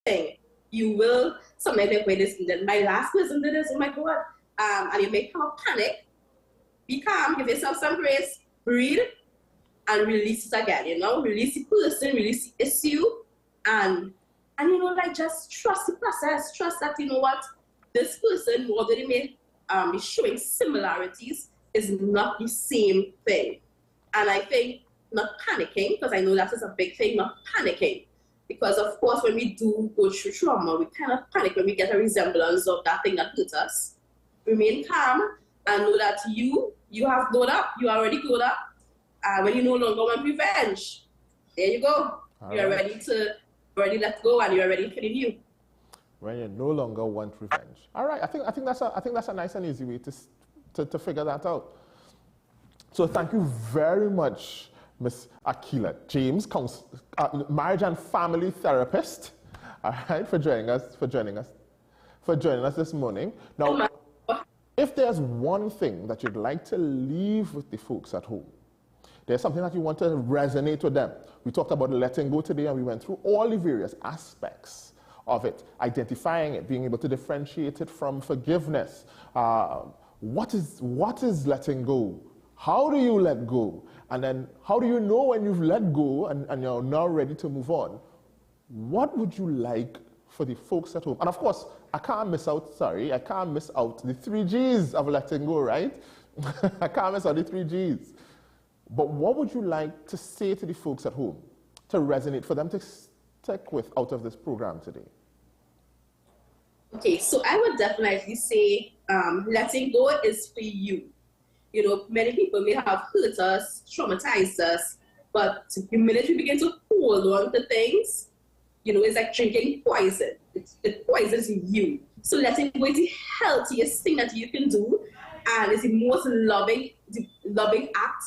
thing. You will sometimes think, wait, this, my last person did this, oh my God. And you may have a panic. Be calm, give yourself some grace, breathe, and release it again, release the person, release the issue, and like just trust the process, trust that, what, this person, although they may be showing similarities, is not the same thing. And I think not panicking, because I know that is a big thing, not panicking. Because of course, when we do go through trauma, we kind of panic when we get a resemblance of that thing that hurt us. Remain calm and know that you have grown up, you already grown up. When you no longer want revenge, there you go. You're ready to let go, and you're ready for the new. When you no longer want revenge. All right, I think that's a nice and easy way to figure that out. So thank you very much, Miss Akila James, marriage and family therapist. All right, for joining us this morning. Now, if there's one thing that you'd like to leave with the folks at home, there's something that you want to resonate with them. We talked about letting go today, and we went through all the various aspects of it, identifying it, being able to differentiate it from forgiveness. What is letting go? How do you let go? And then how do you know when you've let go and you're now ready to move on? What would you like for the folks at home? And of course, I can't miss out the 3 G's of letting go, right? I can't miss out the 3 G's. But what would you like to say to the folks at home to resonate, for them to stick with out of this program today? Okay, so I would definitely say letting go is for you. Many people may have hurt us, traumatized us, but the minute we begin to hold on to things, it's like drinking poison. It poisons you. So letting go is the healthiest thing that you can do, and it's the most loving act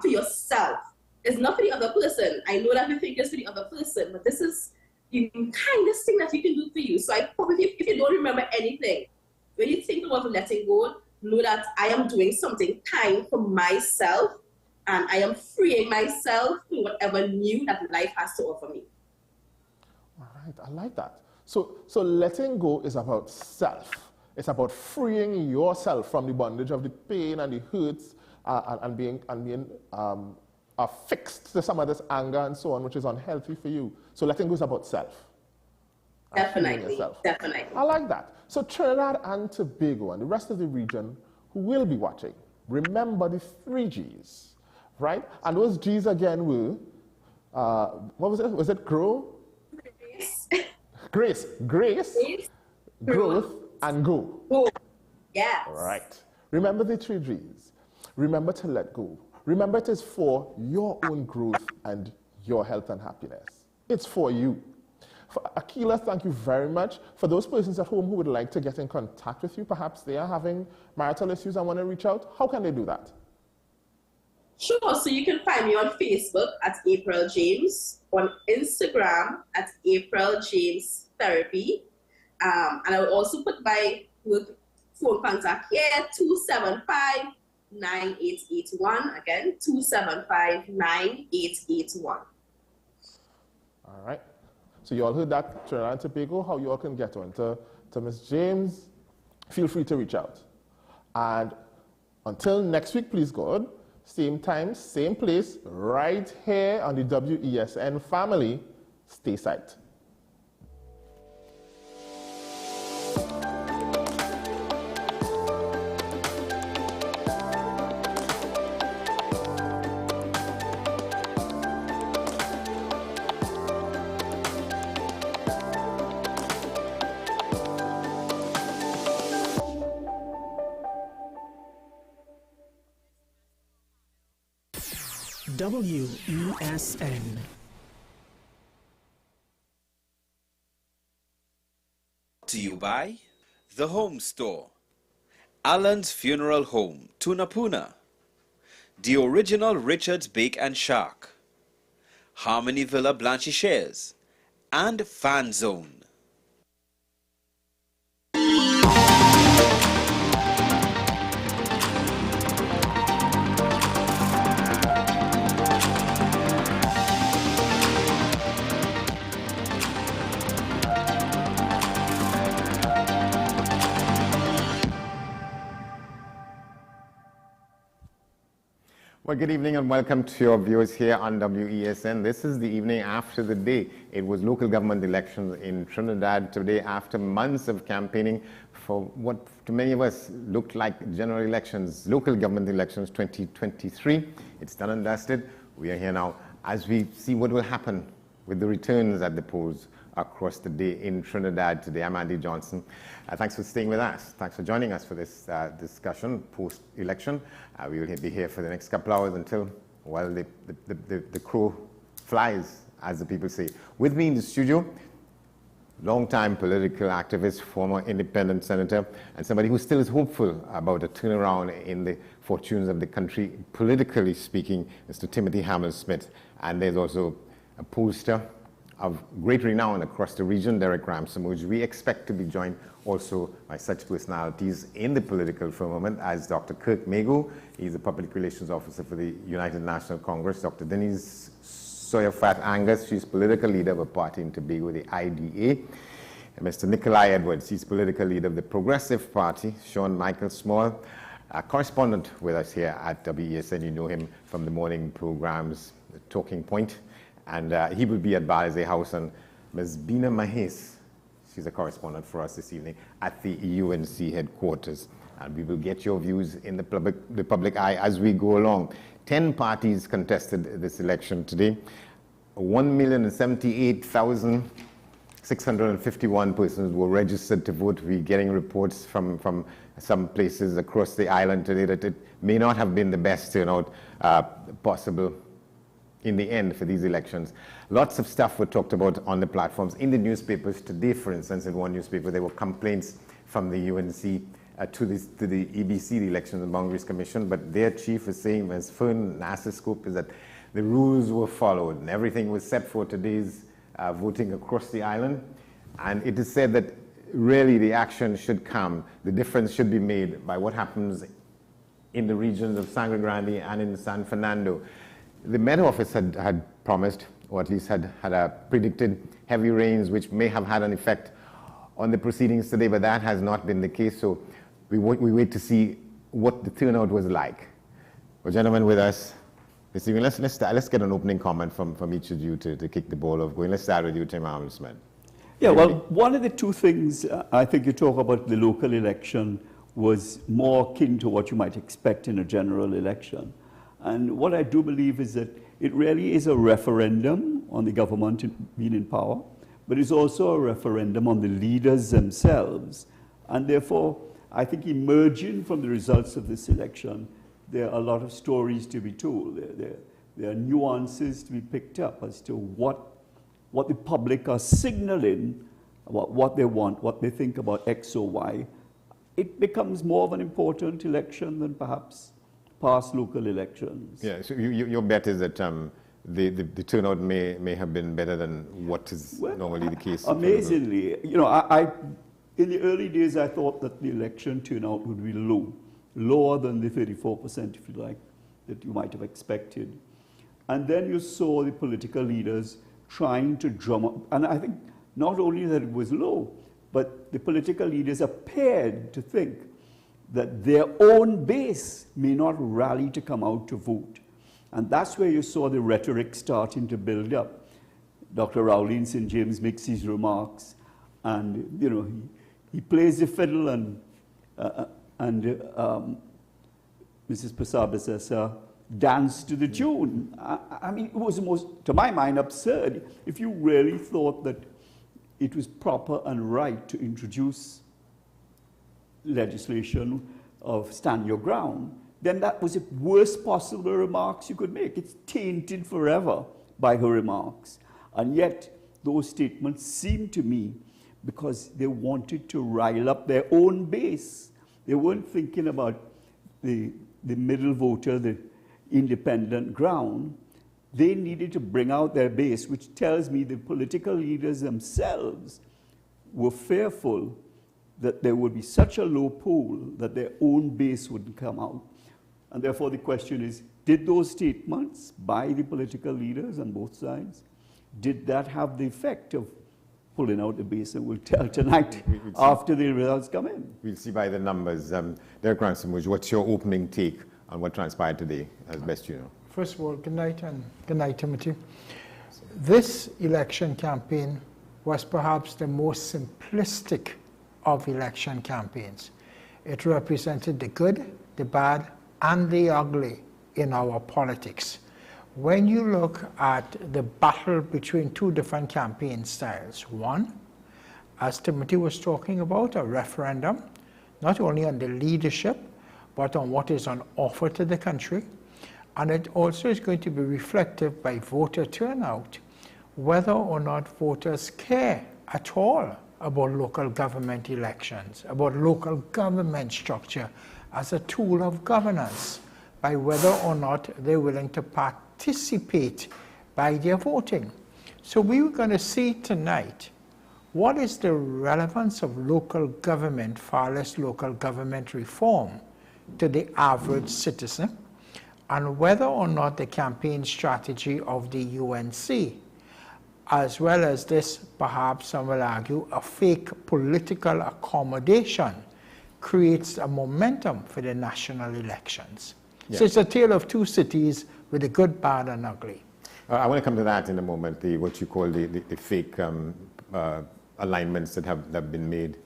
for yourself. It's not for the other person. I know that we think it's for the other person, but this is the kindest thing that you can do for you. So I hope if you don't remember anything, when you think about letting go, know that I am doing something kind for myself, and I am freeing myself to whatever new that life has to offer me. All right, I like that. So letting go is about self. It's about freeing yourself from the bondage of the pain and the hurts, and being affixed to some of this anger and so on, which is unhealthy for you. So letting go is about self. Definitely. I like that. So Trinidad and Tobago and the rest of the region who will be watching, remember the 3 G's, right? And those G's again were, what was it? Was it grow? Grace, growth, and go. Yes. Right. Remember the 3 G's. Remember to let go. Remember it is for your own growth and your health and happiness. It's for you. For Akila, thank you very much. For those persons at home who would like to get in contact with you, perhaps they are having marital issues and want to reach out, how can they do that? Sure, so you can find me on Facebook at April James, on Instagram at April James Therapy, and I will also put my phone contact here, 275-9881, again, 275-9881. All right. So you all heard that, Trinidad and Tobago, how you all can get on to Ms. James. Feel free to reach out. And until next week, please God, same time, same place, right here on the WESN family. Stay safe. WESN. To you by The Home Store, Alan's Funeral Home, Tunapuna, The Original Richard's Bake and Shark, Harmony Villa Blanchisseries, and Fan Zone. Well, good evening and welcome to your viewers here on WESN. This is the evening after the day. It was local government elections in Trinidad today after months of campaigning for what to many of us looked like general elections, local government elections 2023. It's done and dusted. We are here now as we see what will happen with the returns at the polls across the day in Trinidad today. I'm Andy Johnson. Thanks for staying with us. Thanks for joining us for this discussion post-election. We will be here for the next couple hours until, well, the crow flies, as the people say. With me in the studio, long-time political activist, former independent senator, and somebody who still is hopeful about a turnaround in the fortunes of the country, politically speaking, Mr. Timothy Hamel-Smith. And there's also a pollster of great renown across the region, Derek Ramsamuj. We expect to be joined also by such personalities in the political firmament as Dr. Kirk Mago. He's the Public Relations Officer for the United National Congress. Dr. Denise Sawyer-Fat Angus, she's political leader of a party in Tobago, the IDA. And Mr. Nikolai Edwards, he's political leader of the Progressive Party. Sean Michael Small, a correspondent with us here at WESN. You know him from the morning programs, The Talking Point. And he will be at Balize House. And Ms. Bina Mahes, she's a correspondent for us this evening at the UNC headquarters. And we will get your views in the public eye as we go along. 10 parties contested this election today. 1,078,651 persons were registered to vote. We're getting reports from some places across the island today that it may not have been the best turnout possible in the end for these elections. Lots of stuff were talked about on the platforms. In the newspapers today, for instance, in one newspaper, there were complaints from the UNC to the EBC, the Elections and Boundaries Commission, but their chief is saying, as Fern Nassiscope, is that the rules were followed and everything was set for today's voting across the island. And it is said that really the action should come, the difference should be made by what happens in the regions of Sangre Grande and in San Fernando. The Met Office had promised, or at least had predicted, heavy rains, which may have had an effect on the proceedings today, but that has not been the case. So we wait to see what the turnout was like. Well, gentlemen, with us this evening, let's get an opening comment from each of you to kick the ball off going. Let's start with you, Tim Hamel-Smith. Yeah, well, one of the two things I think you talk about the local election was more akin to what you might expect in a general election. And what I do believe is that it really is a referendum on the government being in power, but it's also a referendum on the leaders themselves. And therefore, I think emerging from the results of this election, there are a lot of stories to be told. There are nuances to be picked up as to what the public are signaling about what they want, what they think about X or Y. It becomes more of an important election than perhaps past local elections. Yeah, so your bet is that the turnout may have been better than what is normally the case. Amazingly, you know, I in the early days I thought that the election turnout would be lower than the 34%, if you like, that you might have expected. And then you saw the political leaders trying to drum up, and I think not only that it was low, but the political leaders appeared to think that their own base may not rally to come out to vote. And that's where you saw the rhetoric starting to build up. Dr. Rowley in St. James makes his remarks, and you know, he plays the fiddle, and Mrs. Pasabasasa danced to the tune. I mean, it was most, to my mind, absurd. If you really thought that it was proper and right to introduce legislation of stand your ground, then that was the worst possible remarks you could make. It's tainted forever by her remarks. And yet, those statements seem to me, because they wanted to rile up their own base. They weren't thinking about the middle voter, the independent ground. They needed to bring out their base, which tells me the political leaders themselves were fearful that there would be such a low poll that their own base wouldn't come out. And therefore the question is, did those statements by the political leaders on both sides, did that have the effect of pulling out the base? And we'll tell tonight after the results come in. We'll see by the numbers. Derek Ramsamuj, what's your opening take what transpired today, as best you know. First of all, good night, and good night, Timothy. This election campaign was perhaps the most simplistic of election campaigns. It represented the good, the bad, and the ugly in our politics. When you look at the battle between two different campaign styles, one, as Timothy was talking about, a referendum, not only on the leadership, but on what is on offer to the country, and it also is going to be reflective by voter turnout, whether or not voters care at all about local government elections, about local government structure as a tool of governance, by whether or not they're willing to participate by their voting. So we were going to see tonight what is the relevance of local government, far less local government reform, to the average citizen, and whether or not the campaign strategy of the UNC, as well as this, perhaps some will argue, a fake political accommodation, creates a momentum for the national elections. Yeah. So it's a tale of two cities with the good, bad, and ugly. I want to come to that in a moment, what you call the fake alignments that have been made,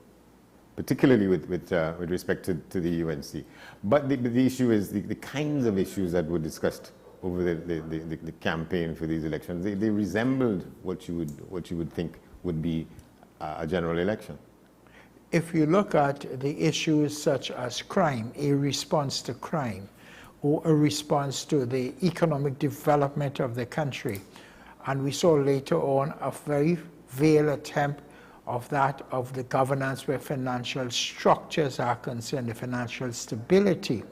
particularly with respect to the UNC. But the issue is the kinds of issues that were discussed over the campaign for these elections. They resembled what you would think would be a general election. If you look at the issues such as crime, a response to crime, or a response to the economic development of the country, and we saw later on a very veiled attempt of the governance where financial structures are concerned, the financial stability.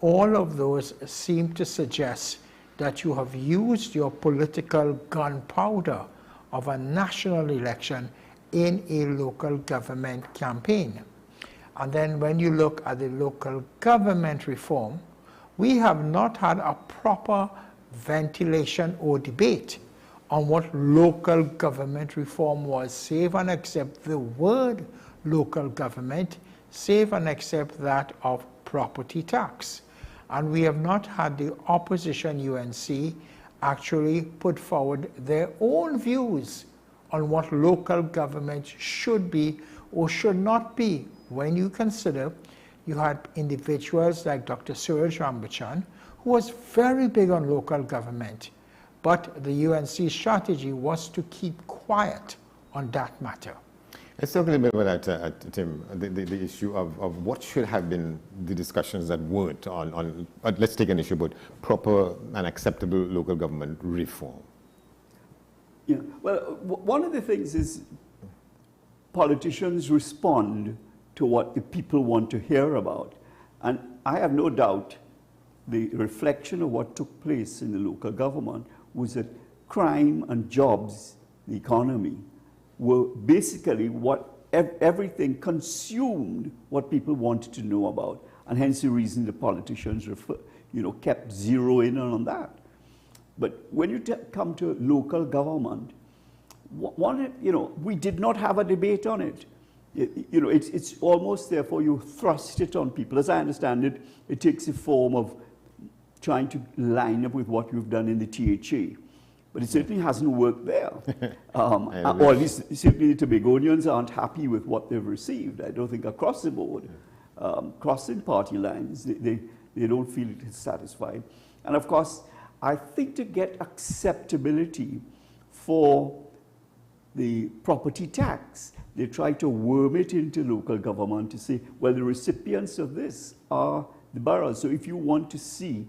All of those seem to suggest that you have used your political gunpowder of a national election in a local government campaign. And then when you look at the local government reform, we have not had a proper ventilation or debate on what local government reform was, save and except the word local government, save and except that of property tax. And we have not had the opposition UNC actually put forward their own views on what local government should be or should not be, when you consider you had individuals like Dr. Suraj Rambachan, who was very big on local government, but the UNC strategy was to keep quiet on that matter. Let's talk a little bit about that, Tim, the issue of what should have been the discussions that weren't on let's take an issue about proper and acceptable local government reform. Yeah, well, one of the things is politicians respond to what the people want to hear about. And I have no doubt the reflection of what took place in the local government was that crime and jobs, the economy, were basically what everything consumed what people wanted to know about. And hence the reason the politicians kept zeroing in on that. But when you come to local government, we did not have a debate on it. It's almost therefore you thrust it on people. As I understand it, it takes the form of trying to line up with what you've done in the THA. But it certainly hasn't worked there. Or at least certainly the Tobagonians aren't happy with what they've received. I don't think across the board, crossing party lines, they don't feel it is satisfied. And of course, I think to get acceptability for the property tax, they try to worm it into local government to say, well, the recipients of this are the boroughs. So if you want to see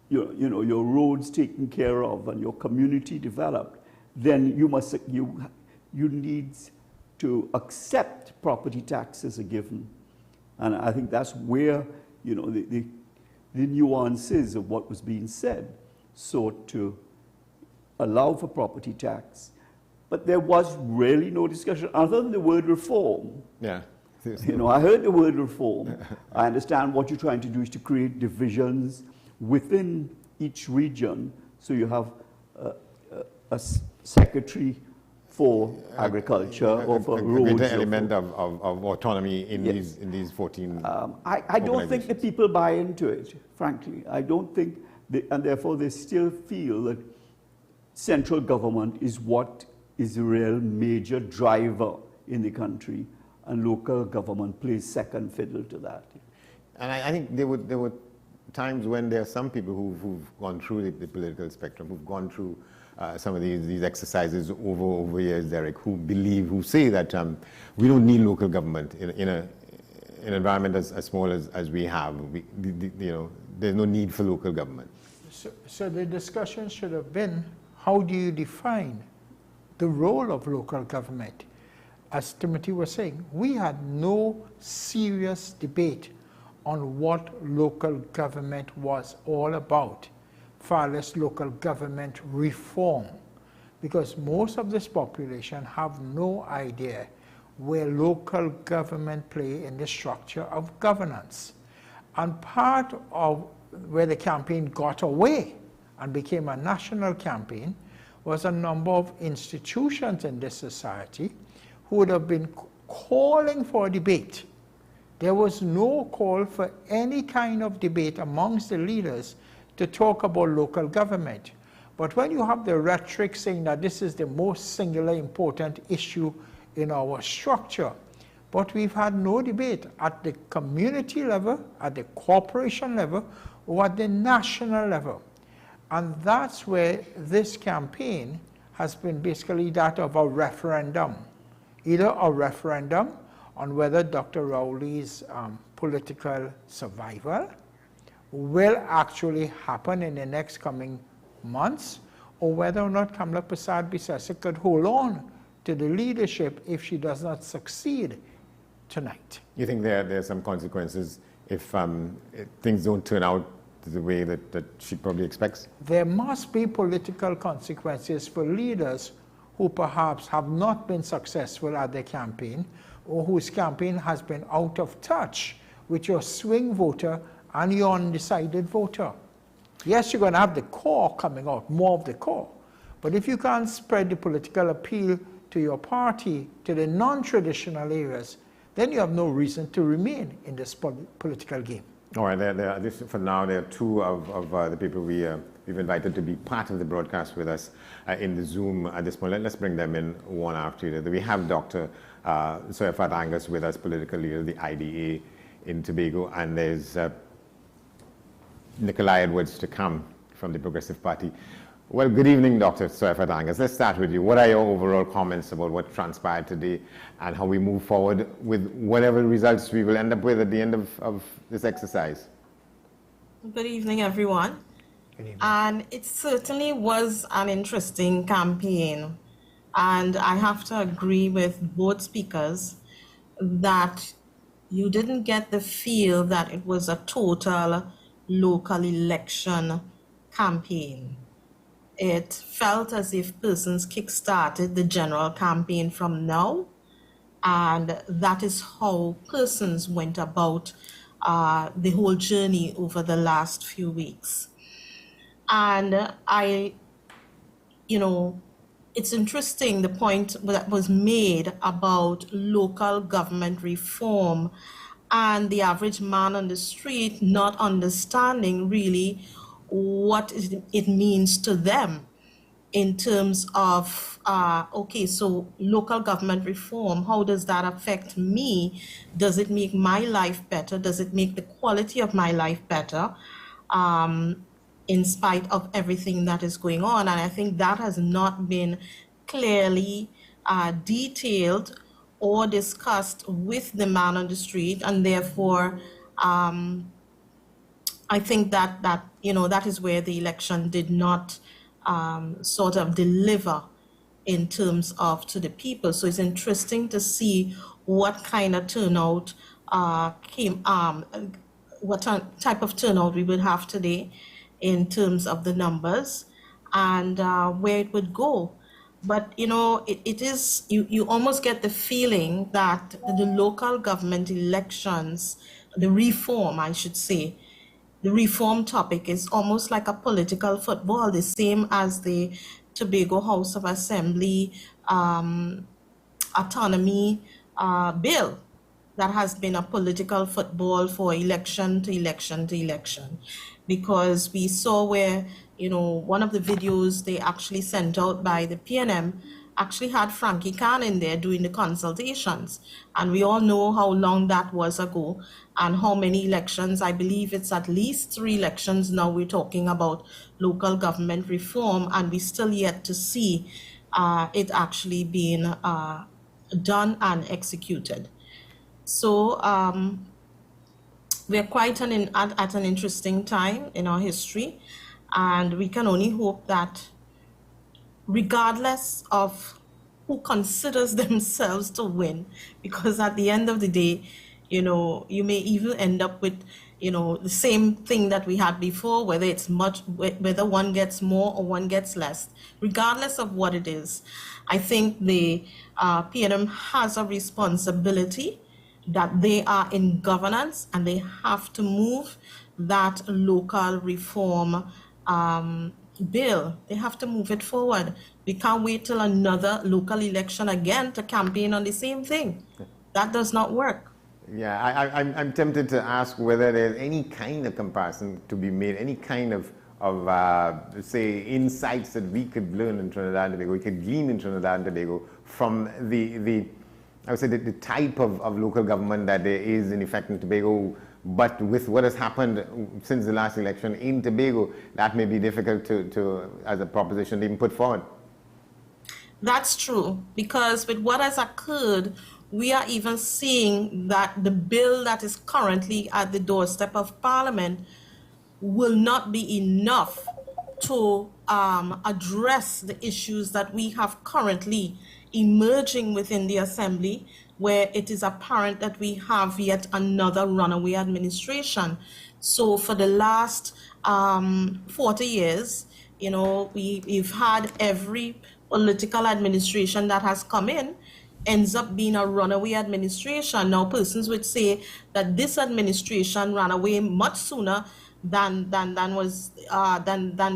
your roads taken care of and your community developed, then you need to accept property tax as a given. And I think that's where the nuances of what was being said sought to allow for property tax. But there was really no discussion other than the word reform. Yeah. I heard the word reform. I understand what you're trying to do is to create divisions within each region. So you have a secretary for agriculture or for roads. A greater element of autonomy in Yes. these 14 I don't think the people buy into it, frankly. I don't think, and therefore they still feel that central government is what is the real major driver in the country, and local government plays second fiddle to that. And I think there were times when there are some people who've gone through the political spectrum, who've gone through some of these exercises over years, Derek, who say that we don't need local government in an environment as small as we have. There's no need for local government. So the discussion should have been, how do you define the role of local government? As Timothy was saying, we had no serious debate on what local government was all about, far less local government reform, because most of this population have no idea where local government play in the structure of governance. And part of where the campaign got away and became a national campaign was a number of institutions in this society who would have been calling for a debate. There was no call for any kind of debate amongst the leaders to talk about local government. But when you have the rhetoric saying that this is the most singular important issue in our structure, but we've had no debate at the community level, at the corporation level, or at the national level. And that's where this campaign has been basically that of a referendum. Either a referendum on whether Dr. Rowley's political survival will actually happen in the next coming months, or whether or not Kamala Prasad-Bissessar could hold on to the leadership if she does not succeed tonight. You think there are some consequences if things don't turn out the way that she probably expects? There must be political consequences for leaders who perhaps have not been successful at their campaign, or whose campaign has been out of touch with your swing voter and your undecided voter. Yes, you're going to have the core coming out, more of the core. But if you can't spread the political appeal to your party, to the non-traditional areas, then you have no reason to remain in this political game. All right, for now, there are two of the people we've invited to be part of the broadcast with us in the Zoom at this point. Let's bring them in one after the other. We have Dr. Soyafat Angus with us, political leader of the IDA in Tobago, and there's Nikolai Edwards to come from the Progressive Party. Well, good evening, Dr. Soyafat Angus. Let's start with you. What are your overall comments about what transpired today and how we move forward with whatever results we will end up with at the end of this exercise? Good evening, everyone. Good evening. And it certainly was an interesting campaign. And I have to agree with both speakers that you didn't get the feel that it was a total local election campaign. It felt as if persons kick-started the general campaign from now, and that is how persons went about the whole journey over the last few weeks. And it's interesting the point that was made about local government reform and the average man on the street not understanding really what it means to them in terms of, okay, so local government reform, how does that affect me? Does it make my life better? Does it make the quality of my life better? In spite of everything that is going on. And I think that has not been clearly detailed or discussed with the man on the street, and therefore I think that is where the election did not sort of deliver in terms of to the people. So it's interesting to see what kind of turnout what type of turnout we would have today in terms of the numbers and where it would go. But it is, you almost get the feeling that the local government elections, the reform, I should say, the reform topic is almost like a political football, the same as the Tobago House of Assembly autonomy bill that has been a political football for election to election to election, because we saw where, one of the videos they actually sent out by the PNM actually had Frankie Khan in there doing the consultations. And we all know how long that was ago and how many elections. I believe it's at least 3 elections now we're talking about local government reform, and we still yet to see it actually being done and executed. So we're quite at an interesting time in our history, and we can only hope that regardless of who considers themselves to win, because at the end of the day, you may even end up with, the same thing that we had before, whether one gets more or one gets less, regardless of what it is. I think the PNM has a responsibility that they are in governance and they have to move that local reform bill. They have to move it forward. We can't wait till another local election again to campaign on the same thing. That does not work. Yeah, I'm tempted to ask whether there's any kind of comparison to be made, any kind of say, insights that we could learn in Trinidad and Tobago, we could glean in Trinidad and Tobago from I would say the type of local government that there is in effect in Tobago, but with what has happened since the last election in Tobago, that may be difficult to as a proposition to even put forward. That's true, because with what has occurred, we are even seeing that the bill that is currently at the doorstep of Parliament will not be enough to address the issues that we have currently emerging within the Assembly, where it is apparent that we have yet another runaway administration. So for the last 40 years, we've had every political administration that has come in ends up being a runaway administration. Now, persons would say that this administration ran away much sooner than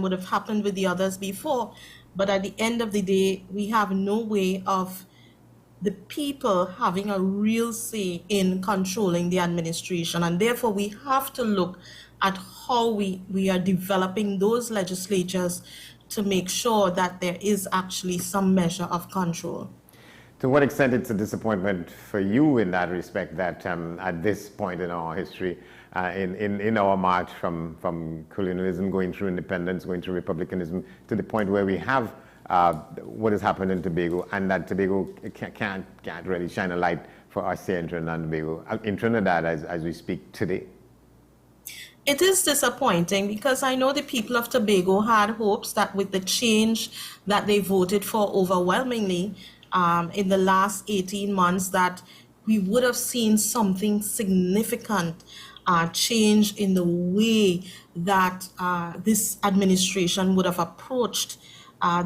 would have happened with the others before. But at the end of the day, we have no way of the people having a real say in controlling the administration. And therefore, we have to look at how we are developing those legislatures to make sure that there is actually some measure of control. To what extent it's a disappointment for you in that respect that at this point in our history, in our march from colonialism, going through independence, going through republicanism, to the point where we have what has happened in Tobago, and that Tobago can't really shine a light for us here in Trinidad and Tobago, in Trinidad as we speak today? It is disappointing, because I know the people of Tobago had hopes that with the change that they voted for overwhelmingly in the last 18 months, that we would have seen something significant change in the way that this administration would have approached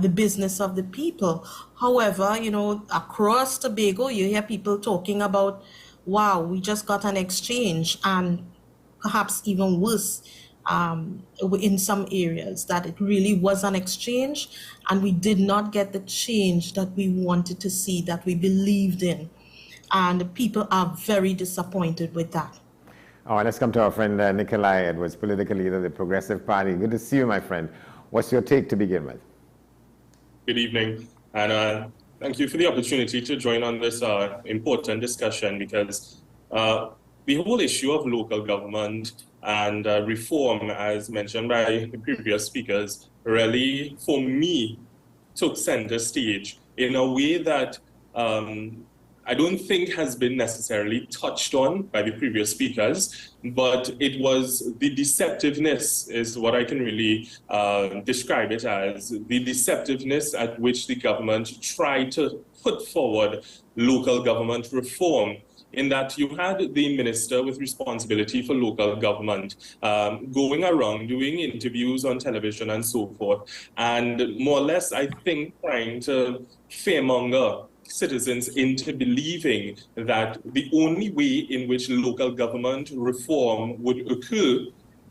the business of the people. However, across Tobago, you hear people talking about, wow, we just got an exchange, and perhaps even worse in some areas, that it really was an exchange and we did not get the change that we wanted to see, that we believed in. And people are very disappointed with that. All right, let's come to our friend Nikolai Edwards, political leader of the Progressive Party. Good to see you, my friend. What's your take to begin with? Good evening, and thank you for the opportunity to join on this important discussion, because the whole issue of local government and reform, as mentioned by the previous speakers, really, for me, took center stage in a way that I don't think has been necessarily touched on by the previous speakers, but it was the deceptiveness is what I can really describe it as, the deceptiveness at which the government tried to put forward local government reform, in that you had the minister with responsibility for local government going around doing interviews on television and so forth, and more or less, I think, trying to fearmonger citizens into believing that the only way in which local government reform would occur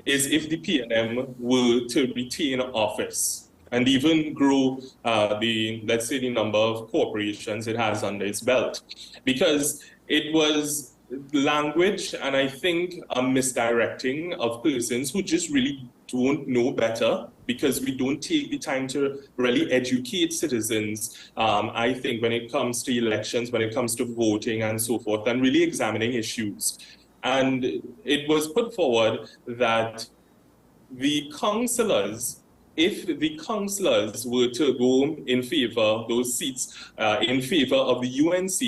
is if the PNM were to retain office. and even grow let's say, the number of corporations it has under its belt. Because it was language and I think a misdirecting of persons who just really don't know better, because we don't take the time to really educate citizens, I think, when it comes to elections, when it comes to voting and so forth, and really examining issues. And it was put forward that the councillors, if the councillors were to go in favor, those seats in favor of the UNC,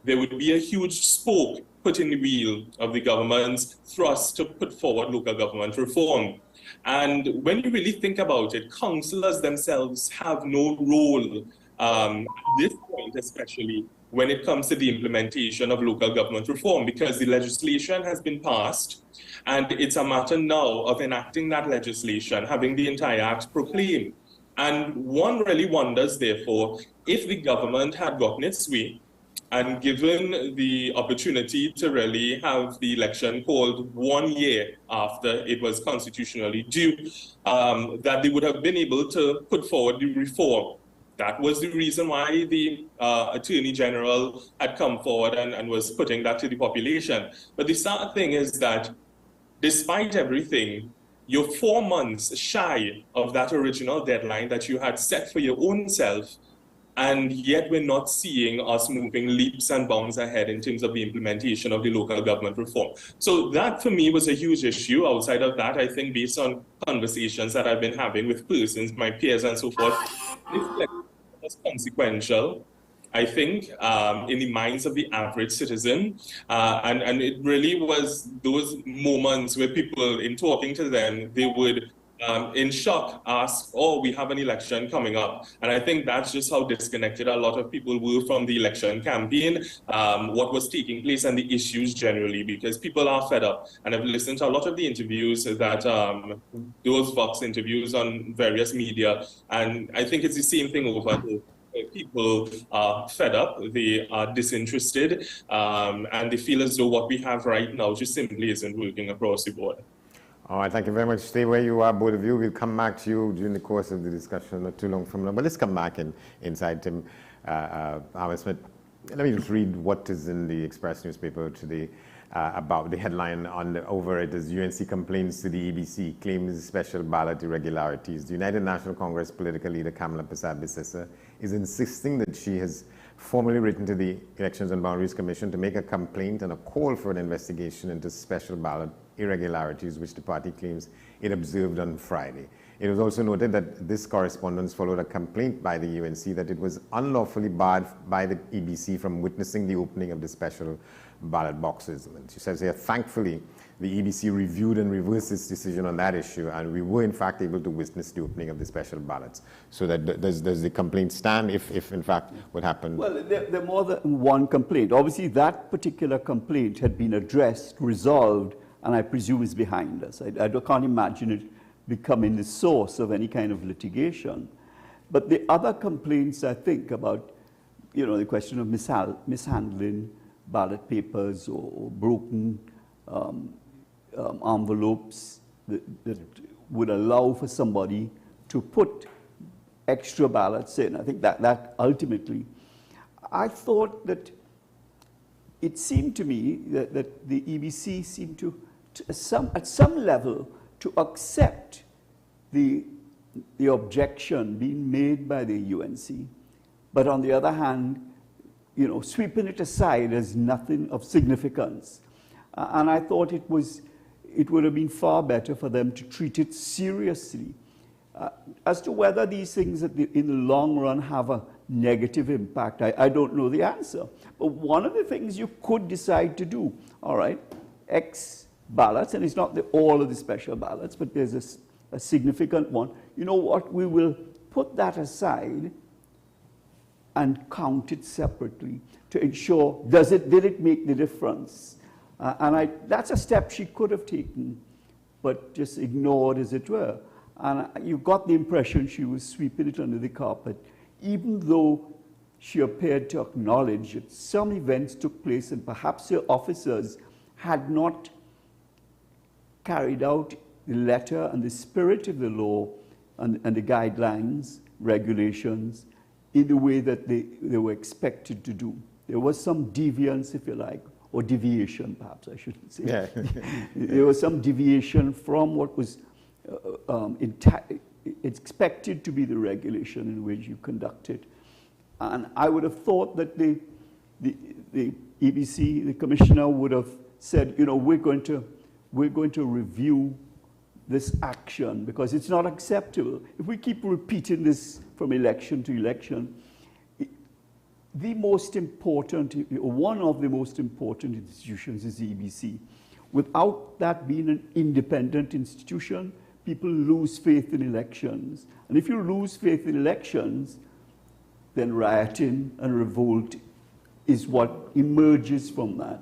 there would be a huge spoke put in the wheel of the government's thrust to put forward local government reform. And when you really think about it, councillors themselves have no role at this point, especially when it comes to the implementation of local government reform, because the legislation has been passed, and it's a matter now of enacting that legislation, having the entire act proclaimed. And one really wonders, therefore, if the government had gotten its way and given the opportunity to really have the election called 1 year after it was constitutionally due, that they would have been able to put forward the reform. That was the reason why the Attorney General had come forward and was putting that to the population. But the sad thing is that despite everything, you're 4 months shy of that original deadline that you had set for your own self, and yet we're not seeing us moving leaps and bounds ahead in terms of the implementation of the local government reform. So that for me was a huge issue. Outside of that, I think based on conversations that I've been having with persons, my peers and so forth, it was consequential, I think, in the minds of the average citizen. And it really was those moments where people, in talking to them, they would, in shock, ask, oh, we have an election coming up. And I think that's just how disconnected a lot of people were from the election campaign, what was taking place and the issues generally, because people are fed up. And I've listened to a lot of the interviews that, those Vox interviews on various media, and I think it's the same thing over here. People are fed up, they are disinterested, and they feel as though what we have right now just simply isn't working across the board. All right, thank you very much. Stay where you are, both of you. We'll come back to you during the course of the discussion, not too long from now. But let's come back inside Tim Smith. Let me just read what is in the Express newspaper today about the headline over it is UNC complains to the EBC, claims special ballot irregularities. The United National Congress political leader Kamala Persad-Bissessar is insisting that she has formally written to the Elections and Boundaries Commission to make a complaint and a call for an investigation into special ballot irregularities, which the party claims it observed on Friday. It was also noted that this correspondence followed a complaint by the UNC that it was unlawfully barred by the EBC from witnessing the opening of the special ballot boxes. And she says here, thankfully, the EBC reviewed and reversed its decision on that issue, and we were in fact able to witness the opening of the special ballots. So that does the complaint stand if in fact what happened? Well, there are more than one complaint. Obviously, that particular complaint had been addressed, resolved, and I presume is behind us. I can't imagine it becoming the source of any kind of litigation. But the other complaints, I think, about, the question of mishandling ballot papers or broken envelopes that would allow for somebody to put extra ballots in. I think that ultimately, I thought that it seemed to me that the EBC seemed to at some level, to accept the objection being made by the UNC, but on the other hand, sweeping it aside as nothing of significance. And I thought it would have been far better for them to treat it seriously. As to whether these things in the long run have a negative impact, I don't know the answer. But one of the things you could decide to do, all right, X ballots, and it's not all of the special ballots, but there's a significant one. You know what, we will put that aside and count it separately to ensure, did it make the difference? And that's a step she could have taken, but just ignored, as it were. And you got the impression she was sweeping it under the carpet, even though she appeared to acknowledge that some events took place and perhaps her officers had not carried out the letter and the spirit of the law and the guidelines, regulations, in the way that they were expected to do. There was some deviance, if you like, or deviation, perhaps I shouldn't say. Yeah. There was some deviation from what was expected to be the regulation in which you conduct it. And I would have thought that the EBC, the commissioner, would have said, you know, we're going to review this action because it's not acceptable. If we keep repeating this from election to election, the most important, one of the most important institutions is the EBC. Without that being an independent institution, people lose faith in elections. And if you lose faith in elections, then rioting and revolt is what emerges from that.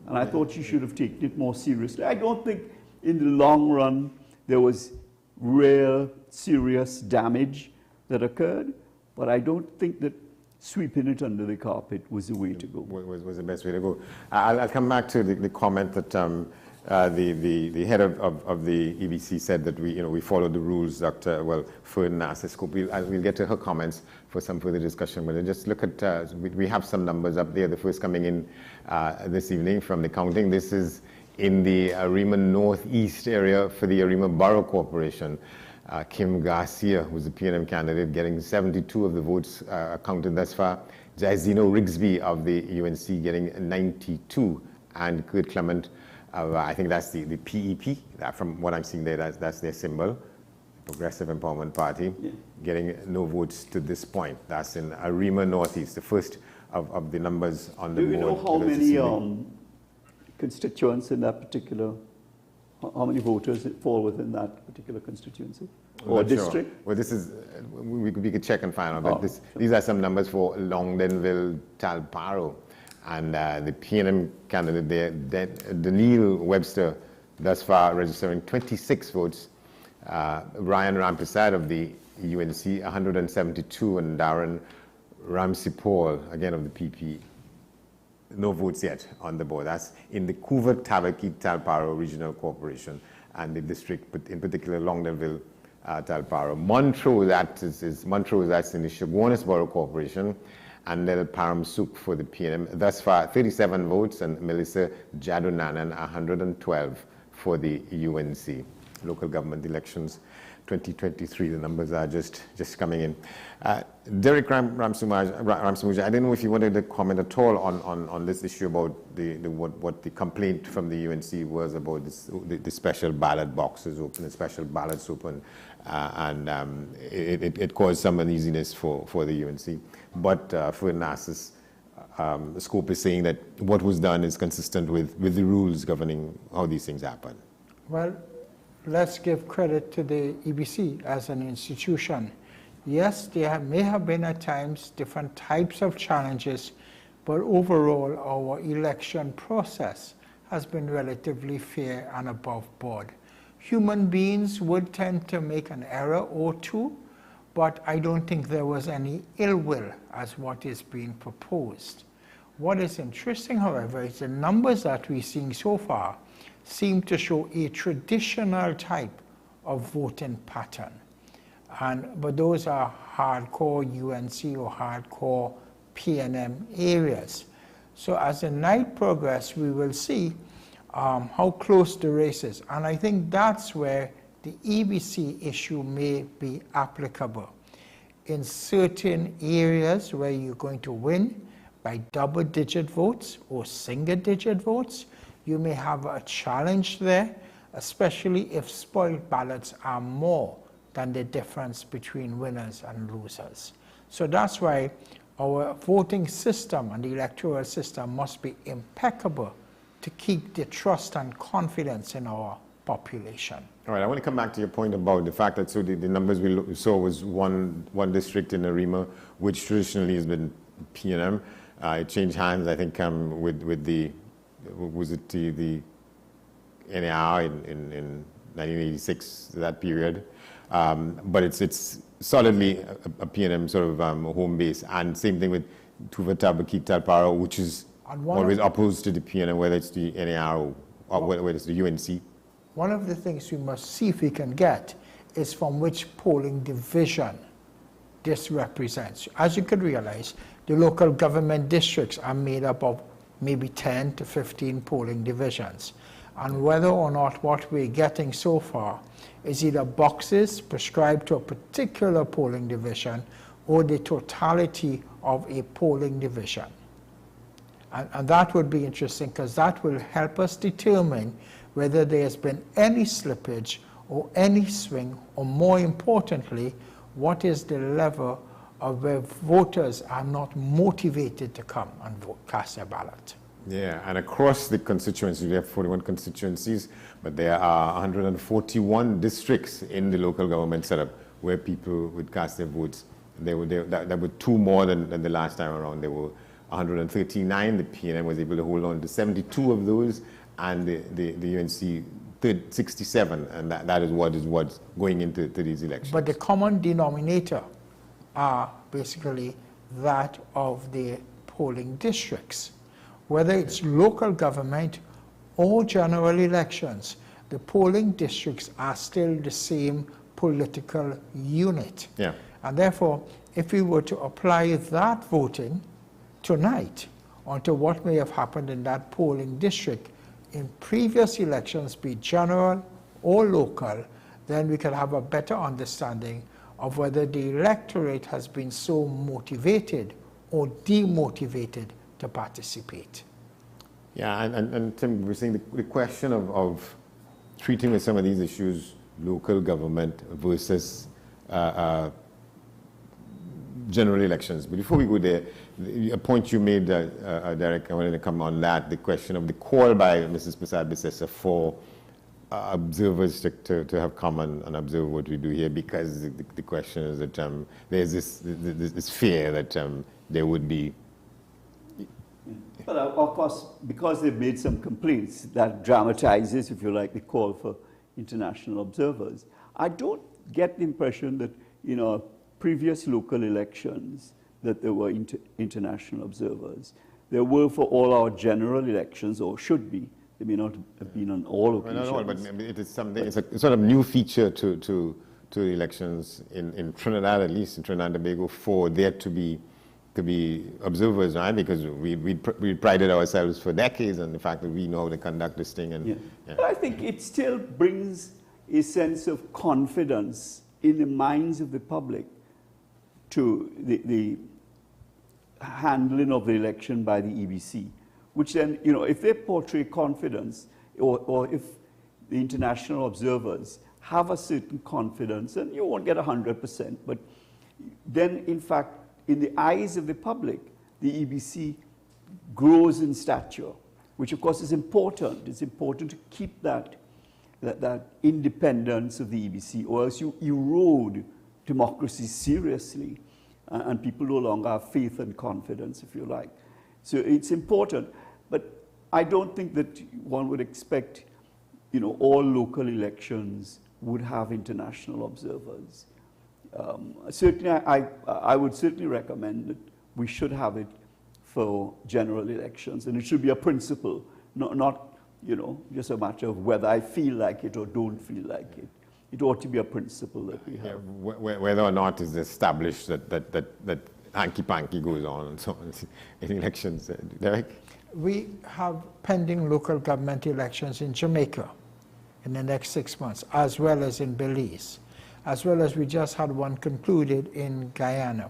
And I thought you should have taken it more seriously. I don't think in the long run there was real serious damage that occurred, but I don't think that sweeping it under the carpet was the way to go. Was the best way to go. I'll come back to the comment that the head of the EBC said that we followed the rules. Dr. Ferdinand, we'll get to her comments for some further discussion. But just look at we have some numbers up there. The first coming in this evening from the counting. This is in the Arima Northeast area for the Arima Borough Corporation. Kim Garcia, who's the PNM candidate, getting 72 of the votes counted thus far. Jairzinho Rigsby of the UNC getting 92, and Kurt Clement, I think that's the PEP, from what I'm seeing there, that's their symbol, Progressive Empowerment Party, getting no votes to this point. That's in Arima Northeast, the first of the numbers on the board. Do you know how many constituents in that particular, how many voters fall within that particular constituency or district? Sure. Well, this is, we could check and find out, but these are some numbers for Longdenville, Talparo. And the PNM candidate there, Daniel Webster, thus far registering 26 votes. Ryan Ramprasad of the UNC, 172, and Darren Ramsey-Paul, again of the PP, no votes yet on the board. That's in the Couva Tabaki Talparo Regional Corporation and the district, in particular Longdenville, Talparo. Montrose, that's in the Chaguanas Borough Corporation, and Nel Paramsuk for the PNM. Thus far, 37 votes, and Melissa Jadunanan, 112 for the UNC. Local government elections 2023, the numbers are just coming in. Derek Ramsumuja, I didn't know if you wanted to comment at all on this issue about what the complaint from the UNC was about the special ballot boxes open, the special ballots open, and it caused some uneasiness for the UNC. But for NASA's scope is saying that what was done is consistent with the rules governing how these things happen. Well, let's give credit to the EBC as an institution. Yes, there may have been at times different types of challenges, but overall our election process has been relatively fair and above board. Human beings would tend to make an error or two, but I don't think there was any ill will as what is being proposed. What is interesting, however, is the numbers that we're seeing so far seem to show a traditional type of voting pattern. But those are hardcore UNC or hardcore PNM areas. So as the night progresses, we will see how close the race is. And I think that's where the EBC issue may be applicable. In certain areas where you're going to win by double-digit votes or single-digit votes, you may have a challenge there, especially if spoiled ballots are more than the difference between winners and losers. So that's why our voting system and the electoral system must be impeccable to keep the trust and confidence in our population. All right, I want to come back to your point about the fact that the numbers we saw was one district in Arima, which traditionally has been PNM. It changed hands, I think, with the NAR in 1986, that period. But it's solidly a PNM sort of home base. And same thing with Tuva Tabaki Talparo, which is always opposed to the PNM, whether it's the NAR or whether it's the UNC. One of the things we must see if we can get is from which polling division this represents. As you could realize, the local government districts are made up of maybe 10 to 15 polling divisions. And whether or not what we're getting so far is either boxes prescribed to a particular polling division or the totality of a polling division. And that would be interesting, because that will help us determine whether there's been any slippage or any swing, or more importantly, what is the level of where voters are not motivated to come and vote, cast their ballot. Yeah, and across the constituencies, we have 41 constituencies, but there are 141 districts in the local government setup where people would cast their votes. There were 2 more than the last time around. There were 139. The PNM was able to hold on to 72 of those, and the UNC 67, and that is what's going into these elections. But the common denominator are basically that of the polling districts. Whether it's local government or general elections, the polling districts are still the same political unit. Yeah. And therefore, if we were to apply that voting tonight onto what may have happened in that polling district in previous elections, be general or local, then we could have a better understanding of whether the electorate has been so motivated or demotivated to participate. Yeah, and Tim, we're saying the question of treating with some of these issues, local government versus general elections. But before we go there, a point you made, Derek, I wanted to come on that, the question of the call by Mrs. Prasad Bissessa for observers to have come and observe what we do here, because the question is that there's this fear that there would be. Well, of course, because they've made some complaints, that dramatizes, if you like, the call for international observers. I don't get the impression that, previous local elections that there were international observers. There were for all our general elections, or should be. They may not have been on all occasions. Well, but it is something. It's a sort of new feature to the elections in Trinidad, at least in Trinidad and Tobago, for there to be observers, right? Because we prided ourselves for decades on the fact that we know how to conduct this thing. And yeah. But I think it still brings a sense of confidence in the minds of the public to the handling of the election by the EBC, which then, if they portray confidence, or if the international observers have a certain confidence, and you won't get 100%, but then, in fact, in the eyes of the public, the EBC grows in stature, which of course is important. It's important to keep that independence of the EBC, or else you erode democracy seriously, and people no longer have faith and confidence, if you like. So it's important, but I don't think that one would expect, all local elections would have international observers. Certainly, I would certainly recommend that we should have it for general elections, and it should be a principle, not just a matter of whether I feel like it or don't feel like it. It ought to be a principle that we have. Yeah, whether or not it's established that hanky-panky goes on and so on in elections. Derek? We have pending local government elections in Jamaica in the next 6 months, as well as in Belize, as well as we just had one concluded in Guyana.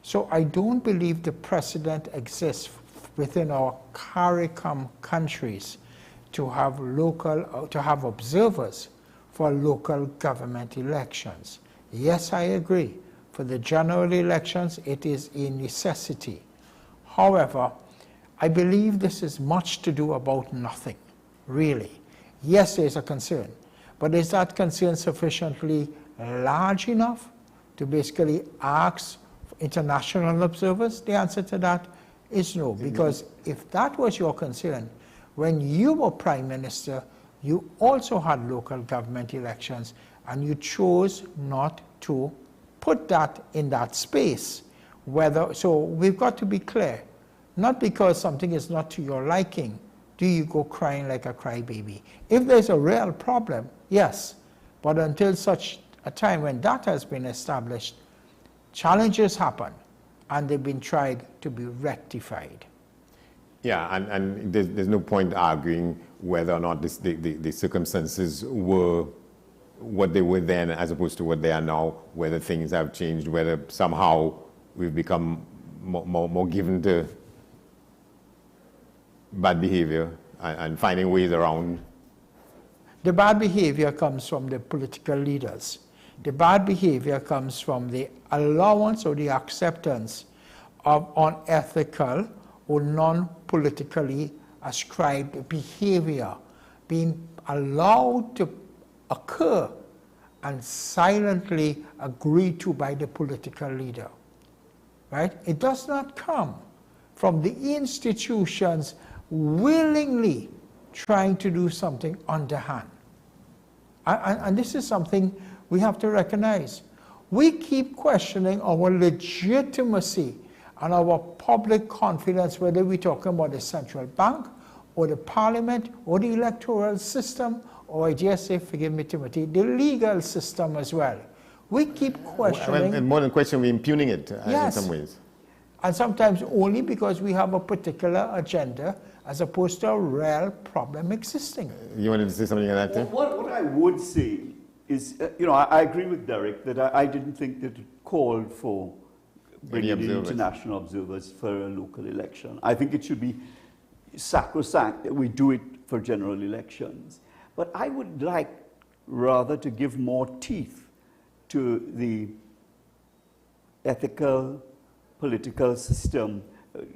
So I don't believe the precedent exists within our CARICOM countries to have observers for local government elections. Yes, I agree. For the general elections, it is a necessity. However, I believe this is much to do about nothing, really. Yes, there's a concern, but is that concern sufficiently large enough to basically ask for international observers? The answer to that is no, because if that was your concern, when you were Prime Minister, you also had local government elections, and you chose not to put that in that space. So we've got to be clear. Not because something is not to your liking, do you go crying like a crybaby. If there's a real problem, yes, but until such a time when that has been established, challenges happen and they've been tried to be rectified. Yeah, and there's no point arguing whether or not the circumstances were what they were then as opposed to what they are now, whether things have changed, whether somehow we've become more given to bad behavior and finding ways around. The bad behavior comes from the political leaders. The bad behavior comes from the allowance or the acceptance of unethical or non-politically ascribed behavior being allowed to occur and silently agreed to by the political leader, right? It does not come from the institutions willingly trying to do something underhand. And this is something we have to recognize. We keep questioning our legitimacy and our public confidence, whether we're talking about the central bank or the parliament or the electoral system, or I dare say, forgive me, Timothy, the legal system as well. We keep questioning. Well, more than question, we're impugning it yes, in some ways. And sometimes only because we have a particular agenda as opposed to a real problem existing. You wanted to say something like that, Tim? What I would say is, I agree with Derek that I didn't think that it called for bringing in international observers for a local election. I think it should be sacrosanct that we do it for general elections. But I would like rather to give more teeth to the ethical, political system,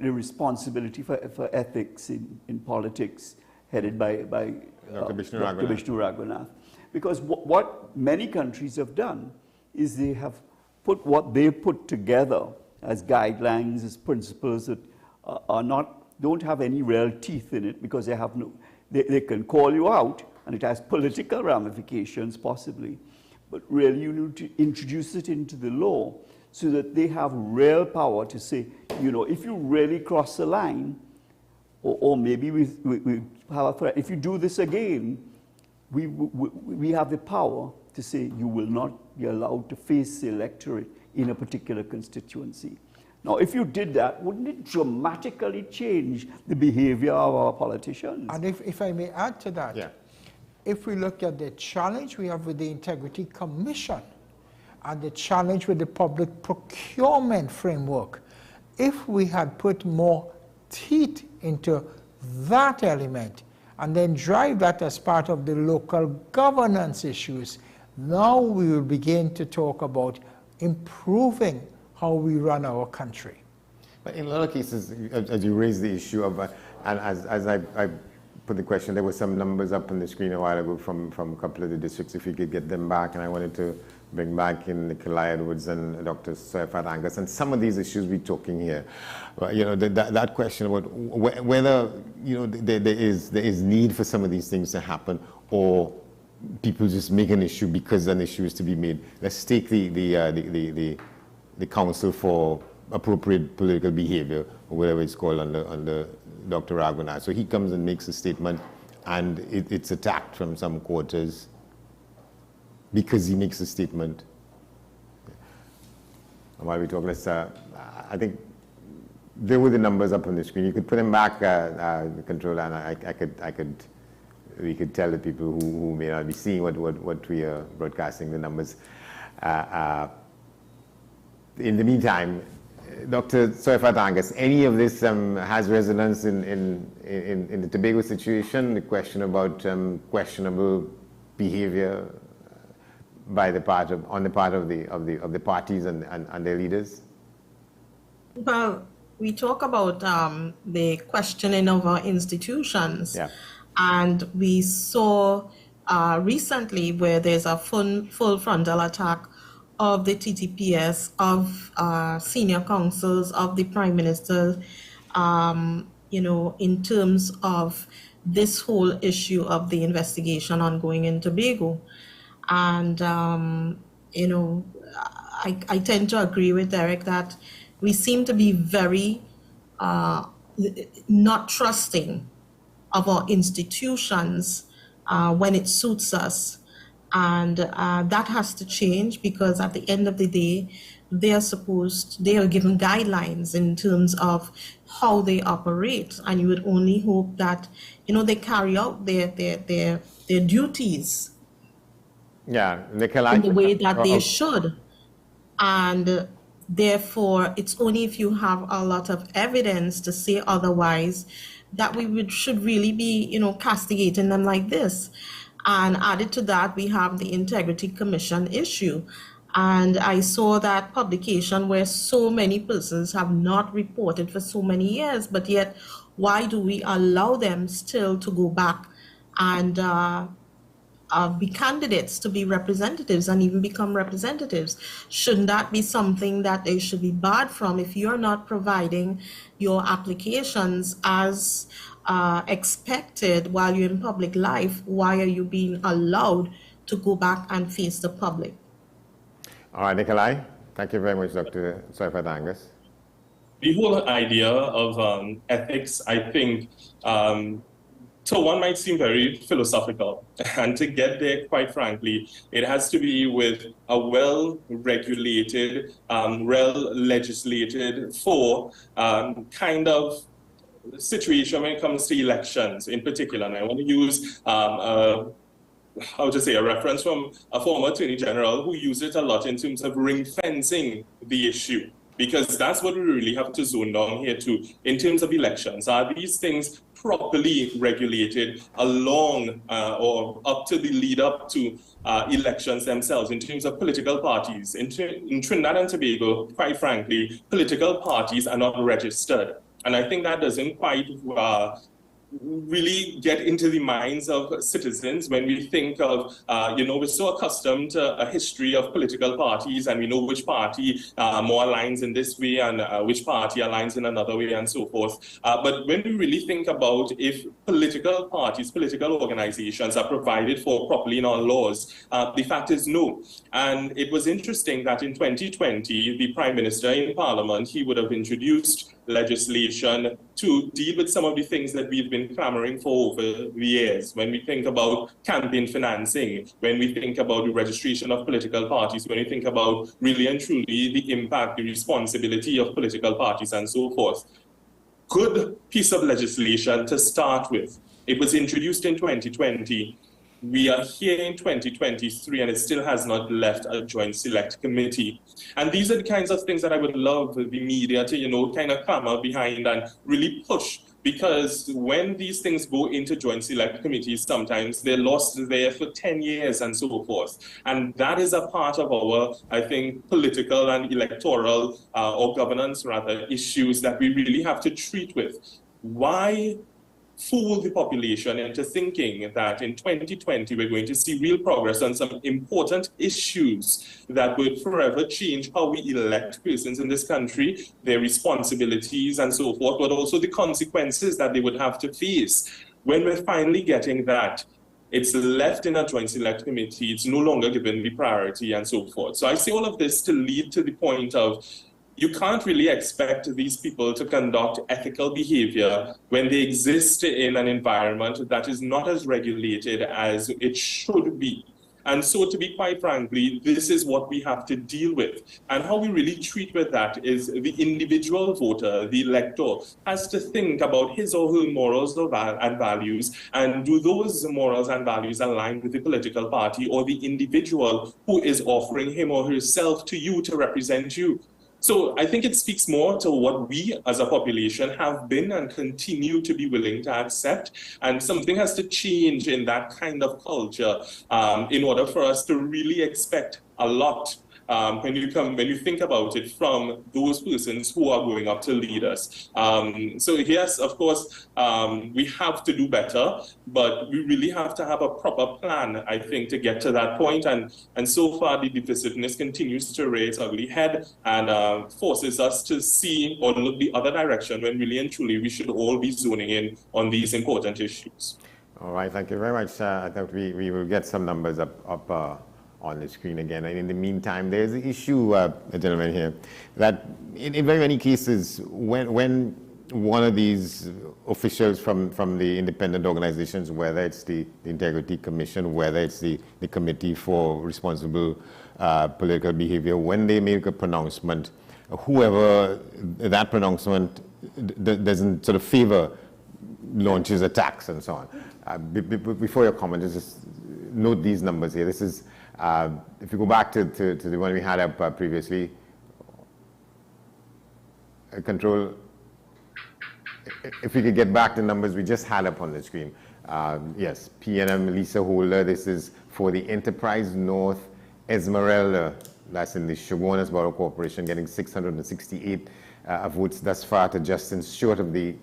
the responsibility for ethics in politics headed by Dr. Vishnu Raghunath. Because what many countries have done is they have put what they put together as guidelines, as principles that don't have any real teeth in it, because they can call you out, and it has political ramifications possibly, but really you need to introduce it into the law so that they have real power to say, if you really cross the line, or maybe we have a threat, if you do this again, we have the power to say you will not be allowed to face the electorate in a particular constituency. Now, if you did that, wouldn't it dramatically change the behavior of our politicians? And if I may add to that, yeah. If we look at the challenge we have with the Integrity Commission and the challenge with the public procurement framework, if we had put more teeth into that element and then drive that as part of the local governance issues, now we will begin to talk about improving how we run our country. But in a lot of cases, as you raise the issue of, and as I put the question, there were some numbers up on the screen a while ago from a couple of the districts, if you could get them back, and I wanted to bring back in Nikolai Edwards and Dr. Soifat Angus, and some of these issues we're talking here. That question about whether there is need for some of these things to happen, or people just make an issue because an issue is to be made. Let's take the Council for Appropriate Political Behavior, or whatever it's called under Dr. Raghunath. So he comes and makes a statement, and it's attacked from some quarters because he makes a statement. And while we talk, I think there were the numbers up on the screen. You could put them back, controller, and we could tell the people who may not be seeing what we are broadcasting, the numbers. In the meantime, Dr. Soifat Angus, any of this has resonance in the Tobago situation, the question about questionable behavior on the part of the parties and their leaders? Well, we talk about the questioning of our institutions, yeah. And we saw recently where there's a full frontal attack of the TTPS, of senior counsels, of the Prime Minister, in terms of this whole issue of the investigation ongoing in Tobago. And, I tend to agree with Derek that we seem to be very not trusting of our institutions when it suits us, And that has to change, because at the end of the day, they are given guidelines in terms of how they operate, and you would only hope that they carry out their duties Nikolai. in the way that they should. And therefore, it's only if you have a lot of evidence to say otherwise that should really be castigating them like this. And added to that, we have the Integrity Commission issue. And I saw that publication where so many persons have not reported for so many years, but yet why do we allow them still to go back and be candidates to be representatives and even become representatives? Shouldn't that be something that they should be barred from? If you're not providing your applications as expected while you're in public life, why are you being allowed to go back and face the public? All right, Nikolai, thank you very much, Dr. Soifat Angus. The whole idea of ethics, I think, so one might seem very philosophical, and to get there, quite frankly, it has to be with a well-regulated, well-legislated for kind of situation when it comes to elections in particular. And I want to use a reference from a former Attorney General who used it a lot in terms of ring-fencing the issue, because that's what we really have to zone down here to in terms of elections. Are these things properly regulated along or up to the lead up to elections themselves in terms of political parties? In Trinidad and Tobago, quite frankly, political parties are not registered. And I think that doesn't quite really get into the minds of citizens when we think of, we're so accustomed to a history of political parties, and we know which party more aligns in this way and which party aligns in another way and so forth. But when we really think about if political parties, political organizations are provided for properly in our laws, the fact is no. And it was interesting that in 2020, the Prime Minister in Parliament, he would have introduced legislation to deal with some of the things that we've been clamoring for over the years. When we think about campaign financing, when we think about the registration of political parties, when we think about really and truly the impact, the responsibility of political parties and so forth. Good piece of legislation to start with. It was introduced in 2020. We are here in 2023 and it still has not left a joint select committee. And these are the kinds of things that I would love the media to, kind of clamor behind and really push. Because when these things go into joint select committees, sometimes they're lost there for 10 years and so forth. And that is a part of our, I think, political and electoral or governance, rather, issues that we really have to treat with. Why fool the population into thinking that in 2020 we're going to see real progress on some important issues that would forever change how we elect persons in this country, their responsibilities and so forth, but also the consequences that they would have to face. When we're finally getting that, it's left in a joint select committee, it's no longer given the priority and so forth. So I say all of this to lead to the point of you can't really expect these people to conduct ethical behavior when they exist in an environment that is not as regulated as it should be. And so, to be quite frankly, this is what we have to deal with. And how we really treat with that is the individual voter, the elector, has to think about his or her morals and values, and do those morals and values align with the political party or the individual who is offering him or herself to you to represent you. So I think it speaks more to what we as a population have been and continue to be willing to accept. And something has to change in that kind of culture in order for us to really expect a lot when you think about it from those persons who are going up to lead us. So yes, of course, we have to do better, but we really have to have a proper plan, I think, to get to that point. And so far, the divisiveness continues to rear its ugly head and forces us to see or look the other direction when really and truly we should all be zoning in on these important issues. All right, thank you very much. I think we will get some numbers up on the screen again. And in the meantime, there's the issue, gentlemen here, that in very many cases, when one of these officials from the independent organizations, whether it's the Integrity Commission, whether it's the Committee for Responsible Political Behavior, when they make a pronouncement, whoever that pronouncement doesn't sort of favor launches attacks and so on. Before your comment, just note these numbers here. This is, if you go back to the one we had up previously, control, if we could get back the numbers we just had up on the screen. Yes, PNM Lisa Holder, this is for the Enterprise North Esmeralda, that's in the Shogunas Borough Corporation, getting 668 votes thus far to Justin, short of the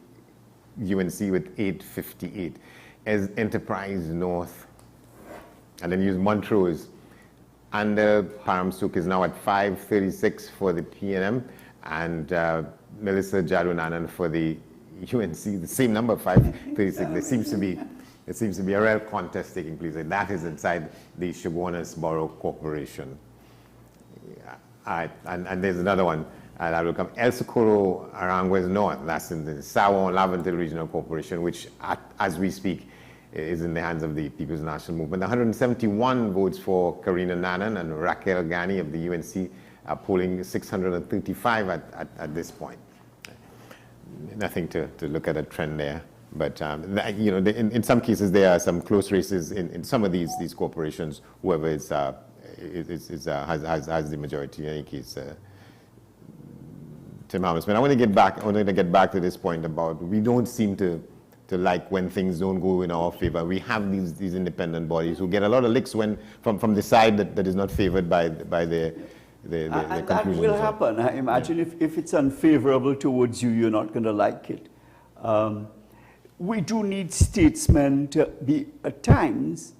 UNC with 858. As Enterprise North, and then use Montrose. And Paramsuk is now at 536 for the PNM, and Melissa Jadunanan for the UNC, the same number, 536. There seems to be a real contest taking place, and that is inside the Shogunas Borough Corporation. And there's another one that will come. El Socorro Aranguez North, that's in the Sawon Laventil Regional Corporation, which as we speak is in the hands of the People's National Movement. 171 votes for Karina Nanan and Raquel Ghani of the UNC, polling 635 at this point. Nothing to look at a trend there. But you know, in some cases there are some close races in some of these corporations. Whoever has the majority. In any case, Tim Hammersmith. I want to get back to this point about we don't seem to like when things don't go in our favor. We have these independent bodies who get a lot of licks when from the side that is not favored by the and conclusions. that will happen. I imagine if it's unfavorable towards you, you're not going to like it. We do need statesmen to be, at times,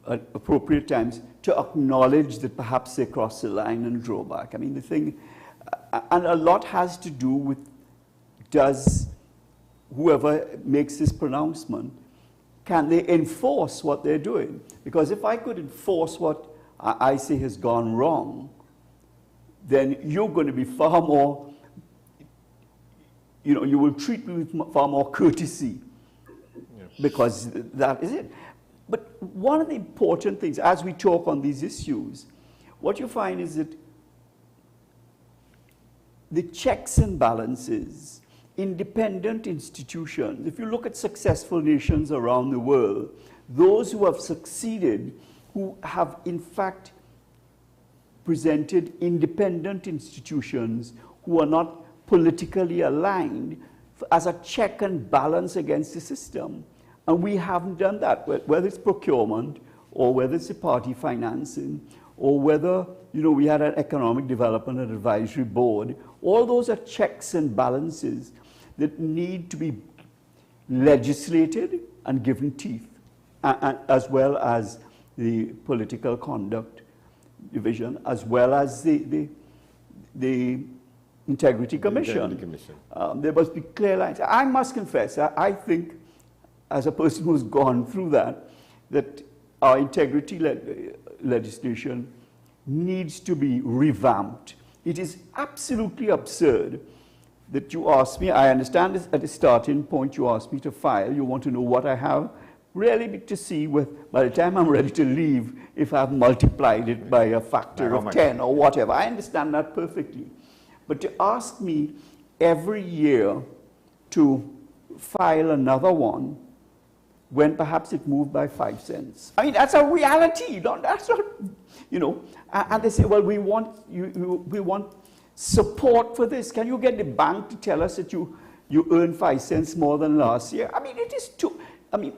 at appropriate times, to acknowledge that perhaps they cross the line and draw back. I mean, the thing, and a lot has to do with, does whoever makes this pronouncement, can they enforce what they're doing? Because if I could enforce what I say has gone wrong, then you're going to be far more, you know, you will treat me with far more courtesy. Because that is it. But one of the important things, as we talk on these issues, what you find is that the checks and balances, independent institutions, if you look at successful nations around the world, those who have succeeded, who have in fact presented independent institutions who are not politically aligned as a check and balance against the system. And we haven't done that, whether it's procurement or whether it's the party financing or whether, you know, we had an economic development and advisory board. All those are checks and balances that need to be legislated and given teeth, as well as the political conduct division, as well as the Integrity Commission. There must be clear lines. I must confess, I think, as a person who's gone through that our integrity legislation needs to be revamped. It is absolutely absurd that you ask me, I understand this at the starting point you asked me to file, you want to know what I have, really to see with, by the time I'm ready to leave, if I've multiplied it by a factor of 10 or whatever. I understand that perfectly. But to ask me every year to file another one when perhaps it moved by 5 cents. I mean, that's a reality. That's not, you know. And they say, well, we want support for this. Can you get the bank to tell us that you earn 5 cents more than last year? I mean, it is too. I mean,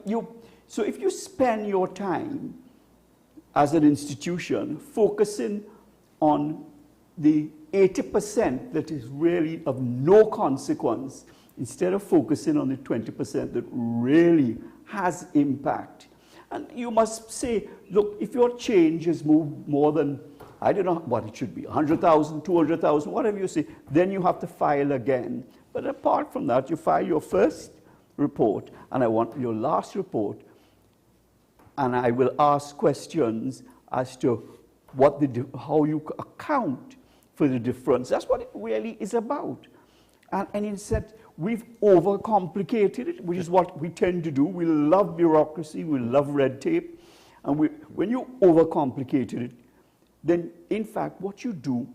so if you spend your time as an institution focusing on the 80% that is really of no consequence, instead of focusing on the 20% that really has impact. And you must say, look, if your change has moved more than, I don't know what it should be, 100,000, 200,000, whatever you say, then you have to file again. But apart from that, you file your first report, and I want your last report, and I will ask questions as to how you account for the difference. That's what it really is about. And instead, we've overcomplicated it, which is what we tend to do. We love bureaucracy, we love red tape, and when you overcomplicated it, then in fact what you do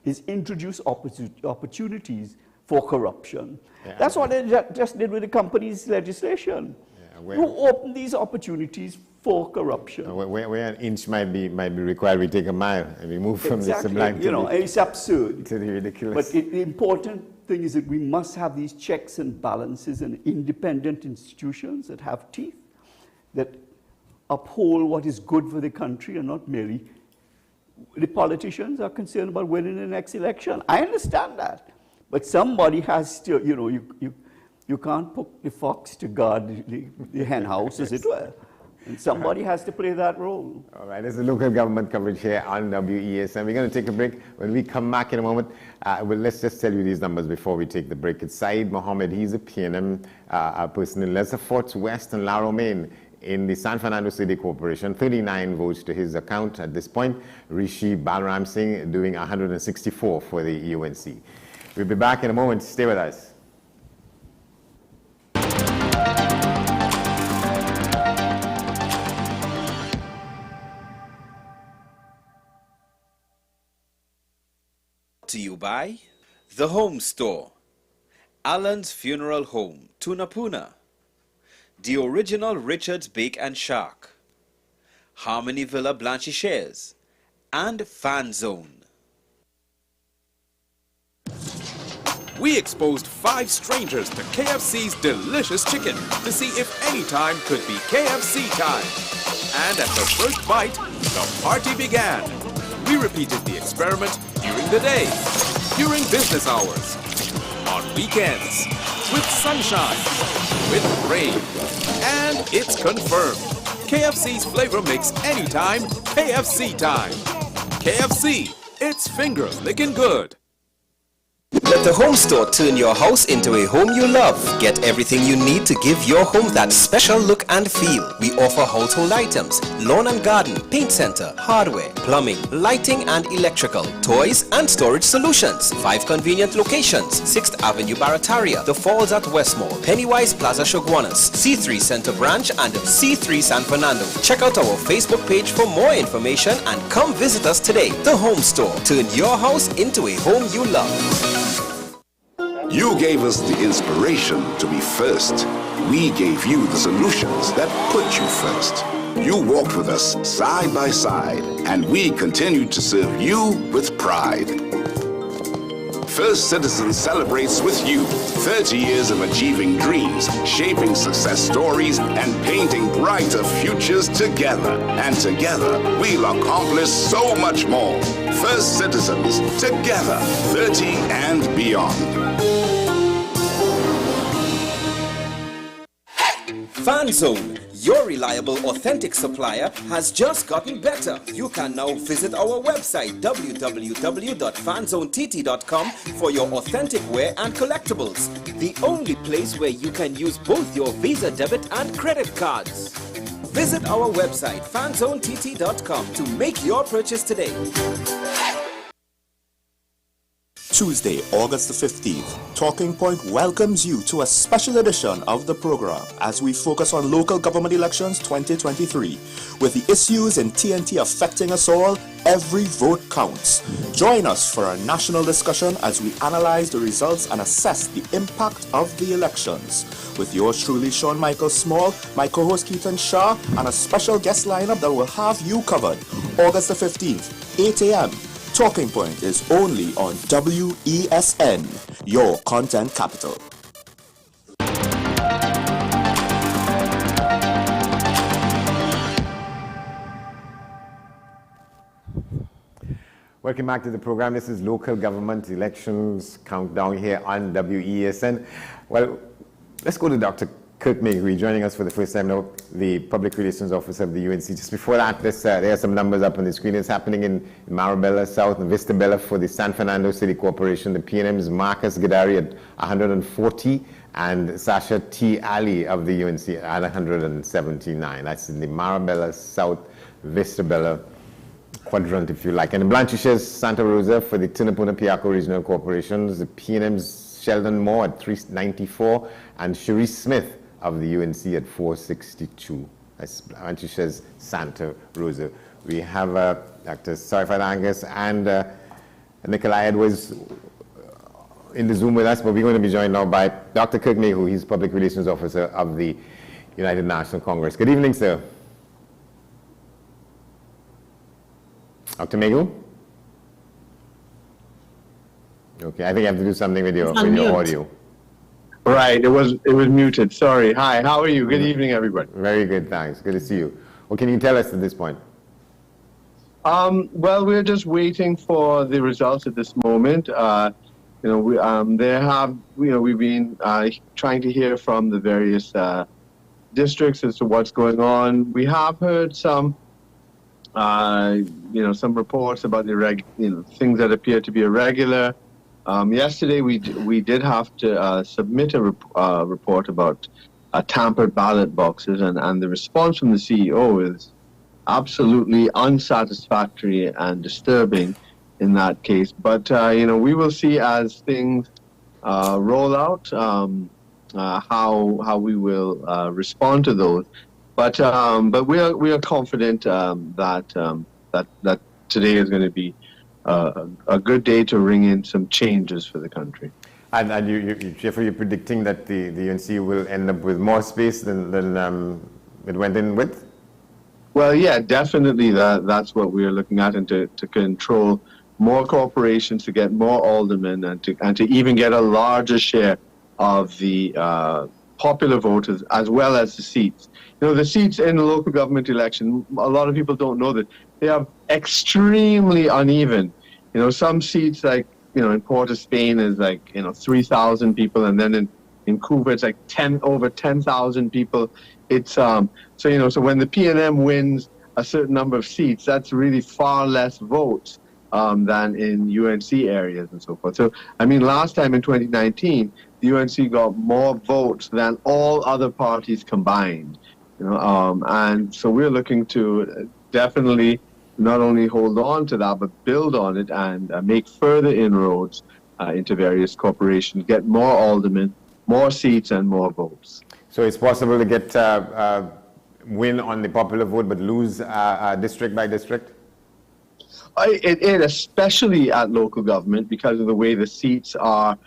is introduce opportunities for corruption. Yeah. That's what they just did with the companies legislation. Yeah, you open these opportunities for corruption. Where an inch might be required, we take a mile, and we move from the sublime to it's absurd. To the ridiculous. But the important thing is that we must have these checks and balances and independent institutions that have teeth, that uphold what is good for the country and not merely the politicians are concerned about winning the next election. I understand that. But somebody has to, you can't put the fox to guard the hen house, as it were. And somebody has to play that role. All right, there's a local government coverage here on WESN. We're going to take a break. When we come back in a moment, let's just tell you these numbers before we take the break. It's Saeed Mohammed. He's a PNM person in Lesser Forts West and La Romaine in the San Fernando City Corporation. 39 votes to his account at this point. Rishi Balram Singh doing 164 for the UNC. We'll be back in a moment. Stay with us. To you by The Home Store, Alan's Funeral Home, Tunapuna, the original Richard's Bake and Shark, Harmony Villa Blanchisseries, and Fan Zone. We exposed 5 strangers to KFC's delicious chicken to see if any time could be KFC time. And at the first bite, the party began. We repeated the experiment during the day, during business hours, on weekends, with sunshine, with rain, and it's confirmed. KFC's flavor makes anytime KFC time. KFC, it's finger licking good. Let the Home Store turn your house into a home you love. Get everything you need to give your home that special look and feel. We offer household items, lawn and garden, paint center, hardware, plumbing, lighting and electrical, toys and storage solutions. 5 convenient locations: 6th Avenue Barataria, The Falls at Westmore, Pennywise Plaza Shoguanas, C3 Center Branch and C3 San Fernando. Check out our Facebook page for more information and come visit us today. The Home Store. Turn your house into a home you love. You gave us the inspiration to be first. We gave you the solutions that put you first. You walked with us side by side, and we continued to serve you with pride. First Citizen celebrates with you 30 years of achieving dreams, shaping success stories, and painting brighter futures together. And together, we'll accomplish so much more. First Citizens, together, 30 and beyond. Fan Zone, your reliable, authentic supplier, has just gotten better. You can now visit our website www.fanzonett.com for your authentic wear and collectibles. The only place where you can use both your Visa debit and credit cards. Visit our website fanzonett.com to make your purchase today. Tuesday, August the 15th, Talking Point welcomes you to a special edition of the program as we focus on local government elections 2023. With the issues in TNT affecting us all, every vote counts. Join us for a national discussion as we analyze the results and assess the impact of the elections. With yours truly, Sean Michael Small, my co-host Keaton Shah, and a special guest lineup that will have you covered. August the 15th, 8 a.m. Talking Point is only on WESN, your content capital. Welcome back to the program. This is Local Government Elections Countdown here on WESN. Well, let's go to Dr. Kirk Mayhew joining us for the first time now, the Public Relations Officer of the UNC. Just before that, there are some numbers up on the screen. It's happening in Marabella South and Vista Bella for the San Fernando City Corporation. The PNM's Marcus Gadari at 140 and Sasha T. Ali of the UNC at 179. That's in the Marabella South, Vista Bella quadrant, if you like. And the Blanchisseries Santa Rosa for the Tunapuna Piaco Regional Corporations. The PNM's Sheldon Moore at 394, and Cherie Smith of the UNC at 462. That's Antiochus Santa Rosa. We have Dr. Sarifat Angus and Nikolai Edwards in the Zoom with us, but we're going to be joined now by Dr. Kirk Mayhew. He's Public Relations Officer of the United National Congress. Good evening, sir. Dr. Mayhew? Okay, I think I have to do something with your audio. Right, it was muted. Sorry. Hi, how are you? Good evening, everybody. Very good, thanks. Good to see you. What can you tell us at this point? Well, we're just waiting for the results at this moment. We've been trying to hear from the various districts as to what's going on. We have heard some reports about things that appear to be irregular. Yesterday, we did have to submit a report about tampered ballot boxes, and the response from the CEO is absolutely unsatisfactory and disturbing in that case. But we will see as things roll out how we will respond to those. But we are confident that today is going to be a good day to ring in some changes for the country. And Jeffrey, you're predicting that the UNC will end up with more space than it went in with? Well, yeah, definitely that's what we're looking at, and to control more corporations, to get more aldermen, and to even get a larger share of the popular voters as well as the seats. The seats in the local government election, a lot of people don't know that they are extremely uneven. Some seats like, in Port of Spain is 3,000 people, and then in Couva it's like over 10,000 people. It's so when the PNM wins a certain number of seats, that's really far less votes than in UNC areas and so forth. So last time in 2019, the UNC got more votes than all other parties combined. And so we're looking to definitely not only hold on to that, but build on it and make further inroads into various corporations, get more aldermen, more seats, and more votes. So it's possible to get win on the popular vote, but lose district by district? It especially at local government, because of the way the seats are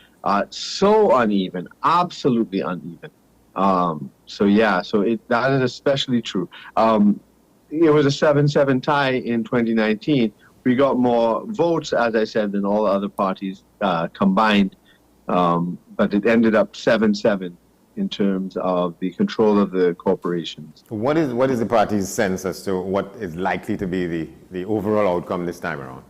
so uneven, absolutely uneven. That is especially true. It was a 7-7 tie in 2019. We got more votes, as I said, than all other parties combined, but it ended up 7-7 in terms of the control of the corporations. What is the party's sense as to what is likely to be the overall outcome this time around?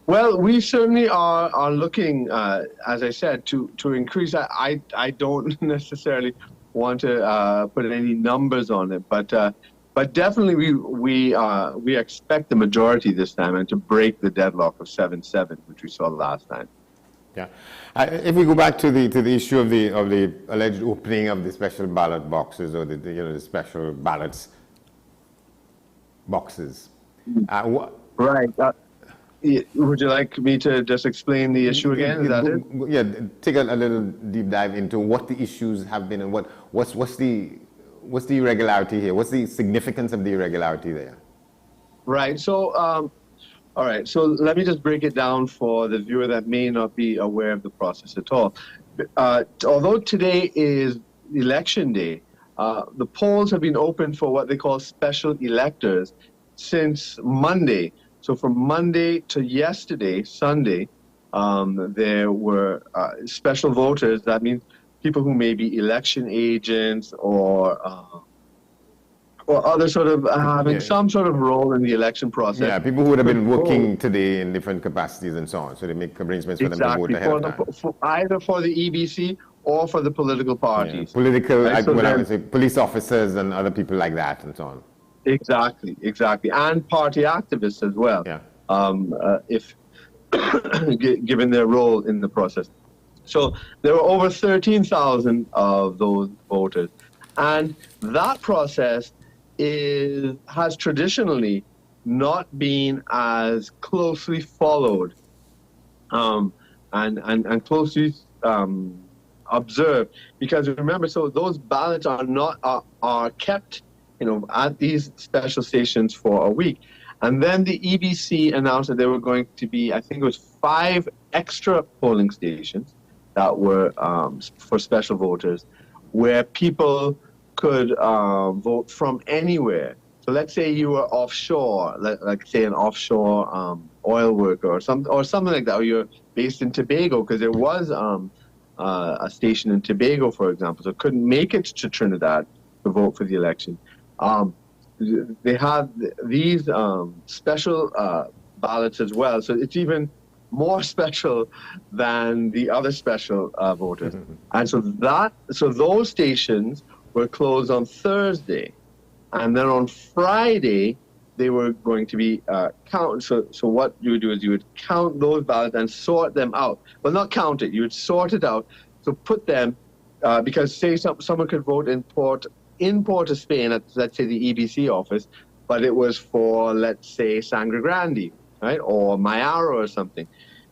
Well, we certainly are looking, as I said, to increase. I don't necessarily want to put any numbers on it, but definitely we expect the majority this time, and to break the deadlock of 7-7, which we saw last time. Yeah. If we go back to the issue of the alleged opening of the special ballot boxes, or the special ballots boxes, right. Would you like me to just explain the issue again? Is that it? Yeah. Take a little deep dive into what the issues have been, and what's the irregularity here? What's the significance of the irregularity there? Right. So. All right, so let me just break it down for the viewer that may not be aware of the process at all. Although today is election day, the polls have been open for what they call special electors since Monday. So from Monday to yesterday, Sunday, there were special voters. That means people who may be election agents or other sort of having some sort of role in the election process. Yeah, people who would have been working today in different capacities and so on. So they make arrangements for them to vote ahead of time. Either for the EBC or for the political parties. Yeah, police officers and other people like that and so on. Exactly. And party activists as well. Yeah. If given their role in the process. So there were over 13,000 of those voters. And that process has traditionally not been as closely followed and closely observed, because remember, so those ballots are kept, at these special stations for a week. And then the EBC announced that there were going to be, I think it was 5 extra polling stations that were for special voters, where people could vote from anywhere. So let's say you were offshore, like say an offshore oil worker or something like that, or you're based in Tobago, because there was a station in Tobago, for example, so couldn't make it to Trinidad to vote for the election. They have these special ballots as well, so it's even more special than the other special voters. And so those stations were closed on Thursday, and then on Friday they were going to be count. So what you would do is you would count those ballots and sort them out. Well, not count it. You would sort it out. So put them because say someone could vote in Port of Spain at, let's say, the EBC office, but it was for, let's say, Sangre Grande, right, or Mayaro or something.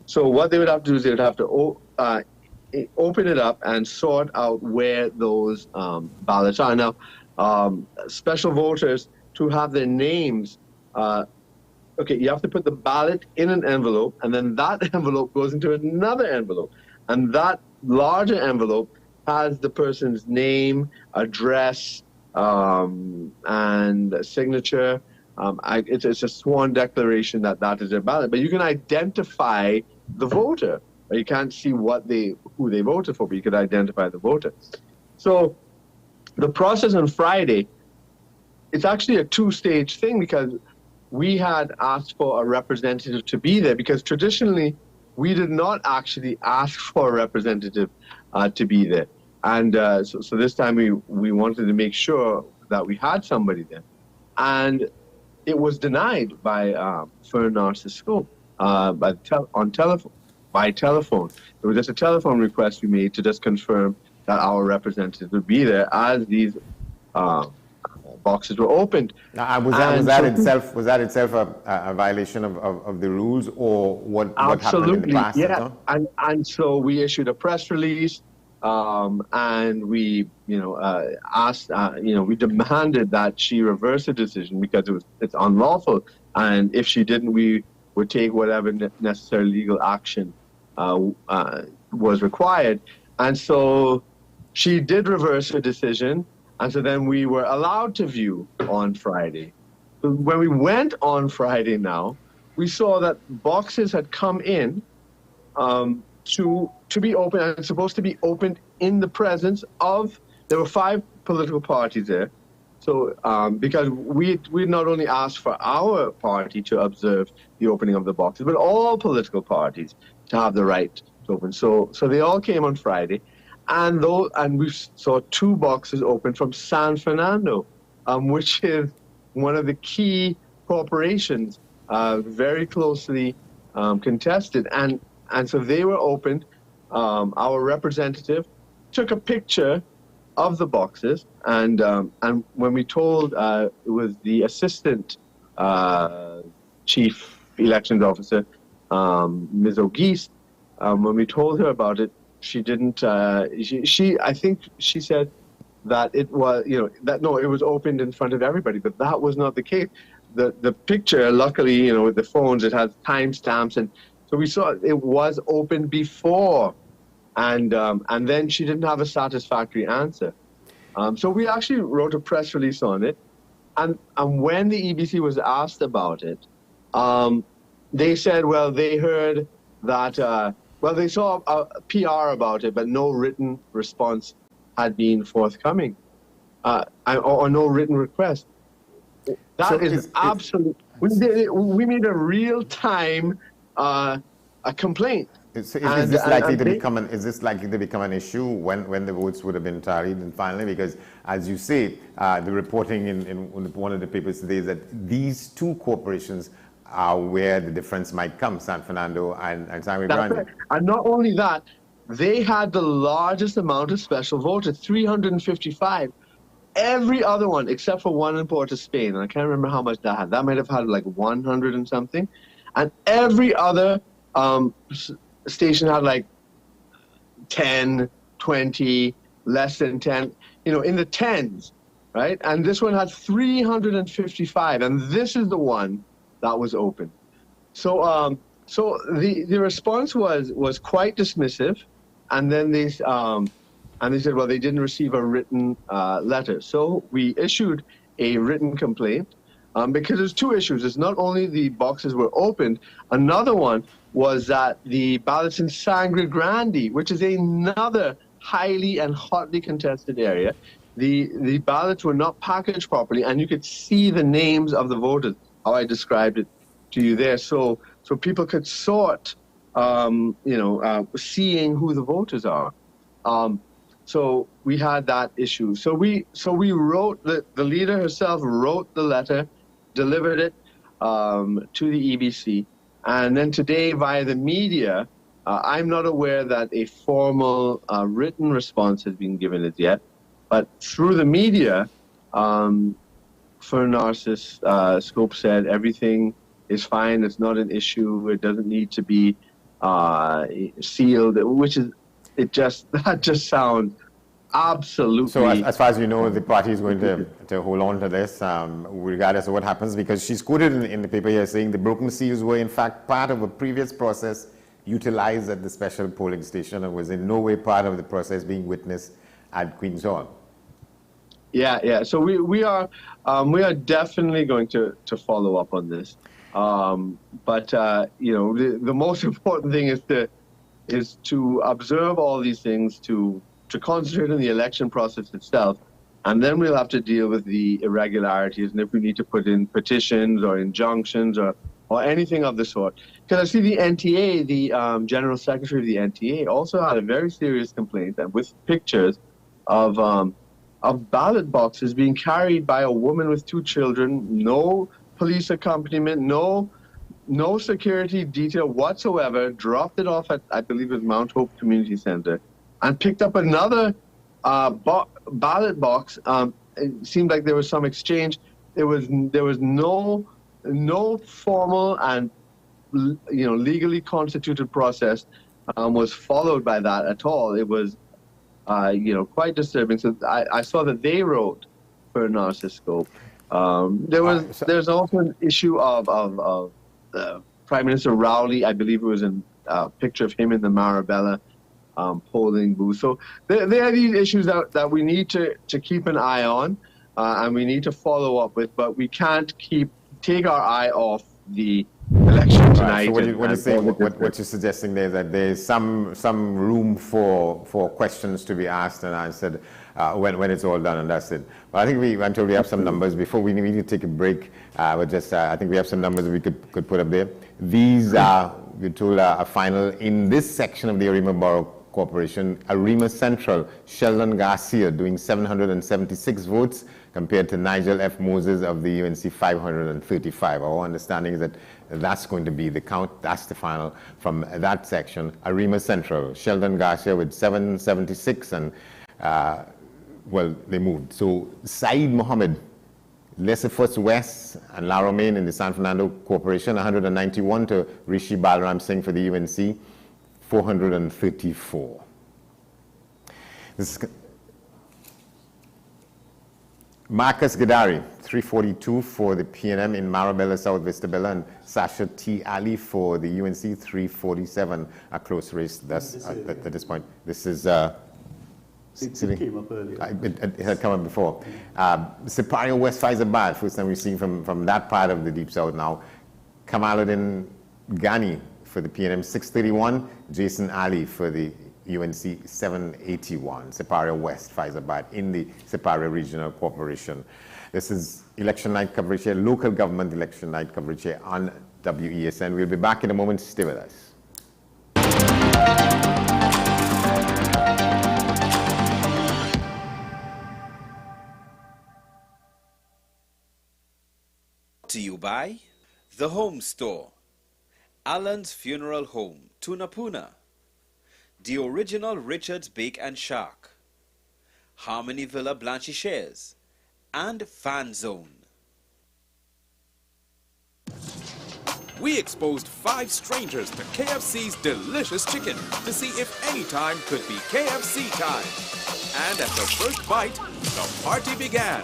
So what they would have to do is they would have to open it up and sort out where those ballots are. Now, special voters, to have their names, you have to put the ballot in an envelope, and then that envelope goes into another envelope. And that larger envelope has the person's name, address, and signature. It's a sworn declaration that is their ballot. But you can identify the voter. You can't see who they voted for, but you could identify the voter. So the process on Friday, it's actually a 2-stage thing, because we had asked for a representative to be there, because traditionally we did not actually ask for a representative to be there. And so this time we wanted to make sure that we had somebody there. And it was denied by Fern Narcisco by telephone. It was just a telephone request we made to just confirm that our representative would be there as these boxes were opened. Now, was that itself a violation of the rules, or what happened in the past? Yeah. And so we issued a press release, and we asked, we demanded that she reverse the decision, because it's unlawful, and if she didn't, we would take whatever necessary legal action was required. And so she did reverse her decision. And so then we were allowed to view on Friday. So when we went on Friday now, we saw that boxes had come in to be open, and it's supposed to be opened in the presence of, there were 5 political parties there. So because we not only asked for our party to observe the opening of the boxes, but all political parties to have the right to open. So they all came on Friday. And we saw 2 boxes open from San Fernando, which is one of the key corporations, very closely contested. And so they were opened. Our representative took a picture of the boxes, and when we told, it was the assistant chief elections officer, Ms. O'Geese, when we told her about it, she didn't. I think she said that it was, it was opened in front of everybody, but that was not the case. The picture, luckily, with the phones, it has timestamps, and so we saw it was opened before, and then she didn't have a satisfactory answer. So we actually wrote a press release on it, and when the EBC was asked about it, they said, well, they heard that. Well, they saw a PR about it, but no written response had been forthcoming, or no written request. That is absolute. We made a real-time a complaint. Is this likely to become an issue when the votes would have been tallied and finally? Because, as you say, the reporting in one of the papers today is that these 2 corporations are where the difference might come, San Fernando and Sangre Grande. Right. And not only that, they had the largest amount of special voters, 355. Every other one, except for one in Port of Spain, and I can't remember how much that had. That might have had like 100 and something. And every other station had like 10, 20, less than 10, in the tens, right? And this one had 355, and this is the one that was open. So the response was quite dismissive, and then they said, well, they didn't receive a written letter. So we issued a written complaint because there's two issues. It's not only the boxes were opened, another one was that the ballots in Sangre Grande, which is another highly and hotly contested area, the ballots were not packaged properly, and you could see the names of the voters, how I described it to you there. So people could sort, seeing who the voters are. So we had that issue. So we wrote, the leader herself wrote the letter, delivered it to the EBC. And then today via the media, I'm not aware that a formal written response has been given as yet, but through the media, Narcissus Scope said everything is fine, it's not an issue, it doesn't need to be sealed, that just sounds absolutely... So as far as you know, the party is going to hold on to this, regardless of what happens, because she's quoted in the paper here saying the broken seals were in fact part of a previous process utilized at the special polling station and was in no way part of the process being witnessed at Queen's Hall. Yeah. So we are definitely going to follow up on this. But the most important thing is to observe all these things, to concentrate on the election process itself, and then we'll have to deal with the irregularities, and if we need to put in petitions or injunctions or anything of the sort. Because I see the NTA, the General Secretary of the NTA, also had a very serious complaint that with pictures of ballot boxes being carried by a woman with 2 children, no police accompaniment, no security detail whatsoever, dropped it off at, I believe it was Mount Hope Community Center, and picked up another ballot box. It seemed like there was some exchange. There was no formal and legally constituted process was followed by that at all. It was quite disturbing. So I saw that they wrote for Narcissus Scope. There's also an issue of Prime Minister Rowley. I believe it was a picture of him in the Marabella polling booth. So there are these issues that we need to keep an eye on, and we need to follow up with, but we can't take our eye off the election tonight. So what you're saying, what you're suggesting there is that there's some room for questions to be asked and answered when it's all done and dusted. But I think until we have some numbers, before we need to take a break, I think we have some numbers we could put up there. These are, we're told, a final in this section of the Arima Borough Corporation. Arima Central, Sheldon Garcia doing 776 votes compared to Nigel F. Moses of the UNC 535. Our understanding is that that's going to be the count. That's the final from that section. Arima Central, Sheldon Garcia with 776, and they moved. So Saeed Mohammed, Lesefus West and La Romaine in the San Fernando Corporation, 191 to Rishi Balaram Singh for the UNC, 434. Marcus Gadari, 342 for the PNM in Marabella, South Vistabella, and Sasha T. Ali for the UNC, 347, a close race thus at this point. This is... It came up earlier. It had come up before. Sipario West Faizabad, first time we've seen from that part of the Deep South now. Kamaluddin Ghani for the PNM, 631. Jason Ali for the UNC, 781. Sipario West Faizabad in the Sipario Regional Corporation. This is election night coverage here, local government election night coverage here on WESN. We'll be back in a moment. Stay with us. To you by The Home Store, Alan's Funeral Home, Tunapuna, The Original Richard's Bake and Shark, Harmony Villa Blanchisseries, and Fan Zone. We exposed 5 strangers to KFC's delicious chicken to see if any time could be KFC time. And at the first bite, the party began.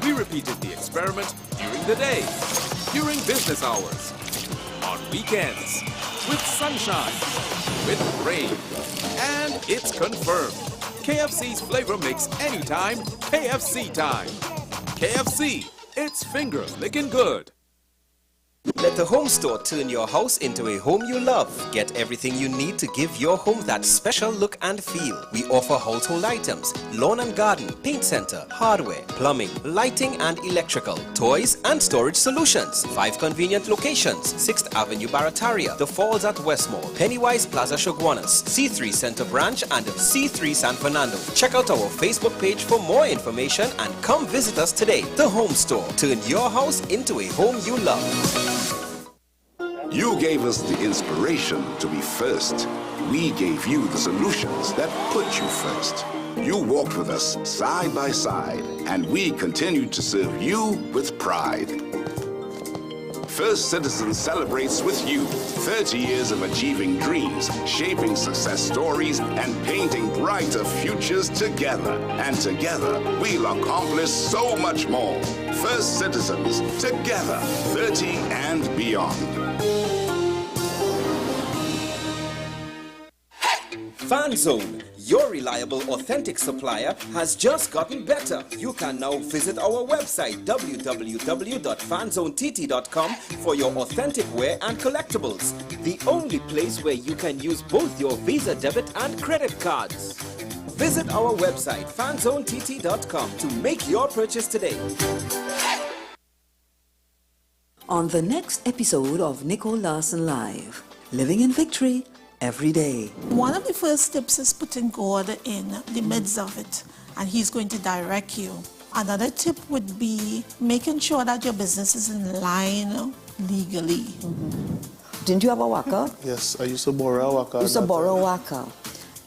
We repeated the experiment during the day, during business hours, on weekends, with sunshine, with rain. And it's confirmed. KFC's flavor makes anytime KFC time. KFC, it's finger licking good. Let the home store turn your house into a home you love. Get everything you need to give your home that special look and feel. We offer household items, lawn and garden, paint center, hardware, plumbing, lighting and electrical, toys and storage solutions. 5 convenient locations: 6th Avenue Barataria, The Falls at West Mall, Pennywise Plaza Shoguanas, C3 Center Branch and C3 San Fernando. Check out our Facebook page for more information and come visit us today. The Home Store. Turn your house into a home you love. You gave us the inspiration to be first. We gave you the solutions that put you first. You walked with us side by side, and we continued to serve you with pride. First Citizen celebrates with you 30 years of achieving dreams, shaping success stories, and painting brighter futures together. And together, we'll accomplish so much more. First Citizens, together, 30 and beyond. FanZone, your reliable, authentic supplier, has just gotten better. You can now visit our website www.fanzonett.com for your authentic wear and collectibles. The only place where you can use both your Visa debit and credit cards. Visit our website fanzonett.com to make your purchase today. On the next episode of Nicole Larson Live, Living in Victory every day. One of the first steps is putting God in the midst of it, and He's going to direct you. Another tip would be making sure that your business is in line legally. Didn't you have a worker? Yes, I used to borrow a worker. You used to borrow a worker.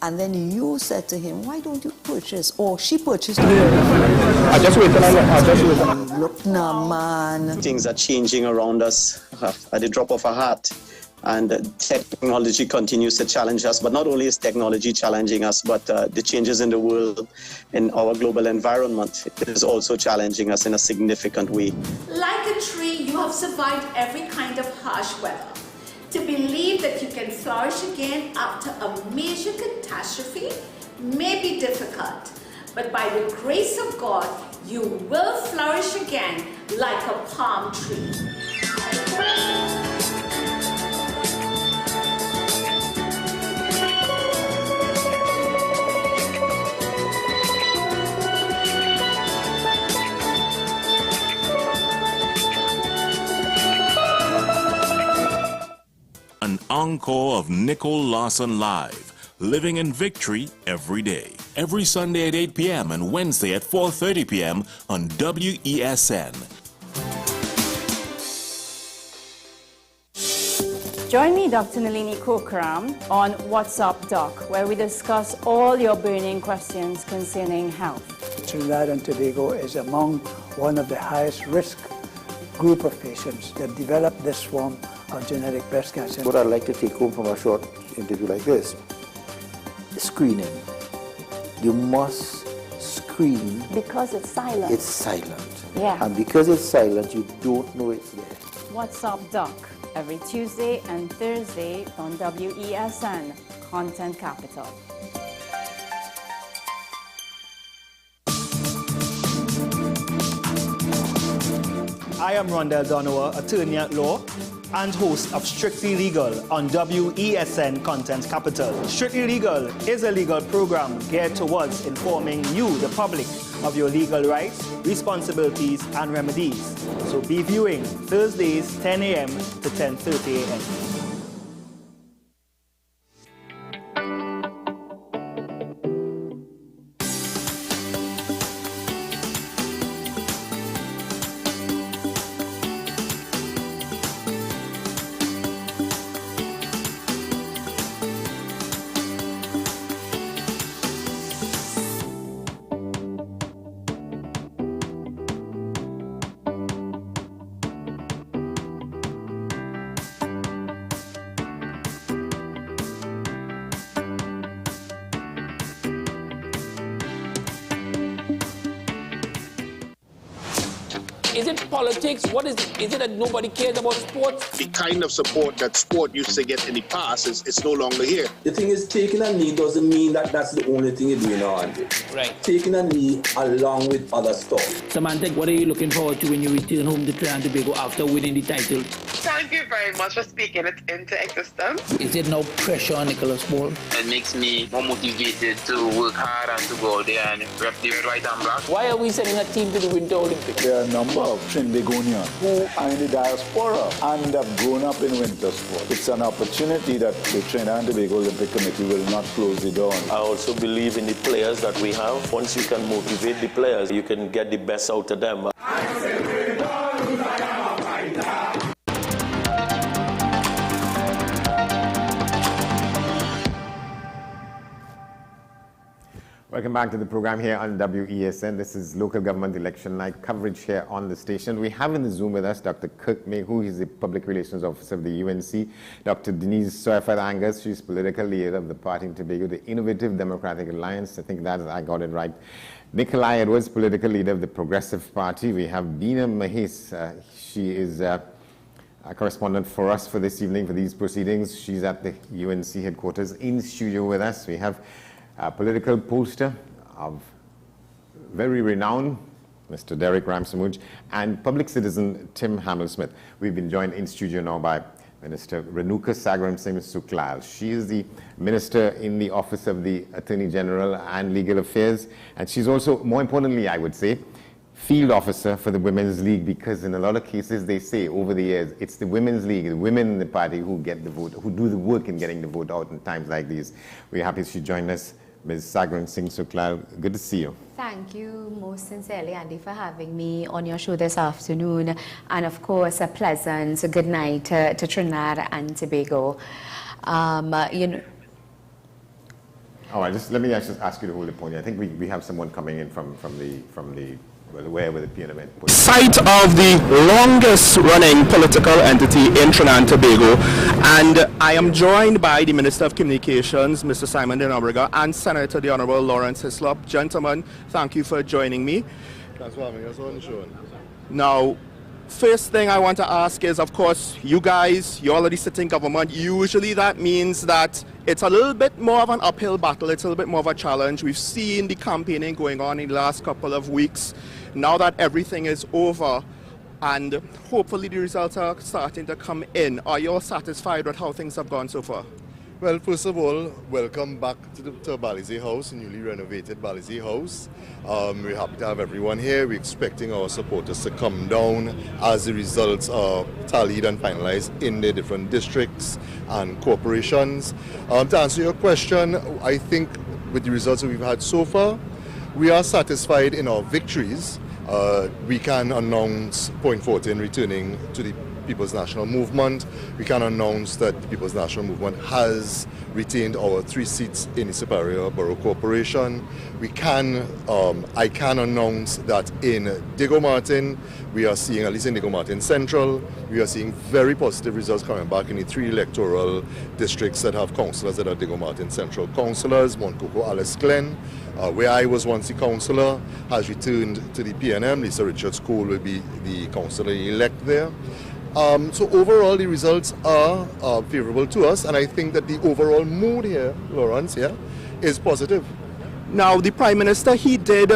And then you said to him, why don't you purchase? Or she purchased. I just wait till I just wait. Look now, man. Things are changing around us at the drop of a hat. And technology continues to challenge us. But not only is technology challenging us, but the changes in the world, in our global environment, is also challenging us in a significant way. Like a tree, you have survived every kind of harsh weather. To believe that you can flourish again after a major catastrophe may be difficult. But by the grace of God, you will flourish again like a palm tree. An encore of Nicole Larson Live, Living in Victory every day. Every Sunday at 8 p.m. and Wednesday at 4:30 p.m. on WESN. Join me, Dr. Nalini Kokram, on What's Up Doc, where we discuss all your burning questions concerning health. Trinidad and Tobago is among one of the highest risk group of patients that develop this form of genetic breast cancer. What I'd like to take home from a short interview like this, screening. You must screen. Because it's silent. It's silent. Yeah. And because it's silent, you don't know it's there. What's Up Doc, every Tuesday and Thursday on WESN, Content Capital. I am Rondell Donowa, attorney at law and host of Strictly Legal on WESN Content Capital. Strictly Legal is a legal program geared towards informing you, the public, of your legal rights, responsibilities, and remedies. So be viewing Thursdays 10 a.m. to 10:30 a.m. Is it politics? What is it? Is it that nobody cares about sports? The kind of support that sport used to get in the past is no longer here. The thing is, taking a knee doesn't mean that that's the only thing you're doing now, Andre. Right. Taking a knee along with other stuff. Samantha, what are you looking forward to when you return home to Trinidad and Tobago after winning the title? Thank you very much for speaking it into existence. Is there no pressure on Nicholas Ball? It makes me more motivated to work hard and to go out there and rep the red, white and black. Why are we sending a team to the Winter Olympics? There are a number of Trinbagonians who are in the diaspora and have grown up in winter sport. It's an opportunity that the Trinidad and Tobago Olympic Committee will not close the door on. I also believe in the players that we have. Once you can motivate the players, you can get the best out of them. Welcome back to the program here on WESN. This is local government election night coverage here on the station. We have in the Zoom with us Dr. Kirk May, who is the Public Relations Officer of the UNC, Dr. Denise Soifat-Angus, she's political leader of the party in Tobago, the Innovative Democratic Alliance, I think that I got it right. Nikolai Edwards, political leader of the Progressive Party. We have Bina Mahes, she is a correspondent for us for this evening for these proceedings. She's at the UNC headquarters in studio with us. We have a political pollster of very renowned, Mr. Derek Ramsamuj, and public citizen Tim Hamel-Smith. We've been joined in studio now by Minister Renuka Sagram Singh Suklal. She is the Minister in the Office of the Attorney General and Legal Affairs, and she's also, more importantly, I would say, Field Officer for the Women's League, because in a lot of cases they say over the years, it's the Women's League, the women in the party who get the vote, who do the work in getting the vote out in times like these. We're happy she joined us. Ms. Sagran Singh Suklal, good to see you. Thank you most sincerely, Andy, for having me on your show this afternoon. And of course, a pleasant good night to Trinidad and Tobago. You know. All right, let me just ask you to hold the pony. I think we have someone coming in from the wherever the PNM site of the longest running political entity in Trinidad and Tobago, and I am joined by the Minister of Communications, Mr. Simon de Nobrega, and Senator the Honorable Lawrence Hislop. Gentlemen, thank you for joining me. Thanks for having us on the show. Now, first thing I want to ask is, of course, you guys, you're already sitting government. Usually that means that it's a little bit more of an uphill battle. It's a little bit more of a challenge. We've seen the campaigning going on in the last couple of weeks. Now that everything is over and hopefully the results are starting to come in, are you all satisfied with how things have gone so far? Well, first of all, welcome back to Balize House, newly renovated Balize House. We're happy to have everyone here. We're expecting our supporters to come down as the results are tallied and finalized in the different districts and corporations. To answer your question, I think with the results that we've had so far, we are satisfied in our victories. We can announce Point Fortin returning to the People's National Movement. We can announce that the People's National Movement has retained our 3 seats in the Superior Borough Corporation. We can, I can announce that in Diego Martin, we are seeing, at least in Diego Martin Central, we are seeing very positive results coming back in the 3 electoral districts that have councillors that are Diego Martin Central councillors. Montcoco Alice Glen, where I was once the councillor, has returned to the PNM. Lisa Richards Cole will be the councillor-elect there. So overall, the results are favorable to us, and I think that the overall mood here, Lawrence, is positive. Now, the Prime Minister, he did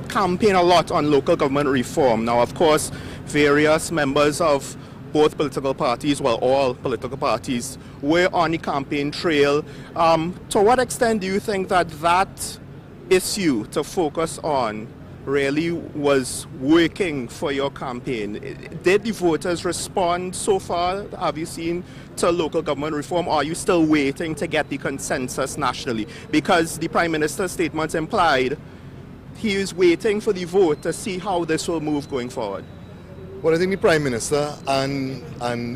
campaign a lot on local government reform. Now, of course, various members of both political parties, well, all political parties, were on the campaign trail. To what extent do you think that that issue to focus on really was working for your campaign? Did the voters respond so far? Have you seen to local government reform? Or are you still waiting to get the consensus nationally? Because the Prime Minister's statement implied he is waiting for the vote to see how this will move going forward. Well, I think the Prime Minister and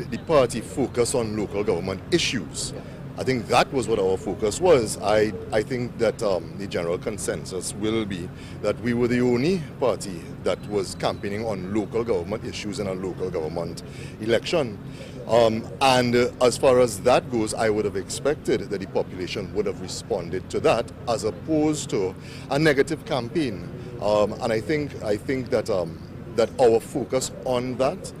the party focus on local government issues. I think that was what our focus was. I think that the general consensus will be that we were the only party that was campaigning on local government issues in a local government election. And as far as that goes, I would have expected that the population would have responded to that as opposed to a negative campaign. And I think that that our focus on that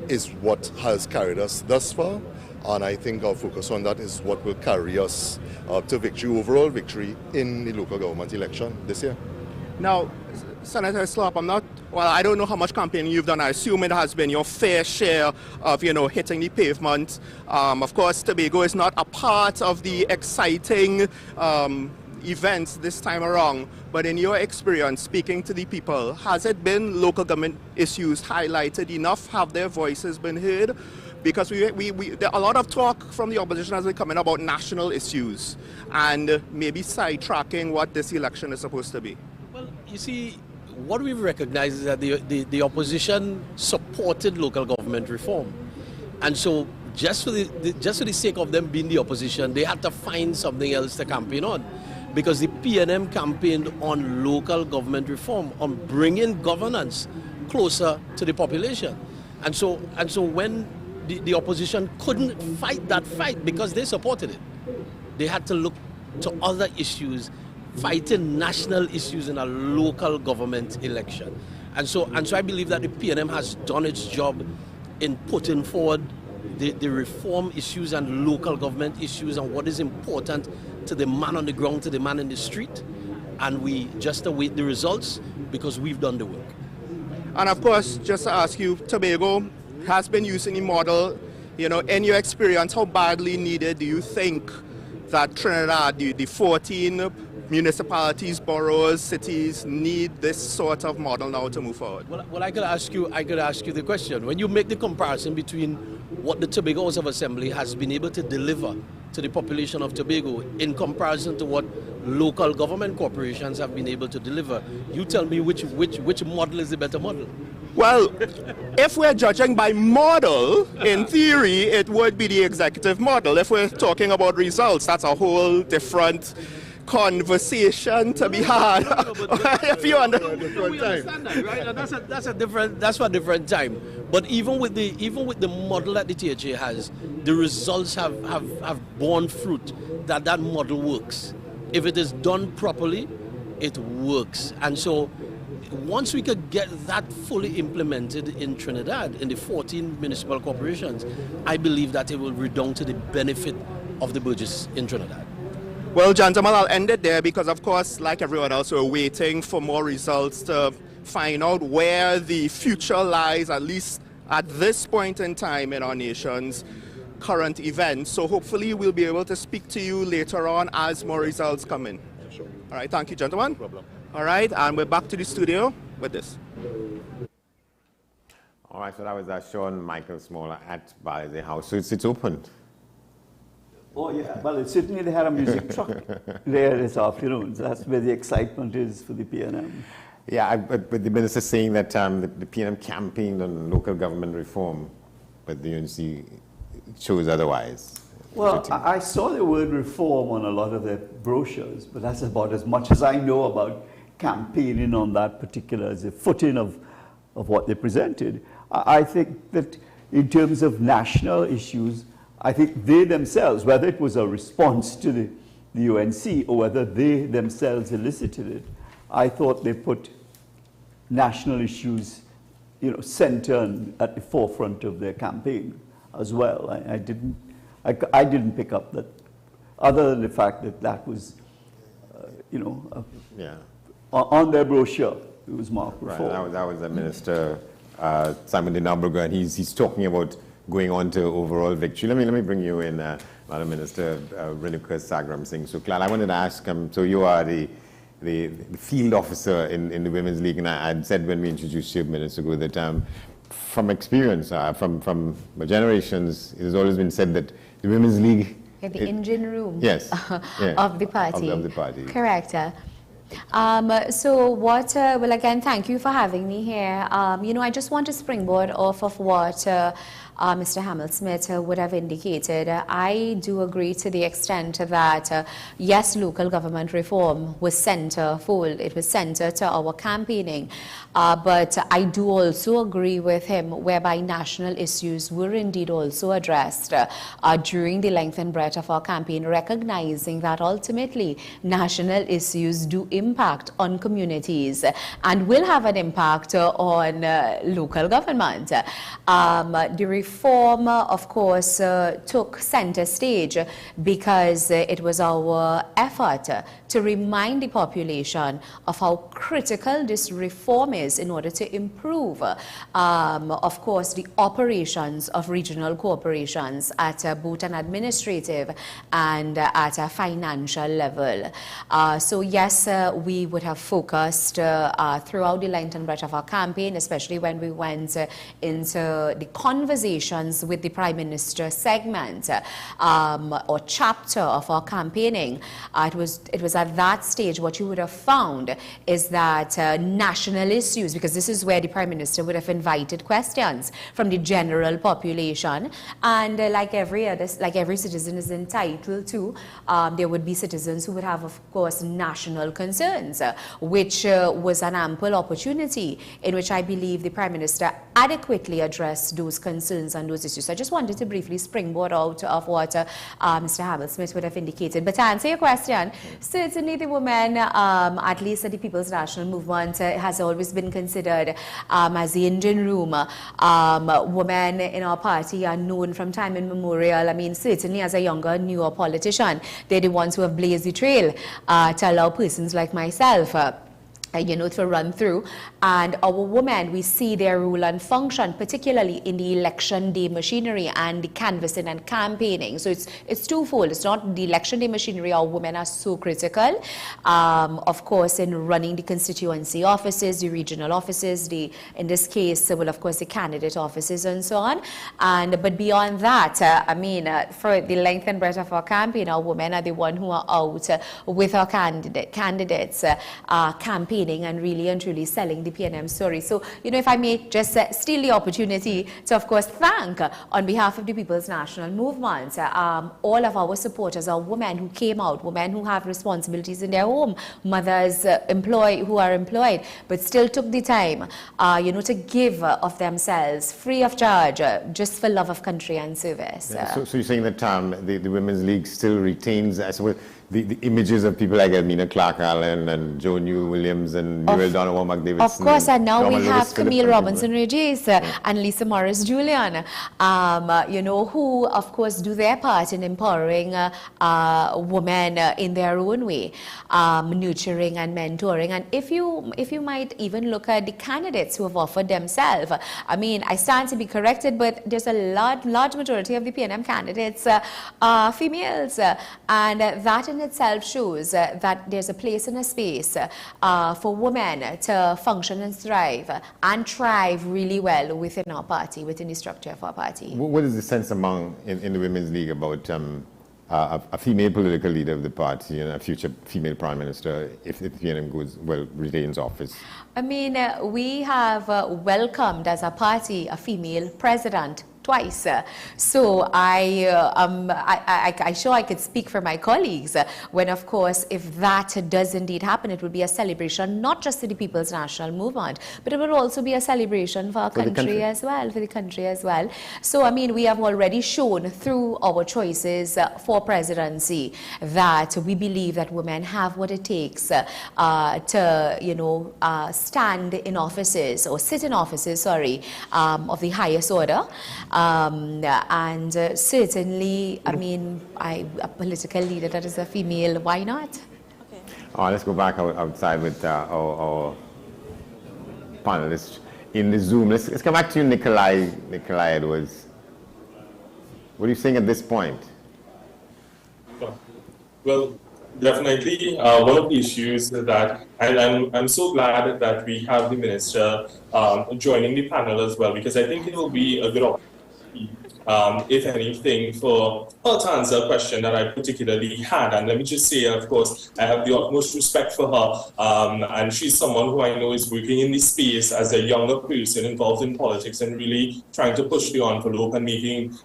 is what has carried us thus far, and I think our focus on that is what will carry us to victory, overall victory in the local government election this year. Now, Senator Slop, I don't know how much campaigning you've done. I assume it has been your fair share of, hitting the pavement. Of course, Tobago is not a part of the exciting events this time around, but in your experience, speaking to the people, has it been local government issues highlighted enough? Have their voices been heard? Because there a lot of talk from the opposition has been coming about national issues and maybe sidetracking what this election is supposed to be. Well, you see, what we've recognized is that the opposition supported local government reform. And so just for the sake of them being the opposition, they had to find something else to campaign on. Because the PNM campaigned on local government reform, on bringing governance closer to the population. And so when the opposition couldn't fight that fight because they supported it, they had to look to other issues, fighting national issues in a local government election. And so I believe that the PNM has done its job in putting forward the reform issues and local government issues and what is important to the man on the ground, to the man in the street. And we just await the results because we've done the work. And of course, just to ask you, Tobago has been using the model. In your experience, how badly needed do you think that Trinidad, the 14 municipalities, boroughs, cities need this sort of model now to move forward? Well, I could ask you the question. When you make the comparison between what the Tobago House of Assembly has been able to deliver to the population of Tobago in comparison to what local government corporations have been able to deliver, you tell me which model is the better model? Well, if we're judging by model, in theory, it would be the executive model. If we're talking about results, that's a whole different conversation to be had. If you understand that, right? And that's for a different time. But even with the model that the THA has, the results have borne fruit that model works. If it is done properly, it works. And so once we could get that fully implemented in Trinidad, in the 14 municipal corporations, I believe that it will redound to the benefit of the burgess in Trinidad. Well, gentlemen, I'll end it there because, of course, like everyone else, we're waiting for more results to find out where the future lies, at least at this point in time in our nation's current events. So hopefully we'll be able to speak to you later on as more results come in. Sure. All right, thank you, gentlemen. No problem. All right, and we're back to the studio with this. All right, so that was Sean Michael Smaller at Ballot House. So it's open. Oh, yeah. Well, it certainly they had a music truck there this afternoon. So that's where the excitement is for the PNM. Yeah, but the minister saying that the PNM campaigned on local government reform, but the UNC chose otherwise. Well, I saw the word reform on a lot of their brochures, but that's about as much as I know about campaigning on that particular as a footing of what they presented. I think that in terms of national issues, I think they themselves, whether it was a response to the UNC or whether they themselves elicited it, I thought they put national issues, center at the forefront of their campaign as well. I didn't pick up that, other than the fact that was, on their brochure, it was marked reform. Right, that was the Minister Simon Dinamberger, and he's talking about going on to overall victory. Let me bring you in, Madam Minister Renuka Sagram Singh Suklal. I wanted to ask, so you are the field officer in the Women's League, and I had said when we introduced you minutes ago that from experience, from generations, it has always been said that the Women's League... The engine room yeah, of the party. Of the party. Correct. Well, again, thank you for having me here. I just want to springboard off of what Mr. Hamel-Smith would have indicated. I do agree to the extent that, yes, local government reform was centerfold. It was center to our campaigning. But I do also agree with him whereby national issues were indeed also addressed during the length and breadth of our campaign, recognizing that ultimately national issues do impact on communities and will have an impact on local government. The reform, of course, took center stage because it was our effort to remind the population of how critical this reform is in order to improve, of course, the operations of regional corporations at both an administrative and at a financial level. So yes, we would have focused throughout the length and breadth of our campaign, especially when we went into the conversations with the Prime Minister segment or chapter of our campaigning. It was at that stage what you would have found is that national issues, because this is where the Prime Minister would have invited questions from the general population, and like every citizen is entitled to, there would be citizens who would have, of course, national concerns, which was an ample opportunity in which I believe the Prime Minister adequately addressed those concerns and those issues. So I just wanted to briefly springboard out of what Mr. Hamilton would have indicated. But to answer your question, certainly the women, at least at the People's National Movement, has always been considered as the engine room. Women in our party are known from time immemorial. I mean, certainly as a younger, newer politician, they're the ones who have blazed the trail to allow persons like myself to run through. And our women, we see their role and function, particularly in the election day machinery and the canvassing and campaigning. So it's twofold. It's not the election day machinery. Our women are so critical, of course, in running the constituency offices, the regional offices, in this case, well, of course, the candidate offices and so on. But beyond that, I mean, for the length and breadth of our campaign, our women are the one who are out with our candidates campaigning and really and truly selling the PNM story. So, if I may just steal the opportunity to, of course, thank on behalf of the People's National Movement, all of our supporters are women who came out, women who have responsibilities in their home, mothers who are employed, but still took the time, to give of themselves free of charge, just for love of country and service. So you're saying that the Women's League still retains, I suppose, the images of people like Elmina Clark-Allen and Joe New-Williams and Muriel Donovan McDavidson. Of course, and now we have Camille Philip Robinson-Regis and Lisa Morris-Julian, who, of course, do their part in empowering women in their own way, nurturing and mentoring. And if you might even look at the candidates who have offered themselves, I mean, I stand to be corrected, but there's a large majority of the PNM candidates are females, and that in itself shows that there's a place and a space for women to function and thrive really well within our party, within the structure of our party. What is the sense in the Women's League about a female political leader of the party and a future female prime minister if the PNM retains office? I mean, we have welcomed as a party a female president twice. So I sure I could speak for my colleagues when, of course, if that does indeed happen, it would be a celebration not just to the People's National Movement, but it would also be a celebration for our country as well, for the country as well. So, I mean, we have already shown through our choices for presidency that we believe that women have what it takes to, stand in offices or sit in offices, of the highest order. And certainly, I mean, a political leader that is a female, why not? Okay. Let's go back outside with our panelists in the Zoom. Let's come back to you, Nikolai Edwards. What are you saying at this point? Well, definitely one of the issues that, and I'm so glad that we have the minister joining the panel as well, because I think it will be a good opportunity, if anything, for her to answer a question that I particularly had. And let me just say, of course, I have the utmost respect for her, and she's someone who I know is working in this space as a younger person involved in politics and really trying to push the envelope and making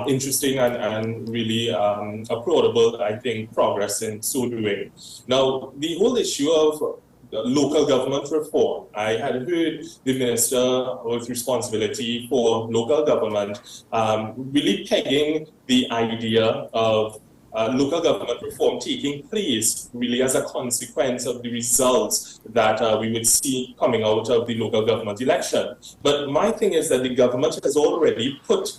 interesting and really applaudable, I think, progress in so doing. Now, the whole issue of local government reform. I had heard the minister with responsibility for local government really pegging the idea of local government reform taking place really as a consequence of the results that we would see coming out of the local government election. But my thing is that the government has already put,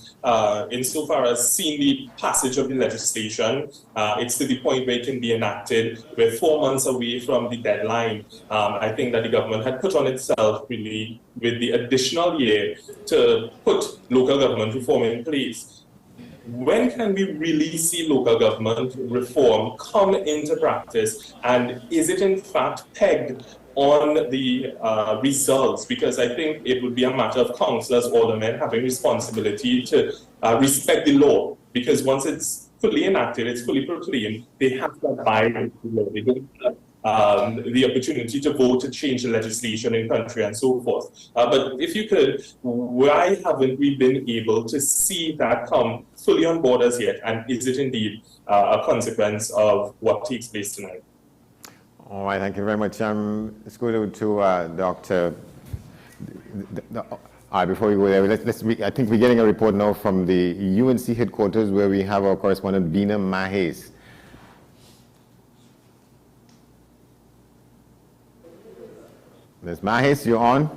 insofar as seeing the passage of the legislation, it's to the point where it can be enacted. We're 4 months away from the deadline. I think that the government had put on itself really with the additional year to put local government reform in place. When can we really see local government reform come into practice? And is it in fact pegged on the results? Because I think it would be a matter of councillors, aldermen having responsibility to respect the law. Because once it's fully enacted, it's fully proclaimed, they have to abide by the law. They don't have the opportunity to vote to change the legislation in country and so forth. But if you could, why haven't we been able to see that come fully on board as yet? And is it indeed a consequence of what takes place tonight? All right, thank you very much. Let's go to Dr. Before we go there, I think we're getting a report now from the UNC headquarters where we have our correspondent Bina Mahes. Ms. Mahes, you're on.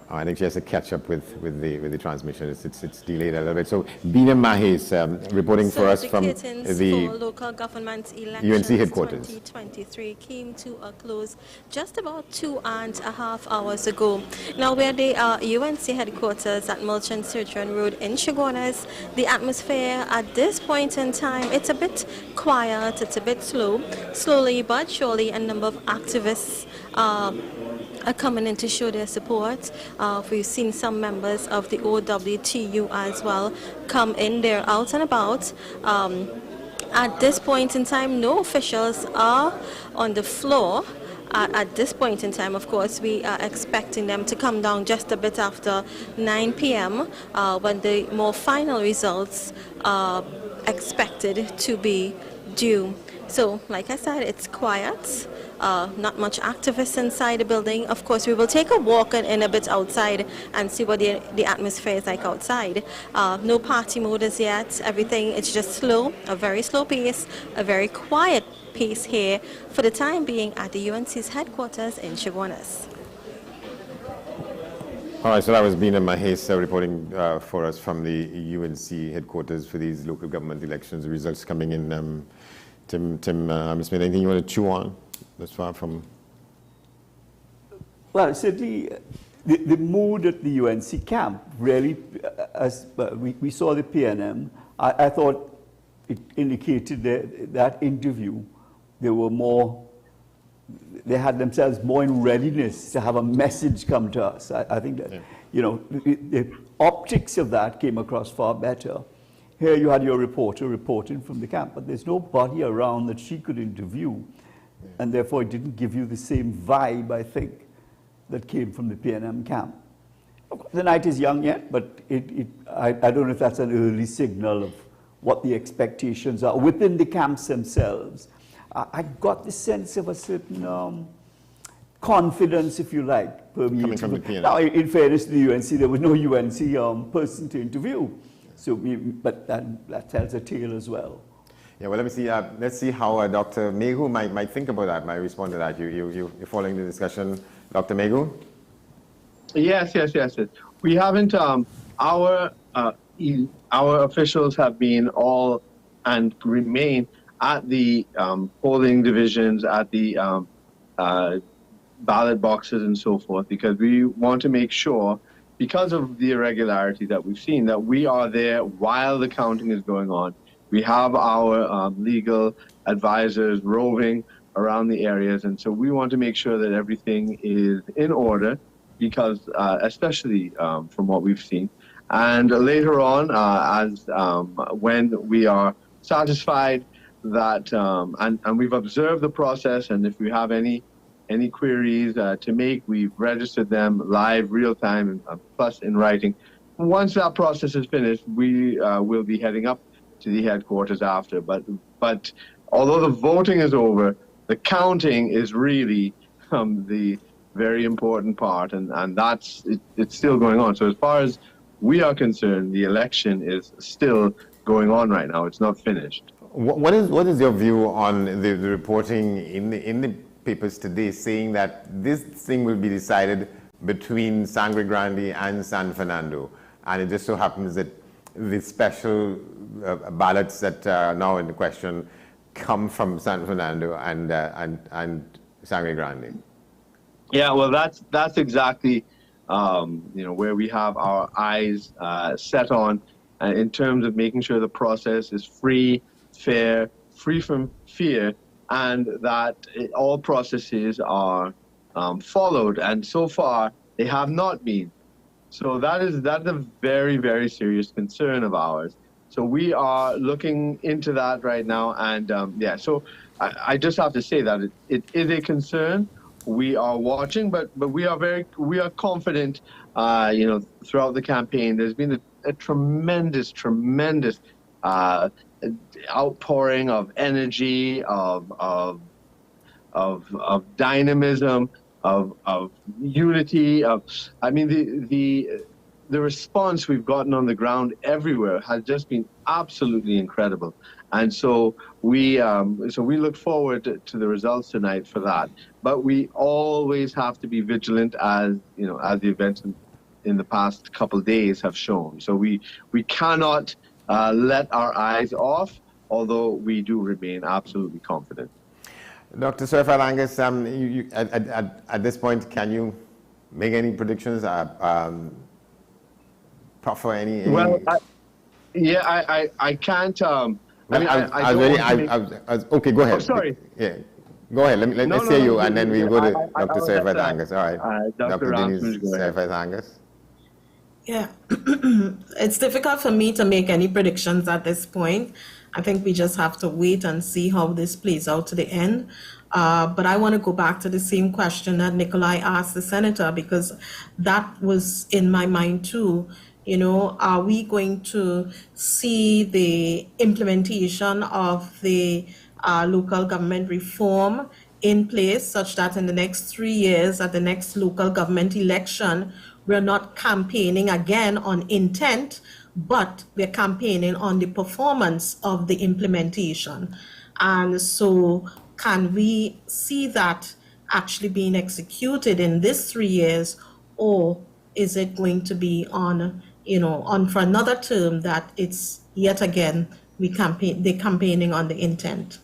I think she has to catch up with the transmission. It's delayed a little bit. So Bina Mahes reporting for us from the local government elections UNC headquarters. 2023 came to a close just about 2.5 hours ago. Now we're at the UNC headquarters at Merchant Surgeon Road in Chaguanas. The atmosphere at this point in time, it's a bit quiet, it's a bit slow. Slowly but surely a number of activists are coming in to show their support. We've seen some members of the OWTU as well come in. They're out and about. At this point in time, no officials are on the floor. At this point in time, of course, we are expecting them to come down just a bit after 9 p.m. When the more final results are expected to be due. So, like I said, it's quiet. Not much activists inside the building. Of course, we will take a walk in a bit outside and see what the atmosphere is like outside. No party mode as yet. Everything is just slow, a very slow pace, a very quiet pace here for the time being at the UNC's headquarters in Chaguanas. All right, so that was Bina Mahes reporting for us from the UNC headquarters for these local government elections. The results coming in. Tim Smith, anything you want to chew on? That's far from. Well, certainly the mood at the UNC camp really, as we saw the PNM, I thought it indicated that interview, they had themselves more in readiness to have a message come to us. I think that, the optics of that came across far better. Here you had your reporter reporting from the camp, but there's nobody around that she could interview. And therefore it didn't give you the same vibe, I think, that came from the PNM camp. The night is young yet, but I don't know if that's an early signal of what the expectations are within the camps themselves. I got the sense of a certain confidence, if you like, coming from the PNM. Now, in fairness to the UNC, there was no UNC person to interview. So, but that tells a tale as well. Yeah, well, let me see. Let's see how Dr. Megu might think about that, might respond to that. You're following the discussion, Dr. Megu? Yes. We haven't. Our officials have been all and remain at the polling divisions, at the ballot boxes, and so forth, because we want to make sure, because of the irregularity that we've seen, that we are there while the counting is going on. We have our legal advisors roving around the areas, and so we want to make sure that everything is in order, because especially from what we've seen. And later on, when we are satisfied that, and we've observed the process, and if we have any queries to make, we've registered them live, real time, plus in writing. Once that process is finished, we will be heading up to the headquarters after. But although the voting is over, the counting is really the very important part, and it's still going on. So as far as we are concerned, the election is still going on right now. It's not finished. What is your view on the reporting in the papers today saying that this thing will be decided between Sangre Grande and San Fernando, and it just so happens that the special ballots that are now in question come from San Fernando and Sangre Grande? Yeah, well, that's exactly where we have our eyes set on in terms of making sure the process is free, fair, free from fear, and that all processes are followed. And so far, they have not been. So that's a very, very serious concern of ours. So we are looking into that right now. And so I just have to say that it is a concern. We are watching, but we are confident. Throughout the campaign, there's been a tremendous outpouring of energy, of dynamism, of unity. The response we've gotten on the ground everywhere has just been absolutely incredible. And so we look forward to the results tonight for that. But we always have to be vigilant, as the events in the past couple of days have shown. So we cannot let our eyes off, although we do remain absolutely confident. Dr. Sir Angus, at this point, can you make any predictions? Proffer any? Well, I can't. Okay, go ahead. Oh, sorry. Yeah, go ahead. Let's hear you, and then we'll go to Dr. Sir Angus. All right, Dr. Denise Sir Angus. Yeah, it's difficult for me to make any predictions at this point. I think we just have to wait and see how this plays out to the end. But I want to go back to the same question that Nikolai asked the senator, because that was in my mind too. Are we going to see the implementation of the local government reform in place such that in the next 3 years at the next local government election, we're not campaigning again on intent, but we're campaigning on the performance of the implementation? And so can we see that actually being executed in this 3 years, or is it going to be on for another term that it's yet again they're campaigning on the intent?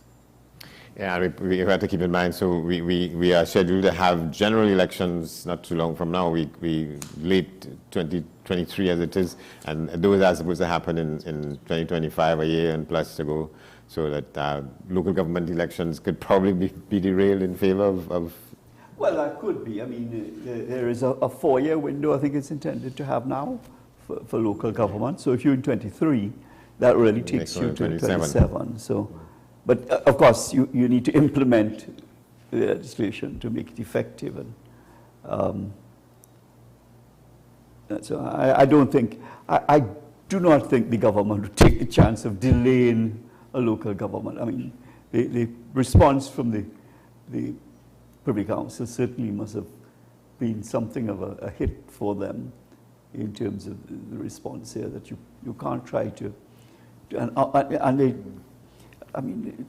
Yeah, we have to keep in mind, so we are scheduled to have general elections not too long from now. We late 2023 as it is, and those are supposed to happen in 2025, a year and plus to go, so that local government elections could probably be derailed in favor of... Well, that could be. I mean, there is a 4-year window I think it's intended to have now for local government. So if you're in 23, that really takes you to 27. So, but of course, you need to implement the legislation to make it effective. And so I do not think the government would take the chance of delaying a local government. I mean, the response from the Privy Council certainly must have been something of a hit for them in terms of the response here, that you can't try to and they, I mean,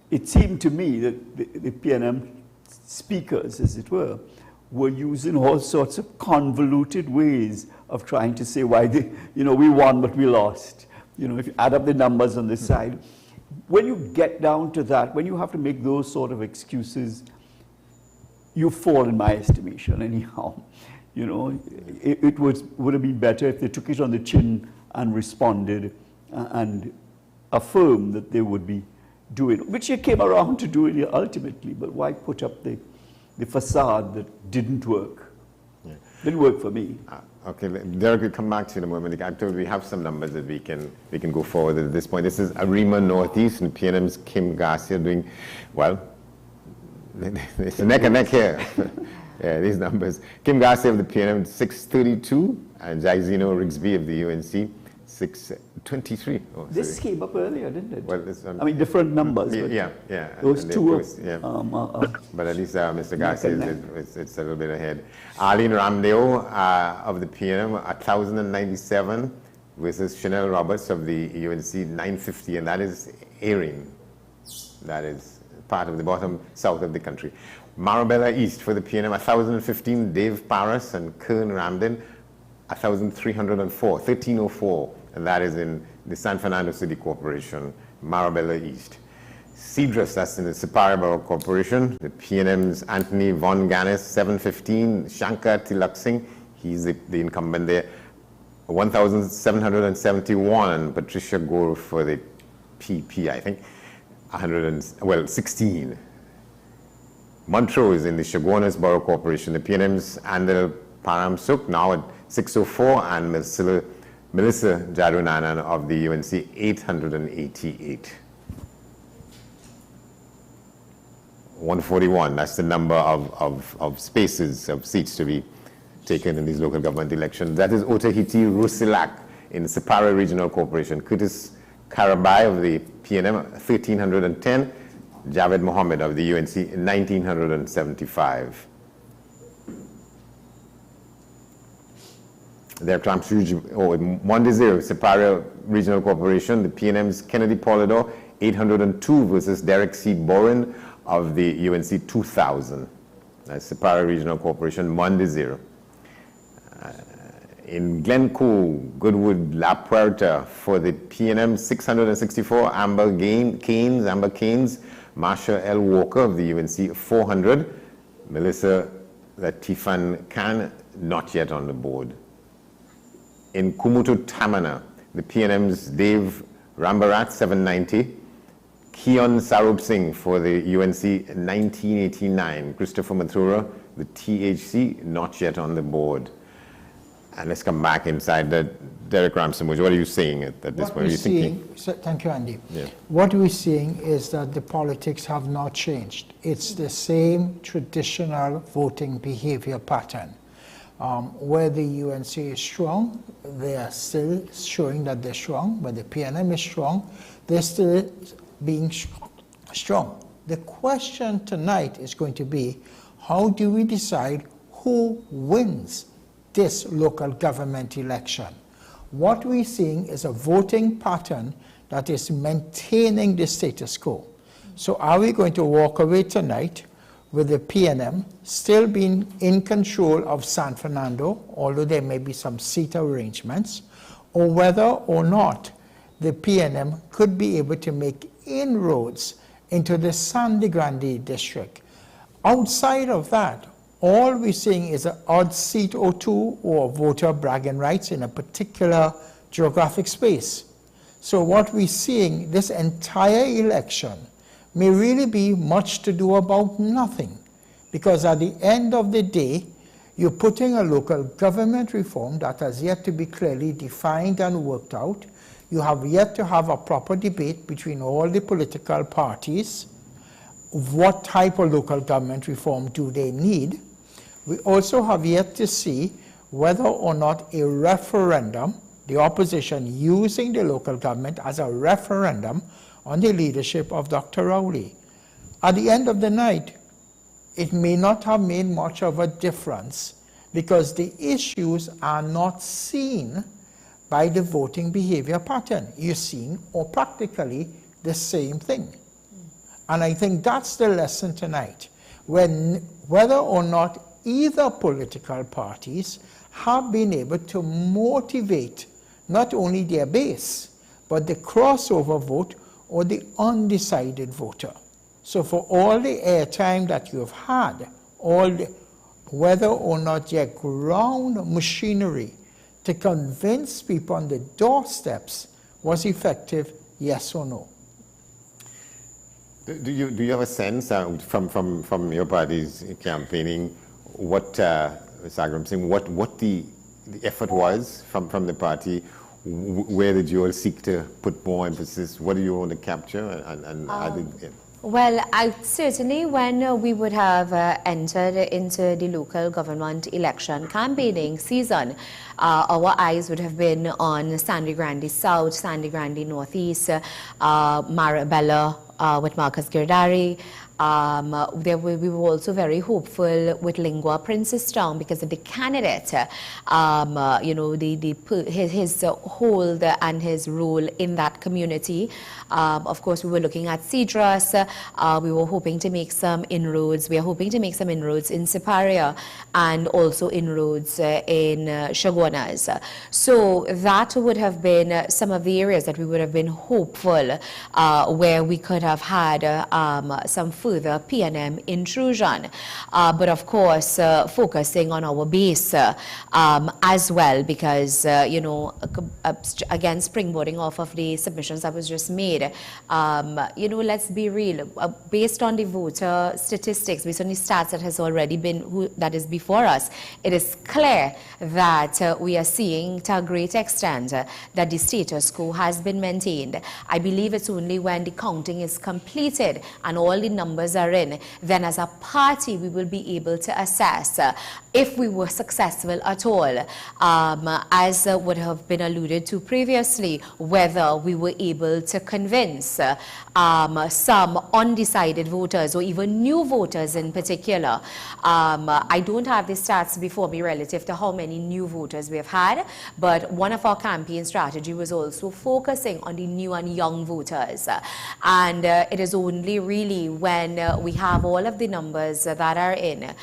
it seemed to me that the PNM speakers, as it were using all sorts of convoluted ways of trying to say why we won but we lost. If you add up the numbers on this side, when you get down to that, when you have to make those sort of excuses, you fall in my estimation anyhow. It would have been better if they took it on the chin and responded and affirmed that they would be doing, which they came around to doing it ultimately, but why put up the facade that didn't work? Yeah. Didn't work for me. Okay, Derek, we'll come back to you in a moment. I told you we have some numbers that we can go forward at this point. This is Arima Northeast, and PNM's Kim Garcia doing, well, it's neck and neck here. Yeah, these numbers. Kim Garcia of the PNM, 632, and Jaizino Rigsby of the UNC, 23. Oh, this came up earlier, didn't it? Well, it's, I mean, different numbers. Yeah. Those two. But at least Mr. Garcia it's a little bit ahead. Arlene Ramdeo of the PNM, 1,097 versus Chanel Roberts of the UNC, 950, and that is airing. That is part of the bottom south of the country. Marabella East for the PNM, 1,015, Dave Paris and Kern Ramden, 1,304, 1,304, and that is in the San Fernando City Corporation, Marabella East. Cedrus, that's in the Sipara Borough Corporation, the PNM's Anthony Von Ganis, 715, Shankar Tilak Singh, he's the incumbent there, 1,771, and Patricia Gore for the PP, I think, 16. Montrose in the Chaguanas Borough Corporation, the PNM's Andel Paramsuk, now at 604, and Melissa Jarunanan of the UNC, 888. 141, that's the number of spaces, of seats to be taken in these local government elections. That is Otahiti Rusilak in the Sipara Regional Corporation. Curtis Karabai of the PNM, 1,310. Javed Mohammed of the UNC, 1,975. Their Mondizero, Sipara Regional Corporation, the PNM's Kennedy Polidor, 802 versus Derek C. Boren of the UNC, 2,000. That's Sipara Regional Corporation, Mondizero. In Glencoe, Goodwood, La Puerta for the PNM, 664, Amber Keynes, Marsha L. Walker of the UNC, 400. Melissa Latifan Khan, not yet on the board. In Kumutu Tamana, the PNM's Dave Rambarat, 790. Keon Sarup Singh for the UNC, 1989. Christopher Mathura, the THC, not yet on the board. And let's come back inside Derek Ramson. What are you seeing at this point? Thank you, Andy. Yeah. What we're seeing is that the politics have not changed. It's the same traditional voting behavior pattern. Where the UNC is strong, they are still showing that they're strong. When the PNM is strong, they're still being strong. The question tonight is going to be, how do we decide who wins this local government election? What we're seeing is a voting pattern that is maintaining the status quo. So are we going to walk away tonight with the PNM still being in control of San Fernando, although there may be some seat arrangements, or whether or not the PNM could be able to make inroads into the Sandy Grande district? Outside of that, all we're seeing is an odd seat or two or voter bragging rights in a particular geographic space. So what we're seeing, this entire election may really be much to do about nothing, because at the end of the day, you're putting a local government reform that has yet to be clearly defined and worked out. You have yet to have a proper debate between all the political parties. What type of local government reform do they need? We also have yet to see whether or not a referendum, the opposition using the local government as a referendum on the leadership of Dr. Rowley. At the end of the night, it may not have made much of a difference because the issues are not seen by the voting behavior pattern. You're seeing, or practically, the same thing. And I think that's the lesson tonight, whether or not either political parties have been able to motivate not only their base, but the crossover vote or the undecided voter. So for all the airtime that you've had, whether or not your ground machinery to convince people on the doorsteps was effective, yes or no? Do you have a sense from your party's campaigning what what the effort was from the party? Where did you all seek to put more emphasis? What do you want to capture? Well, certainly when we would have entered into the local government election campaigning season, our eyes would have been on Sangre Grande South, Sangre Grande Northeast, Marabella with Marcus Girdari. We were also very hopeful with Lingua Princestown because of the candidate, his hold and his role in that community. Of course, we were looking at Cedras. We were hoping to make some inroads. We are hoping to make some inroads in Siparia and also inroads in Chaguanas. So that would have been some of the areas that we would have been hopeful where we could have had some further PNM intrusion. But of course, focusing on our base as well, because, again, springboarding off of the submissions that was just made, let's be real. Based on the voter statistics, based on the stats that has already been, that is before us, it is clear that we are seeing to a great extent that the status quo has been maintained. I believe it's only when the counting is completed and all the numbers are in, then as a party we will be able to assess if we were successful at all, as would have been alluded to previously, whether we were able to convince some undecided voters or even new voters in particular. I don't have the stats before me relative to how many new voters we have had, but one of our campaign strategy was also focusing on the new and young voters. And it is only really when we have all of the numbers that are in,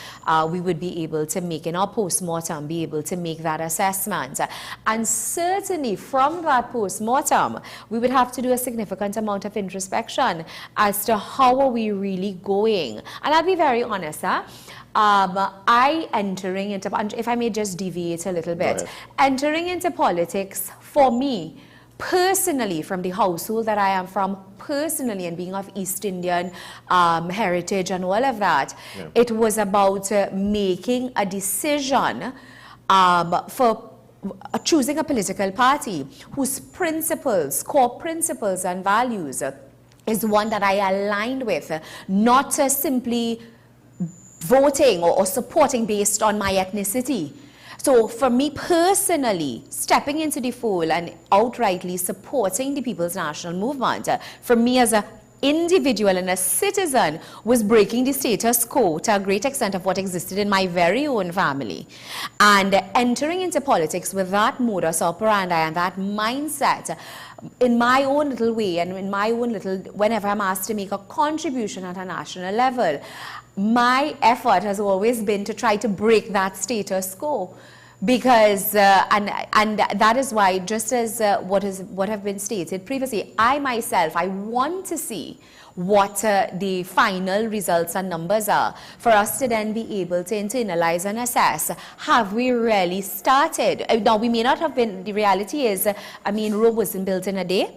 we would be able to make in our post-mortem, be able to make that assessment. And certainly from that post-mortem, we would have to do a significant amount of introspection as to how are we really going. And I'll be very honest, entering into, if I may just deviate a little bit, entering into politics for me, personally, from the household that I am from, personally, and being of East Indian heritage and all of that, it was about making a decision for choosing a political party whose principles, core principles and values is one that I aligned with, not simply voting or supporting based on my ethnicity. So for me personally, stepping into the fold and outrightly supporting the People's National Movement, for me as an individual and a citizen, was breaking the status quo to a great extent of what existed in my very own family. And entering into politics with that modus operandi and that mindset, in my own little way and in my own little, whenever I'm asked to make a contribution at a national level, my effort has always been to try to break that status quo. Because, and that is why, just as what have been stated previously, I myself, I want to see what the final results and numbers are for us to then be able to internalize and assess, have we really started? Now, we may not have been, the reality is, Rome wasn't built in a day.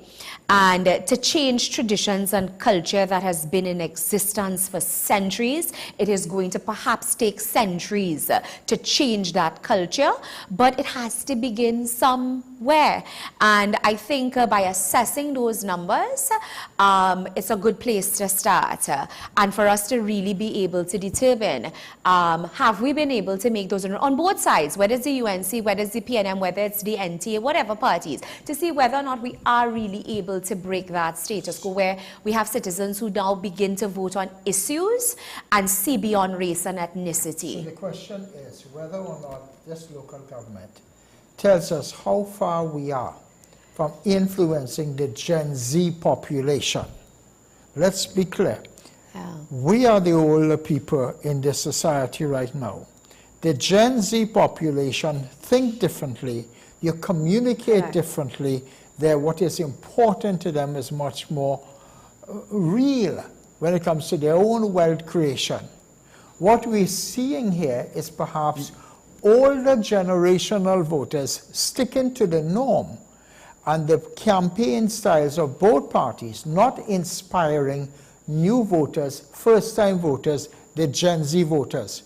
And to change traditions and culture that has been in existence for centuries, it is going to perhaps take centuries to change that culture, but it has to begin somewhere. And I think by assessing those numbers, it's a good place to start. And for us to really be able to determine, have we been able to make those on both sides, whether it's the UNC, whether it's the PNM, whether it's the NTA, whatever parties, to see whether or not we are really able to break that status quo where we have citizens who now begin to vote on issues and see beyond race and ethnicity. So the question is whether or not this local government tells us how far we are from influencing the Gen Z population. Let's be clear. We are the older people in this society right now. The Gen Z population think differently, you communicate differently. What is important to them is much more real when it comes to their own wealth creation. What we're seeing here is perhaps older generational voters sticking to the norm and the campaign styles of both parties, not inspiring new voters, first-time voters, the Gen Z voters.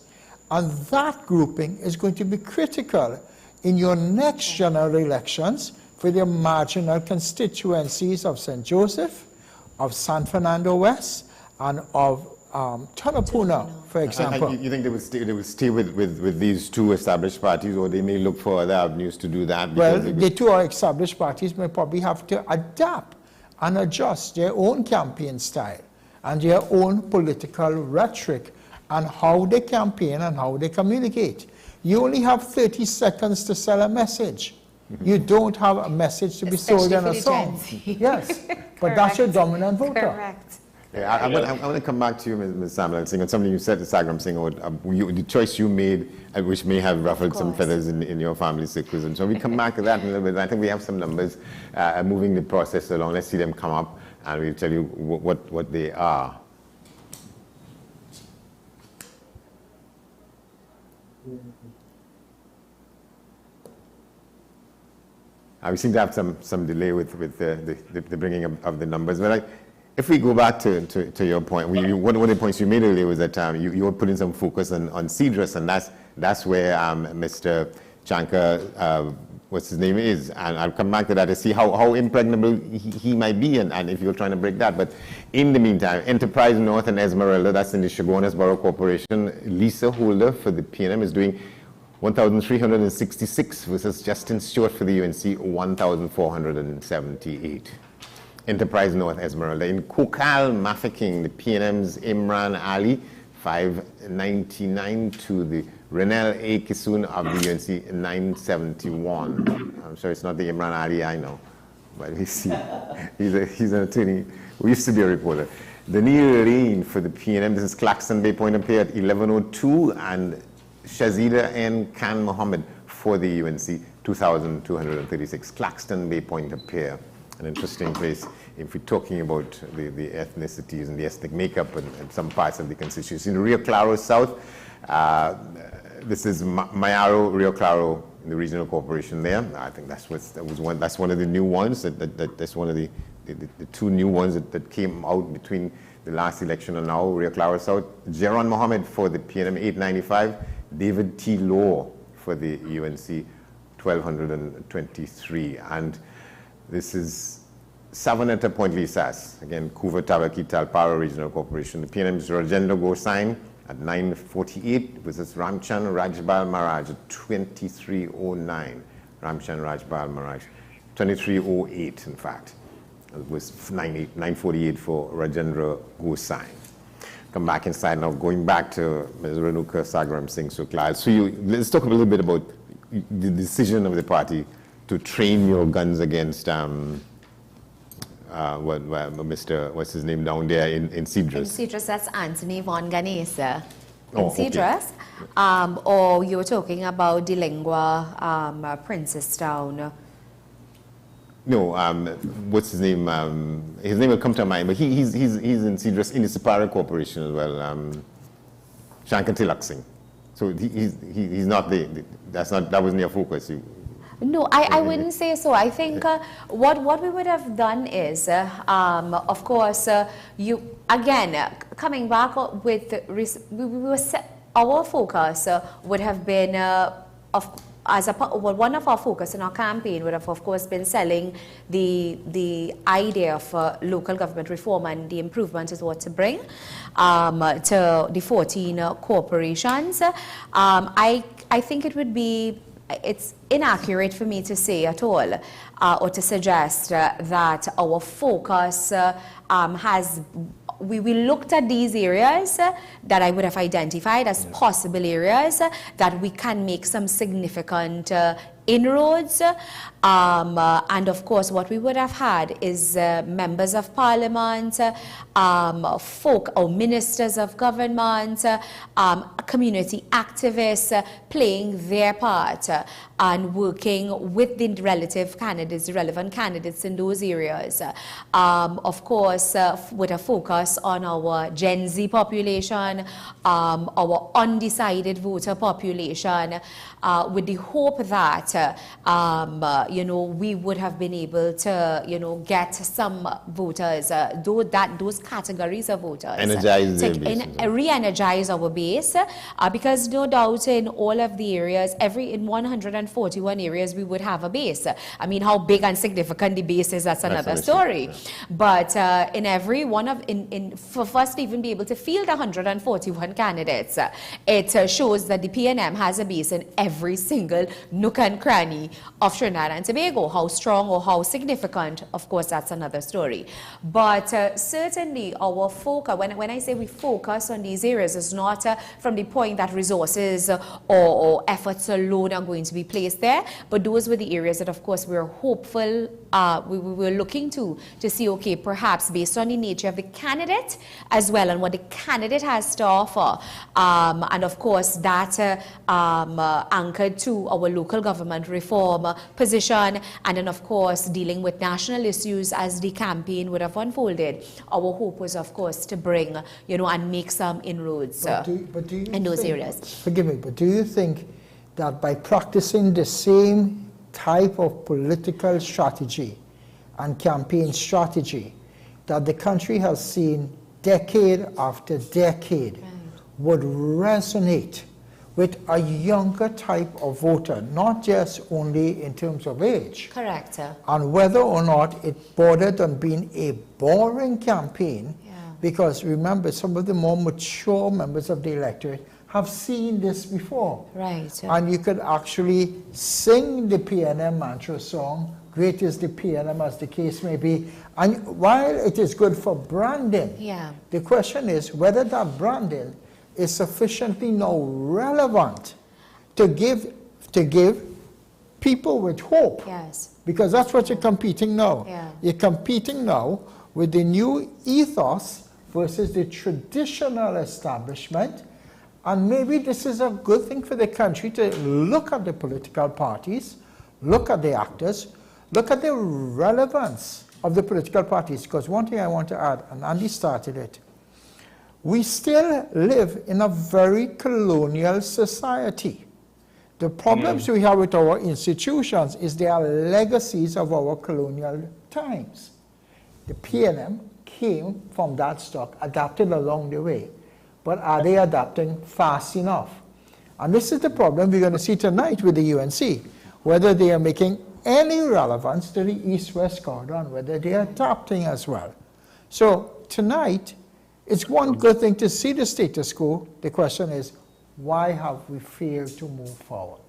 And that grouping is going to be critical in your next general elections for the marginal constituencies of St. Joseph, of San Fernando West, and of Tanapuna, for example. You think they would stay with these two established parties, or they may look for other avenues to do that? Well, the two established parties may probably have to adapt and adjust their own campaign style and their own political rhetoric and how they campaign and how they communicate. You only have 30 seconds to sell a message. You don't have a message to be sold in a song. Yes, but that's your dominant voter. Correct. Yeah, I want to come back to you, Ms. Samuel, saying something you said to Sagram Singh about the choice you made, which may have ruffled some feathers in your family circles. And so we come back to that in a little bit. I think we have some numbers moving the process along. Let's see them come up, and we'll tell you what they are. We seem to have some delay with the bringing of the numbers. But if we go back to your point, one of the points you made earlier was that you were putting some focus on CDRUS, and that's where Mr. Chanka, what's his name, is. And I'll come back to that to see how impregnable he might be, and if you're trying to break that. But in the meantime, Enterprise North and Esmeralda, that's in the Chaguanas Borough Corporation, Lisa Holder for the PNM is doing 1,366 versus Justin Stewart for the UNC, 1,478. Enterprise North Esmeralda. In Kokal, Mafeking, the PNM's Imran Ali, 599 to the Renel A. Kisun of the UNC, 971. I'm sure it's not the Imran Ali I know, but he's an attorney who used to be a reporter. The Neil Rain for the PNM, this is Claxton Bay Point up here at 1102, and Shazida N. Khan Mohammed for the UNC, 2,236. Claxton Bay Point up here. An interesting place if we're talking about the ethnicities and the ethnic makeup and some parts of the constituency. In Rio Claro South, this is Mayaro, Rio Claro, in the regional corporation there. I think that's one of the new ones. That's one of the two new ones that came out between the last election and now. Rio Claro South, Jeron Mohammed for the PNM, 895. David T. Law for the UNC, 1,223. And this is Savanetta Point Lisas, again, Kuva Tabaki Talpara Regional Corporation. The PNM's Rajendra Gosain at 948 versus Ramchan Rajbal Maharaj at 2309. Ramchan Rajbal Maharaj, 2308 in fact. It was 948 for Rajendra Gosain. Come back inside now, going back to Ms. Renuka Sagram Singh Sukla. So let's talk a little bit about the decision of the party to train your guns against what's his name down there in CDRUS? In CDRUS, that's Anthony Von Ganesa. In CDRUS. Okay. Or you were talking about the Lingua Princestown. No, what's his name? His name will come to mind, but he's in CDRUS in the Sapara Corporation as well. Shankar Tilak Singh. So he's not that wasn't your focus. No, I wouldn't say so. I think what we would have done is, of course, coming back with our focus would have been one of our focus in our campaign would have, of course, been selling the idea of local government reform and the improvement is what to bring to the 14 corporations. I think it's inaccurate for me to say at all or to suggest that our focus we looked at these areas that I would have identified as possible areas that we can make some significant inroads. And of course, what we would have had is members of parliament, ministers of government, community activists playing their part and working with the relevant candidates in those areas. Of course, with a focus on our Gen Z population, our undecided voter population, with the hope that we would have been able to get some voters, those categories of voters, re-energize our base, because no doubt in all of the areas, in 104 141 areas we would have a base. I mean, how big and significant the base is, that's another story. Yeah. But in every one of, for us to even be able to field 141 candidates, it shows that the PNM has a base in every single nook and cranny of Trinidad and Tobago. How strong or how significant, of course, that's another story. But certainly our focus, when I say we focus on these areas, it's not from the point that resources or efforts alone are going to be placed there, but those were the areas that, of course, we're hopeful, we were looking to see, okay, perhaps based on the nature of the candidate as well and what the candidate has to offer, and of course that anchored to our local government reform position, and then of course dealing with national issues as the campaign would have unfolded. Our hope was, of course, to bring, you know, and make some inroads in those areas. Forgive me, but do you think that by practicing the same type of political strategy and campaign strategy that the country has seen decade after decade would resonate with a younger type of voter, not just only in terms of age? Correct. And whether or not it bordered on being a boring campaign, because remember, some of the more mature members of the electorate have seen this before. Right. And you could actually sing the PNM mantra song, great is the PNM, as the case may be. And while it is good for branding, the question is whether that branding is sufficiently now relevant to give people with hope. Yes. Because that's what you're competing now. Yeah. You're competing now with the new ethos versus the traditional establishment. And maybe this is a good thing for the country to look at the political parties, look at the actors, look at the relevance of the political parties. Because one thing I want to add, and Andy started it, we still live in a very colonial society. The problems we have with our institutions is they are legacies of our colonial times. The PNM came from that stock, adapted along the way. But are they adapting fast enough? And this is the problem we're going to see tonight with the UNC, whether they are making any relevance to the East-West corridor and whether they are adapting as well. So tonight, it's one good thing to see the status quo. The question is, why have we failed to move forward?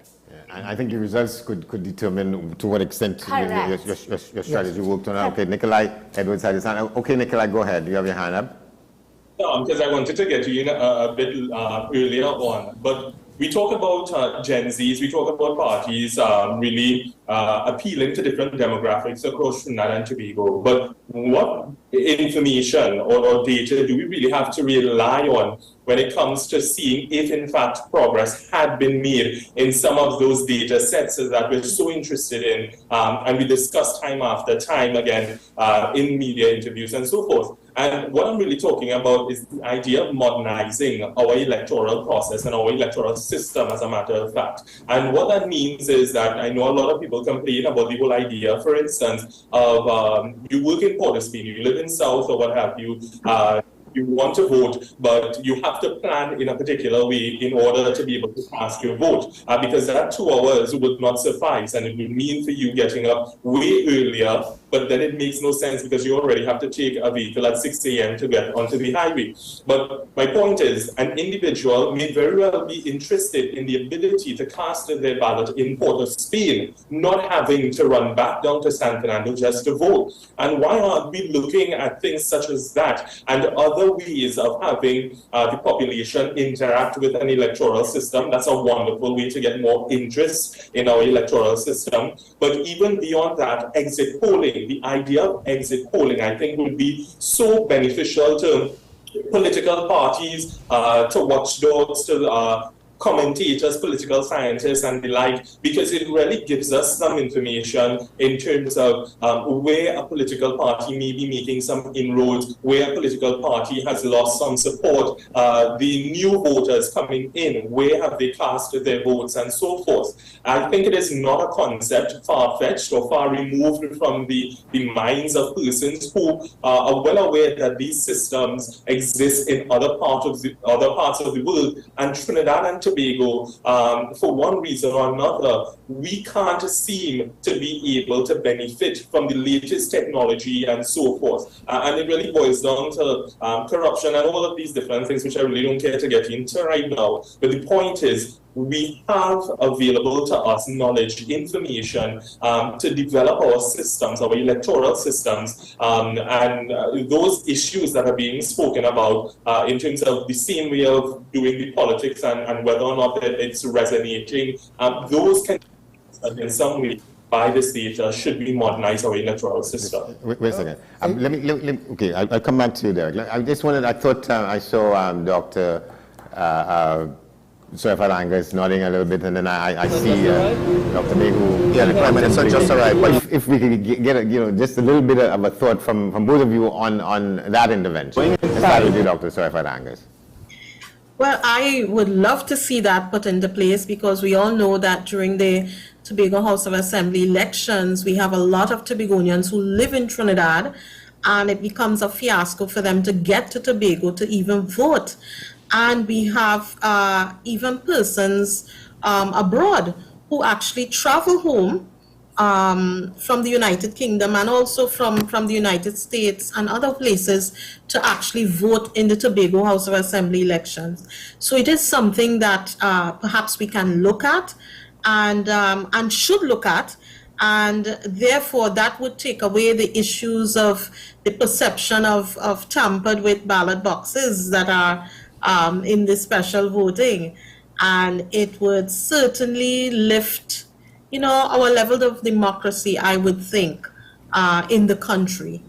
And I think the results could determine to what extent your strategy worked on. Okay, Nikolai Edwards had his hand up. Okay, Nikolai, go ahead. You have your hand up. No, because I wanted to get to you a bit earlier on. But we talk about Gen Zs, we talk about parties really appealing to different demographics across Trinidad and Tobago. But what information or data do we really have to rely on when it comes to seeing if, in fact, progress had been made in some of those data sets that we're so interested in, and we discuss time after time again in media interviews and so forth. And what I'm really talking about is the idea of modernizing our electoral process and our electoral system, as a matter of fact. And what that means is that I know a lot of people complain about the whole idea, for instance, of you work in Port of Spain, you live in South or what have you, you want to vote, but you have to plan in a particular way in order to be able to cast your vote, because that 2 hours would not suffice, and it would mean for you getting up way earlier, but then it makes no sense because you already have to take a vehicle at 6 a.m. to get onto the highway. But my point is, an individual may very well be interested in the ability to cast their ballot in Port of Spain, not having to run back down to San Fernando just to vote. And why aren't we looking at things such as that and other ways of having the population interact with an electoral system? That's a wonderful way to get more interest in our electoral system. But even beyond that, exit polling, the idea of exit polling, I think, would be so beneficial to political parties, to watchdogs, to commentators, political scientists, and the like, because it really gives us some information in terms of where a political party may be making some inroads, where a political party has lost some support, the new voters coming in, where have they cast their votes, and so forth. I think it is not a concept far-fetched or far removed from the minds of persons who are well aware that these systems exist in other parts of the world, and Trinidad and Tobago, for one reason or another, we can't seem to be able to benefit from the latest technology and so forth. And it really boils down to corruption and all of these different things, which I really don't care to get into right now. But the point is, we have available to us knowledge, information to develop our systems, our electoral systems, and those issues that are being spoken about in terms of the same way of doing the politics and whether or not it's resonating, those can in some way by the state should we modernize our electoral system. Wait a second. Let me, okay, I'll come back to you, Derek. I just wanted, I thought I saw Dr. Soifat nodding a little bit, and then I see Dr. Mayhew. Yeah, the Prime Minister just arrived. But if we could get just a little bit of a thought from both of you on that intervention. Let's start with you, Dr. Soifat. Well, I would love to see that put into place, because we all know that during the Tobago House of Assembly elections, we have a lot of Tobagonians who live in Trinidad, and it becomes a fiasco for them to get to Tobago to even vote. And we have even persons abroad who actually travel home from the United Kingdom and also from the United States and other places to actually vote in the Tobago House of Assembly elections. So it is something that perhaps we can look at and should look at, and therefore that would take away the issues of the perception of tampered with ballot boxes that are in the special voting, and it would certainly lift, our level of democracy, I would think, in the country,